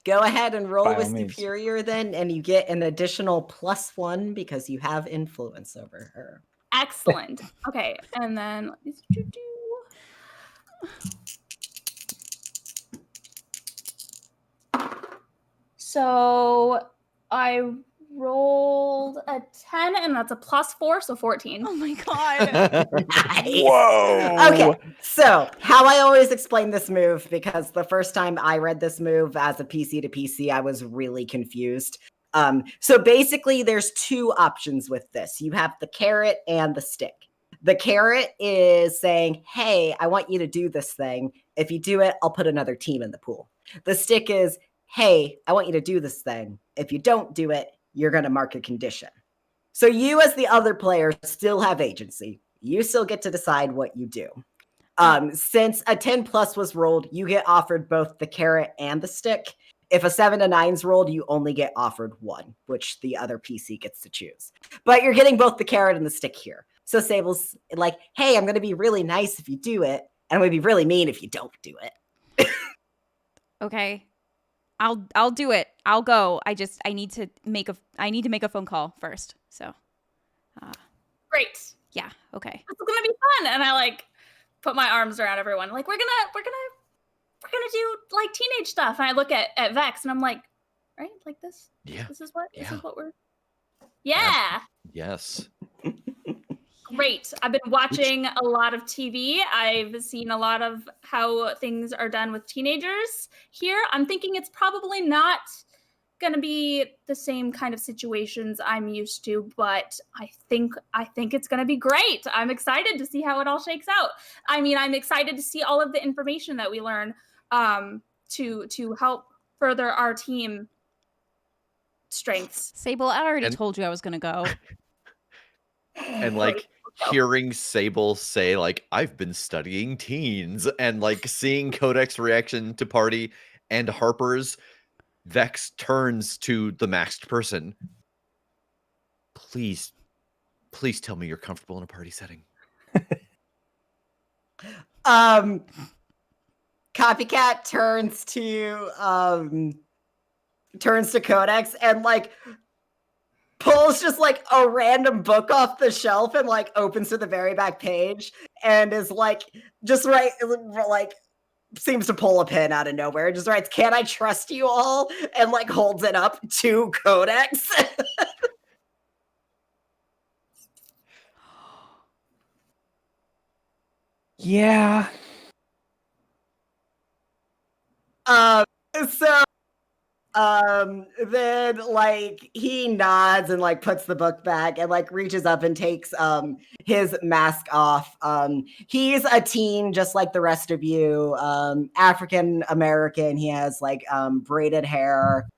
Go ahead and roll By with all means. superior then, and you get an additional +1 because you have influence over her. Excellent. Okay, and then so I rolled a 10, and that's a +4, so 14. Oh my god. Nice. Whoa. Okay, so how I always explain this move, because the first time I read this move as a PC to PC, I was really confused. So basically, there's two options with this. You have the carrot and the stick. The carrot is saying, hey, I want you to do this thing. If you do it, I'll put another team in the pool. The stick is, hey, I want you to do this thing. If you don't do it, you're going to mark a condition. So you as the other player still have agency. You still get to decide what you do. Since a 10 plus was rolled, you get offered both the carrot and the stick. If a 7 to 9's rolled, you only get offered one, which the other PC gets to choose. But you're getting both the carrot and the stick here. So Sable's like, hey, I'm going to be really nice if you do it, and I'm going to be really mean if you don't do it. Okay. I'll do it. I'll go. I need to make a phone call first. So Great. yeah, okay. This is gonna be fun. And I, like, put my arms around everyone. Like, we're gonna do, like, teenage stuff. And I look at Vex and I'm like, right? Like this? Yeah. This is what we're Yeah. Yes. Great. I've been watching a lot of TV. I've seen a lot of how things are done with teenagers here. I'm thinking it's probably not going to be the same kind of situations I'm used to, but I think it's going to be great. I'm excited to see how it all shakes out. I mean, I'm excited to see all of the information that we learn to help further our team strengths. Sable, I already told you I was gonna go. And, like, hearing Sable say, like, I've been studying teens, and, like, seeing Kodak's reaction to party and Harper's, Vex turns to the masked person. Please tell me you're comfortable in a party setting. Copycat turns to Codex and, like, pulls just, like, a random book off the shelf and, like, opens to the very back page and is, like, just seems to pull a pen out of nowhere. Just writes, "Can I trust you all?" and, like, holds it up to Codex. Yeah. So Then like he nods and like puts the book back and like reaches up and takes his mask off. He's a teen just like the rest of you. African American. He has like braided hair.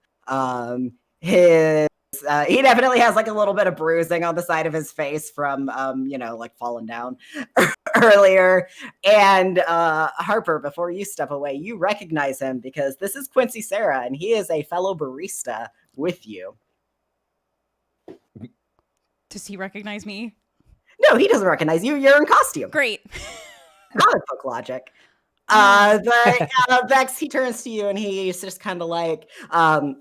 His he definitely has like a little bit of bruising on the side of his face from like falling down earlier. And Harper, before you step away, you recognize him because this is Quincy Sarah, and he is a fellow barista with you. Does he recognize me? No, he doesn't recognize you. You're in costume. Great. Comic book logic. Vex, he turns to you and he's just kind of like,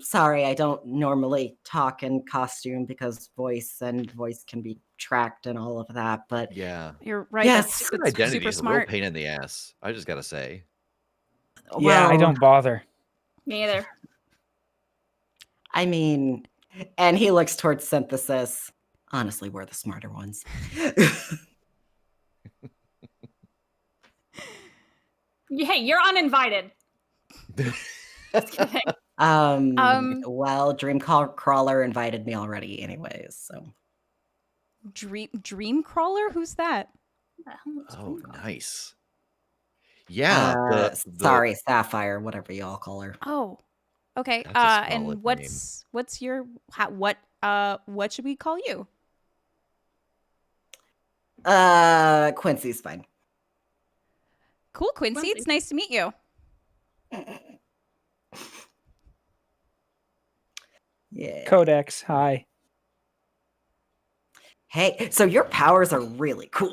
sorry, I don't normally talk in costume because voice can be tracked and all of that. But Yeah. You're right. Yes. That's Identity super is a real smart. pain in the ass. I just gotta say. Yeah, I well, don't bother. Me either. I mean, and he looks towards Synthesis. Honestly, we're the smarter ones. Hey, you're uninvited. Just kidding. Well, Dream Crawler invited me already anyways, so. Dream Crawler? Who's that? Oh, nice. Yeah. Sorry, Sapphire, whatever y'all call her. Oh, okay. That's a solid And name. what's your what should we call you? Quincy's fine. Cool, Quincy. Quincy. It's nice to meet you. Yeah. Codex, hi. Hey, so your powers are really cool.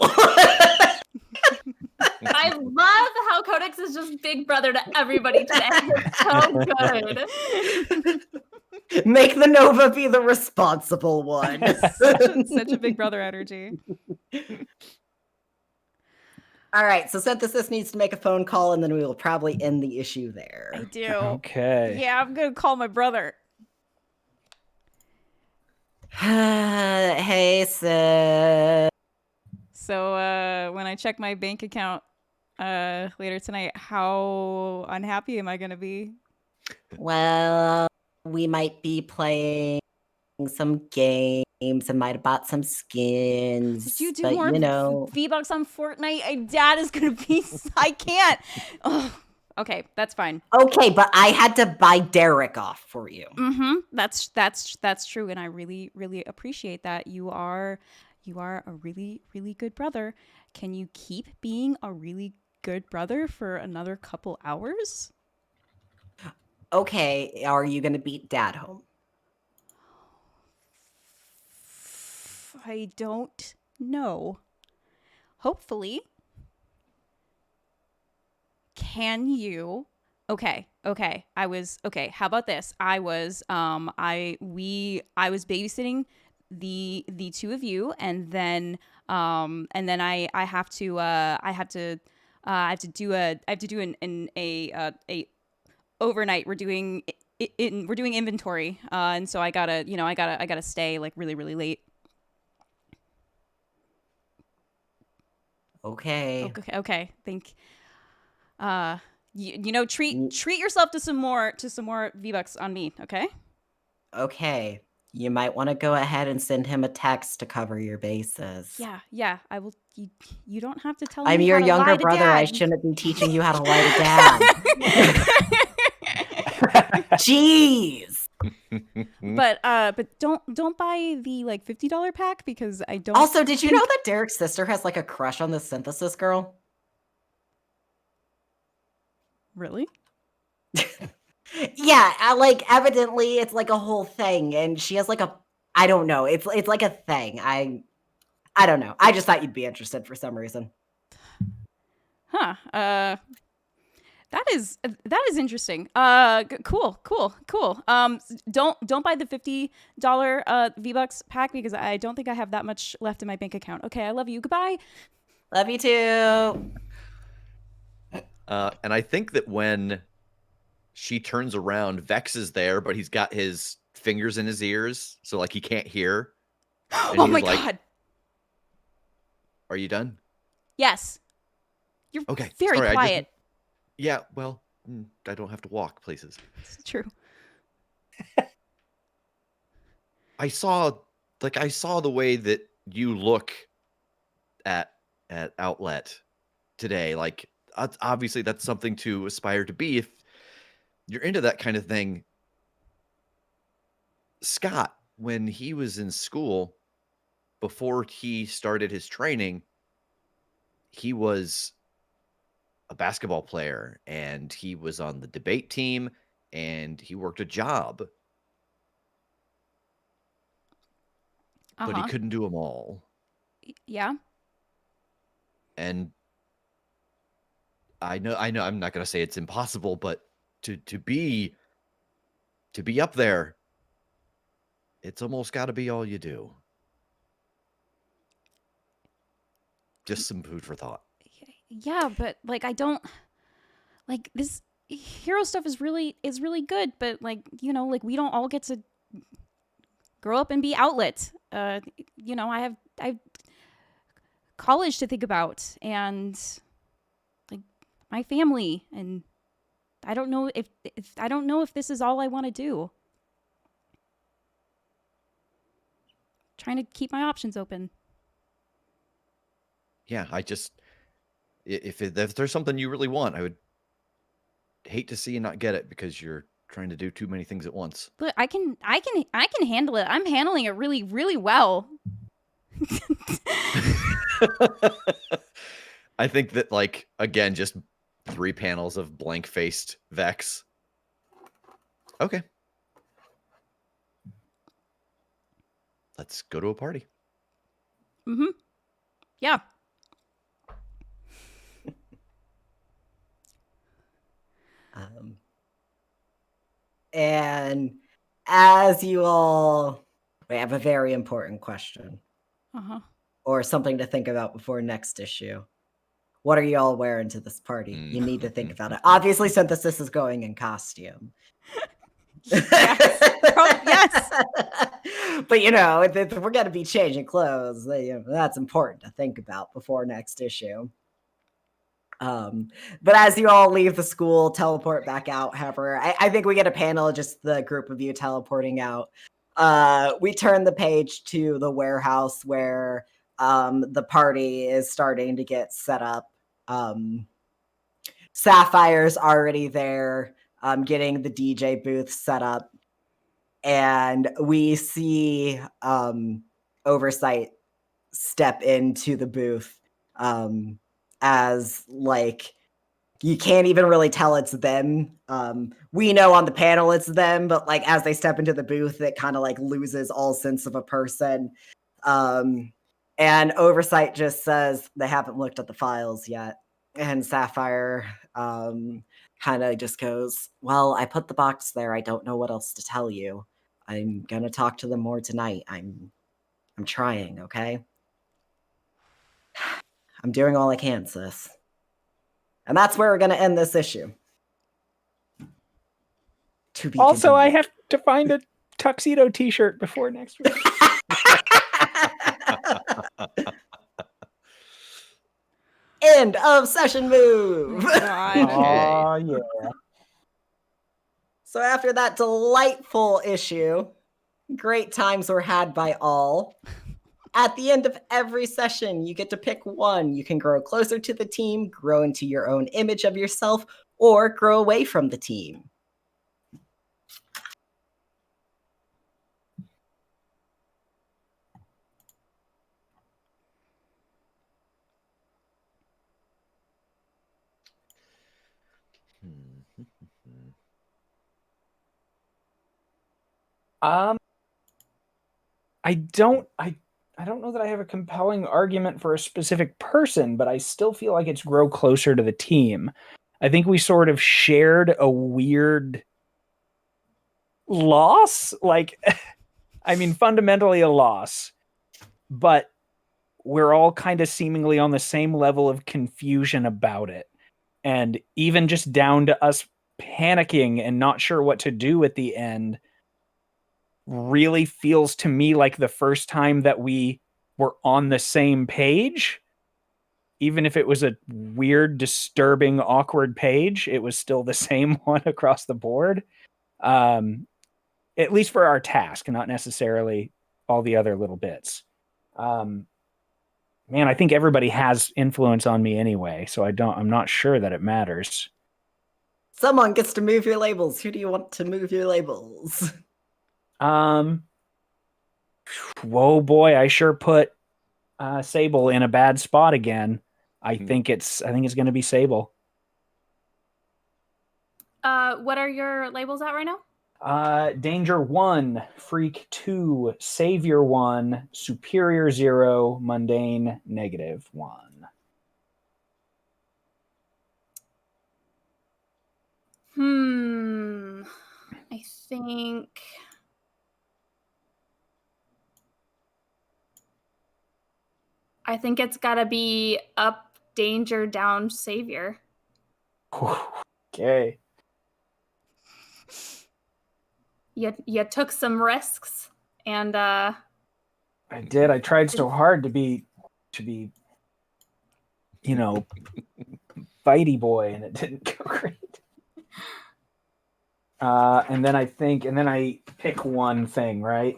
I love how Codex is just big brother to everybody today. It's so good. Make the Nova be the responsible one. Such a big brother energy. All right, so Synthesis needs to make a phone call, and then we will probably end the issue I there. do. Okay. Yeah, I'm gonna call my brother. Hey, Sid. So when I check my bank account later tonight, how unhappy am I gonna be? Well, we might be playing some games and might have bought some skins. Did you do but, more V-Bucks on Fortnite? Dad is gonna be. I can't. Oh, okay, that's fine. Okay, but I had to buy Derek off for you. Mm-hmm. That's true, and I really appreciate that. You are a really good brother. Can you keep being a really good brother for another couple hours? Okay, are you going to beat Dad home? I don't know. Hopefully. Can you? Okay. How about this? I was babysitting the two of you, and then I have to do a overnight. We're doing inventory, and so I gotta stay like really late. Okay. Okay. Think. Treat yourself to some more V-Bucks on me. Okay. Okay. You might want to go ahead and send him a text to cover your bases. Yeah. I will. You don't have to tell I'm me your how to younger lie to brother. I Dad. shouldn't be teaching you how to lie to Dad. Jeez. But don't buy the like $50 pack because I don't. Also, did you know that Derek's sister has like a crush on the Synthesis girl? Really? Yeah, like evidently it's like a whole thing, and she has like I don't know. It's like a thing. I don't know. I just thought you'd be interested for some reason. Huh. That is interesting. Cool. Don't buy the $50 V-Bucks pack because I don't think I have that much left in my bank account. Okay, I love you. Goodbye. Love you too. And I think that when she turns around, Vex is there, but he's got his fingers in his ears, so like he can't hear. And Oh my he's like, God. Are you done? Yes. You're Okay. very sorry, quiet. Yeah, well, I don't have to walk places. It's true. I saw the way that you look at Outlet today. Like, obviously that's something to aspire to be if you're into that kind of thing. Scott, when he was in school, before he started his training, he was a basketball player and he was on the debate team and he worked a job, but he couldn't do them all. Yeah. And I know I'm not going to say it's impossible, but to be up there, it's almost got to be all you do. Just some food for thought. Yeah, but like I don't like this hero stuff is really good, but like, you know, like we don't all get to grow up and be Outlet. You know, I have college to think about and like my family, and I don't know if this is all I want to do. Trying to keep my options open. Yeah, I just if there's something you really want, I would hate to see you not get it because you're trying to do too many things at once. Look, I can handle it. I'm handling it really, really well. I think that, like, again, just 3 panels of blank-faced Vex. Okay. Let's go to a party. Mm-hmm. Yeah. And as you all, we have a very important question. Or something to think about before next issue. What are you all wearing to this party? You need to think about it. Obviously, Synthesis is going in costume. Yes. But, you know, if we're going to be changing clothes, you know, that's important to think about before next issue. But as you all leave the school, teleport back out, however, I think we get a panel, just the group of you teleporting out. We turn the page to the warehouse where the party is starting to get set up. Sapphire's already there, getting the DJ booth set up. And we see Oversight step into the booth as, like, you can't even really tell it's them. We know on the panel it's them, but like as they step into the booth, it kind of like loses all sense of a person. And Oversight just says they haven't looked at the files yet. And Sapphire kind of just goes, well, I put the box there. I don't know what else to tell you. I'm gonna talk to them more tonight. I'm trying, okay? I'm doing all I can, sis. And that's where we're going to end this issue. Also, I have to find a tuxedo t-shirt before next week. End of session move. Oh, yeah. So after that delightful issue, great times were had by all. At the end of every session, you get to pick one. You can grow closer to the team, grow into your own image of yourself, or grow away from the team. I don't know that I have a compelling argument for a specific person, but I still feel like it's grow closer to the team. I think we sort of shared a weird loss. Like, I mean, fundamentally a loss, but we're all kind of seemingly on the same level of confusion about it. And even just down to us panicking and not sure what to do at the end really feels to me like the first time that we were on the same page. Even if it was a weird, disturbing, awkward page, it was still the same one across the board. at least for our task, not necessarily all the other little bits. Man, I think everybody has influence on me anyway, so I'm not sure that it matters. Someone gets to move your labels. Who do you want to move your labels? Whoa, boy, I sure put Sable in a bad spot again. I think it's going to be Sable. What are your labels at right now? Danger 1, Freak 2, Savior 1, Superior 0, Mundane -1. I think it's gotta be up, danger, down, savior. Okay. You took some risks, and I did. I tried so hard to be, you know, fighty boy, and it didn't go great. And then I pick one thing, right?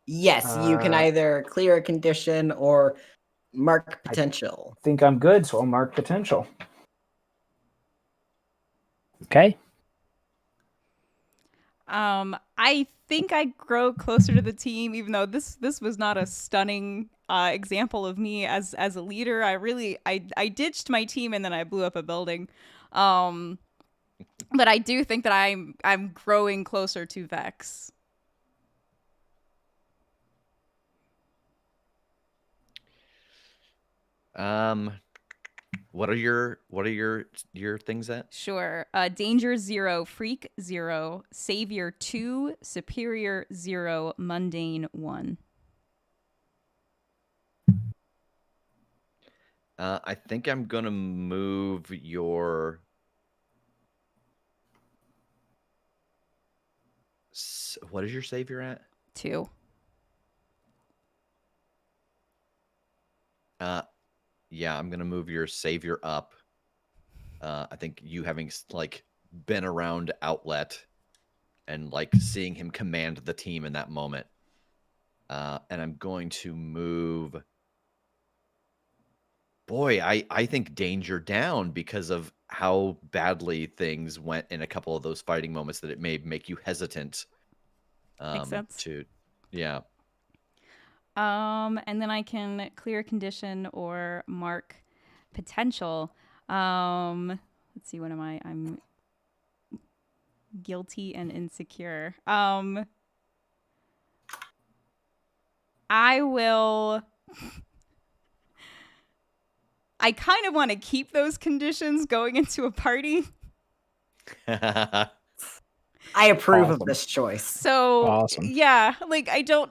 Yes, you can either clear a condition or mark potential. I think I'm good, so I'll mark potential. Okay. I think I grow closer to the team, even though this was not a stunning example of me as a leader. I ditched my team and then I blew up a building. But I do think that I'm growing closer to Vex. What are your things at? Sure. Danger 0, Freak 0, Savior 2, Superior 0, Mundane 1. I think I'm gonna move your. What is your savior at? 2. Yeah, I'm gonna move your savior up. I think you having like been around Outlet and like seeing him command the team in that moment. And I'm going to move. Boy, I think danger down because of how badly things went in a couple of those fighting moments that it may make you hesitant. Makes sense. Yeah. And then I can clear condition or mark potential. Let's see, what am I? I'm guilty and insecure. I will. I kind of want to keep those conditions going into a party. I approve of this choice. So awesome. Yeah, like I don't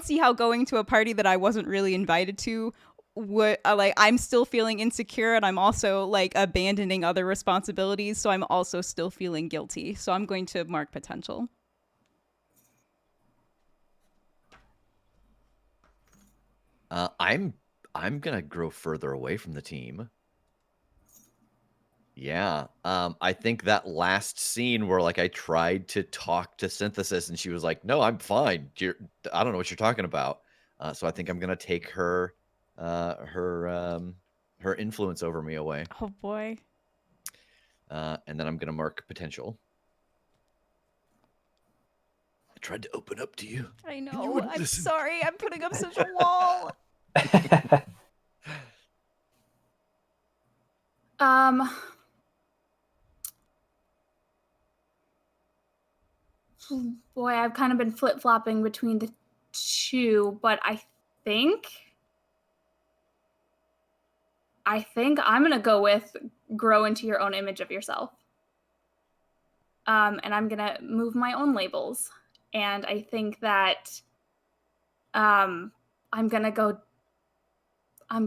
see how going to a party that I wasn't really invited to would like, I'm still feeling insecure, and I'm also like abandoning other responsibilities, so I'm also still feeling guilty. So I'm going to mark potential. I'm gonna grow further away from the team. Yeah. I think that last scene where like I tried to talk to Synthesis and she was like, "No, I'm fine. I don't know what you're talking about." So I think I'm gonna take her influence over me away. Oh boy. And then I'm gonna mark potential. I tried to open up to you. I know. I'm sorry. I'm putting up such a wall. Boy, I've kind of been flip-flopping between the two, but I think I'm gonna go with grow into your own image of yourself. And I'm gonna move my own labels. And I think that I'm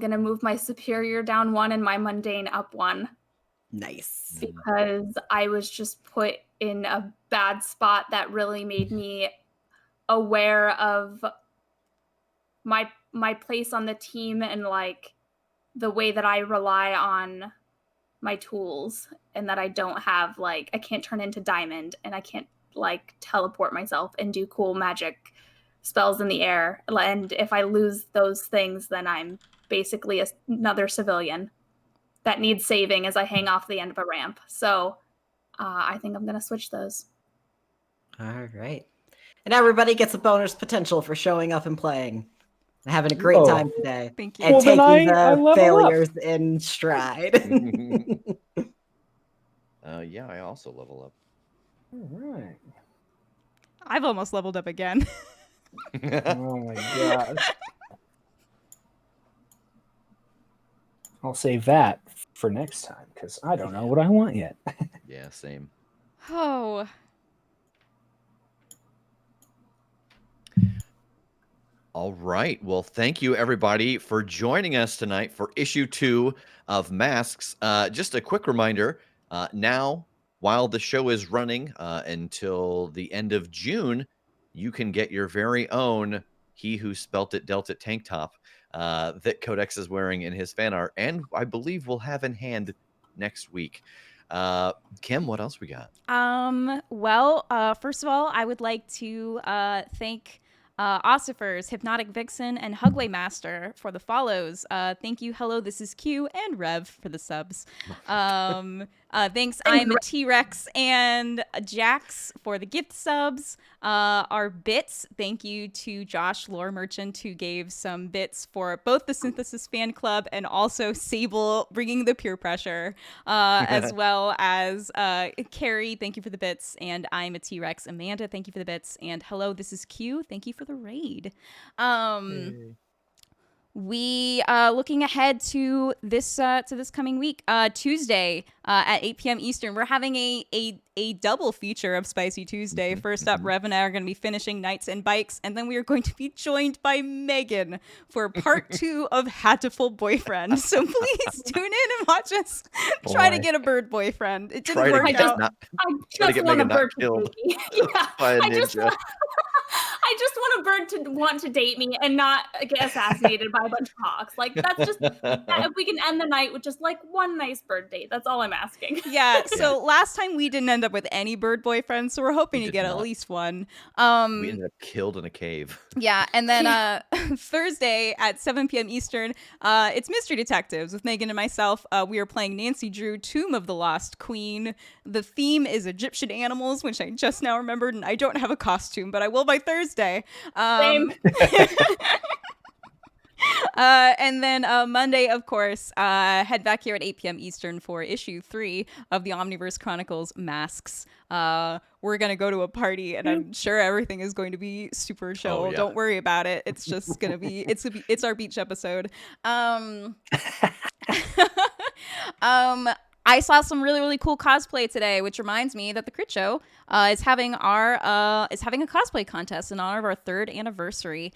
gonna move my superior down 1 and my mundane up 1. Nice. Because I was just put in a bad spot that really made me aware of my place on the team and like the way that I rely on my tools, and that I don't have like, I can't turn into diamond and I can't like teleport myself and do cool magic spells in the air. And if I lose those things, then I'm basically another civilian that needs saving as I hang off the end of a ramp. So I think I'm going to switch those. All right. And everybody gets a bonus potential for showing up and playing. And having a great time today. Thank you. And Well, then taking I the level up. failures in stride. Yeah, I also level up. All right. I've almost leveled up again. Oh my gosh. I'll save that for next time because I don't know what I want yet. Yeah, same. Oh. All right. Well, thank you everybody for joining us tonight for issue 2 of Masks. Just a quick reminder, now, while the show is running until the end of June, you can get your very own He Who Spelt It Dealt It tank top that Codex is wearing in his fan art, and I believe we'll have in hand next week. Kim, what else we got? Well, first of all, I would like to thank Ossifers, Hypnotic Vixen, and Hugway Master for the follows. Thank you, Hello, This Is Q, and Rev for the subs. Thanks, I'm a T-Rex, and Jax for the gift subs. Our bits, thank you to Josh Lore Merchant, who gave some bits for both the Synthesis Fan Club and also Sable bringing the peer pressure, as well as Carrie, thank you for the bits, and I'm a T-Rex. Amanda, thank you for the bits, and Hello, This Is Q, thank you for the raid. We looking ahead to this coming week, Tuesday at 8 p.m. Eastern. We're having a double feature of Spicy Tuesday. First up, Rev and I are going to be finishing Knights and Bikes, and then we are going to be joined by Megan for part 2 of Hatful Boyfriend. So please tune in and watch us try to get a bird boyfriend. It didn't work out. I just want a bird to date me. Yeah, by a I just ninja. I just want a bird to want to date me and not get assassinated by a bunch of hawks. Like, that's just, if we can end the night with just like one nice bird date, that's all I'm asking. Yeah, so last time we didn't end up with any bird boyfriends, so we're hoping We to did get not. at least one. We ended up killed in a cave. Yeah, and then Thursday at 7 p.m. Eastern, it's Mystery Detectives with Megan and myself. We are playing Nancy Drew, Tomb of the Lost Queen. The theme is Egyptian animals, which I just now remembered, and I don't have a costume, but I will by Thursday. Same. And then Monday, of course, head back here at 8 p.m. Eastern for issue 3 of the Omniverse Chronicles Masks. We're going to go to a party, and I'm sure everything is going to be super chill. Oh, yeah. Don't worry about it. It's just going to be, it's our beach episode. I saw some really, really cool cosplay today, which reminds me that the Critshow is having a cosplay contest in honor of our 3rd anniversary.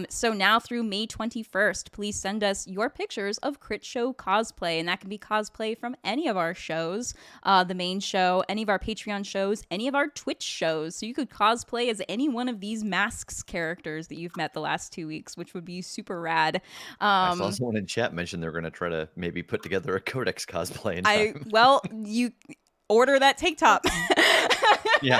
So now through May 21st, please send us your pictures of Critshow cosplay, and that can be cosplay from any of our shows, the main show, any of our Patreon shows, any of our Twitch shows. So you could cosplay as any one of these Masks characters that you've met the last 2 weeks, which would be super rad. I saw someone in chat mention they're going to try to maybe put together a Codex cosplay in time. Well, you order that tank top. Yeah.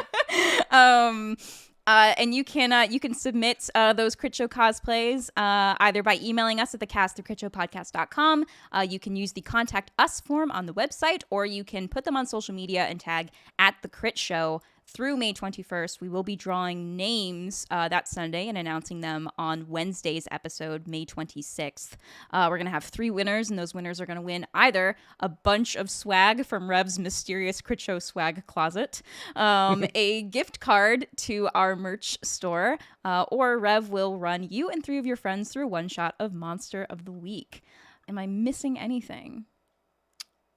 And you can submit those Critshow cosplays either by emailing us at thecast@critshowpodcast.com. You can use the Contact Us form on the website, or you can put them on social media and tag @theCritShow. Through May 21st, we will be drawing names that Sunday and announcing them on Wednesday's episode, May 26th. We're going to have 3 winners, and those winners are going to win either a bunch of swag from Rev's mysterious Critshow swag closet, a gift card to our merch store, or Rev will run you and 3 of your friends through a one-shot of Monster of the Week. Am I missing anything?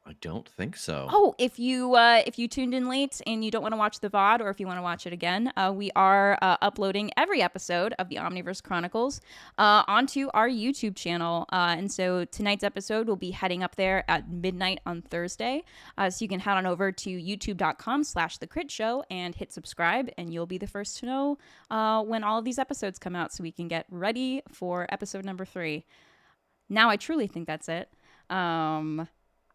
I don't think so. Oh, if you tuned in late and you don't want to watch the VOD, or if you want to watch it again, we are uploading every episode of the Omniverse Chronicles onto our YouTube channel. And so tonight's episode will be heading up there at midnight on Thursday. So you can head on over to youtube.com/theCritShow and hit subscribe, and you'll be the first to know when all of these episodes come out, so we can get ready for episode number 3. Now I truly think that's it.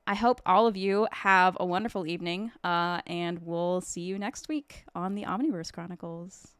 I hope all of you have a wonderful evening, and we'll see you next week on the Omniverse Chronicles.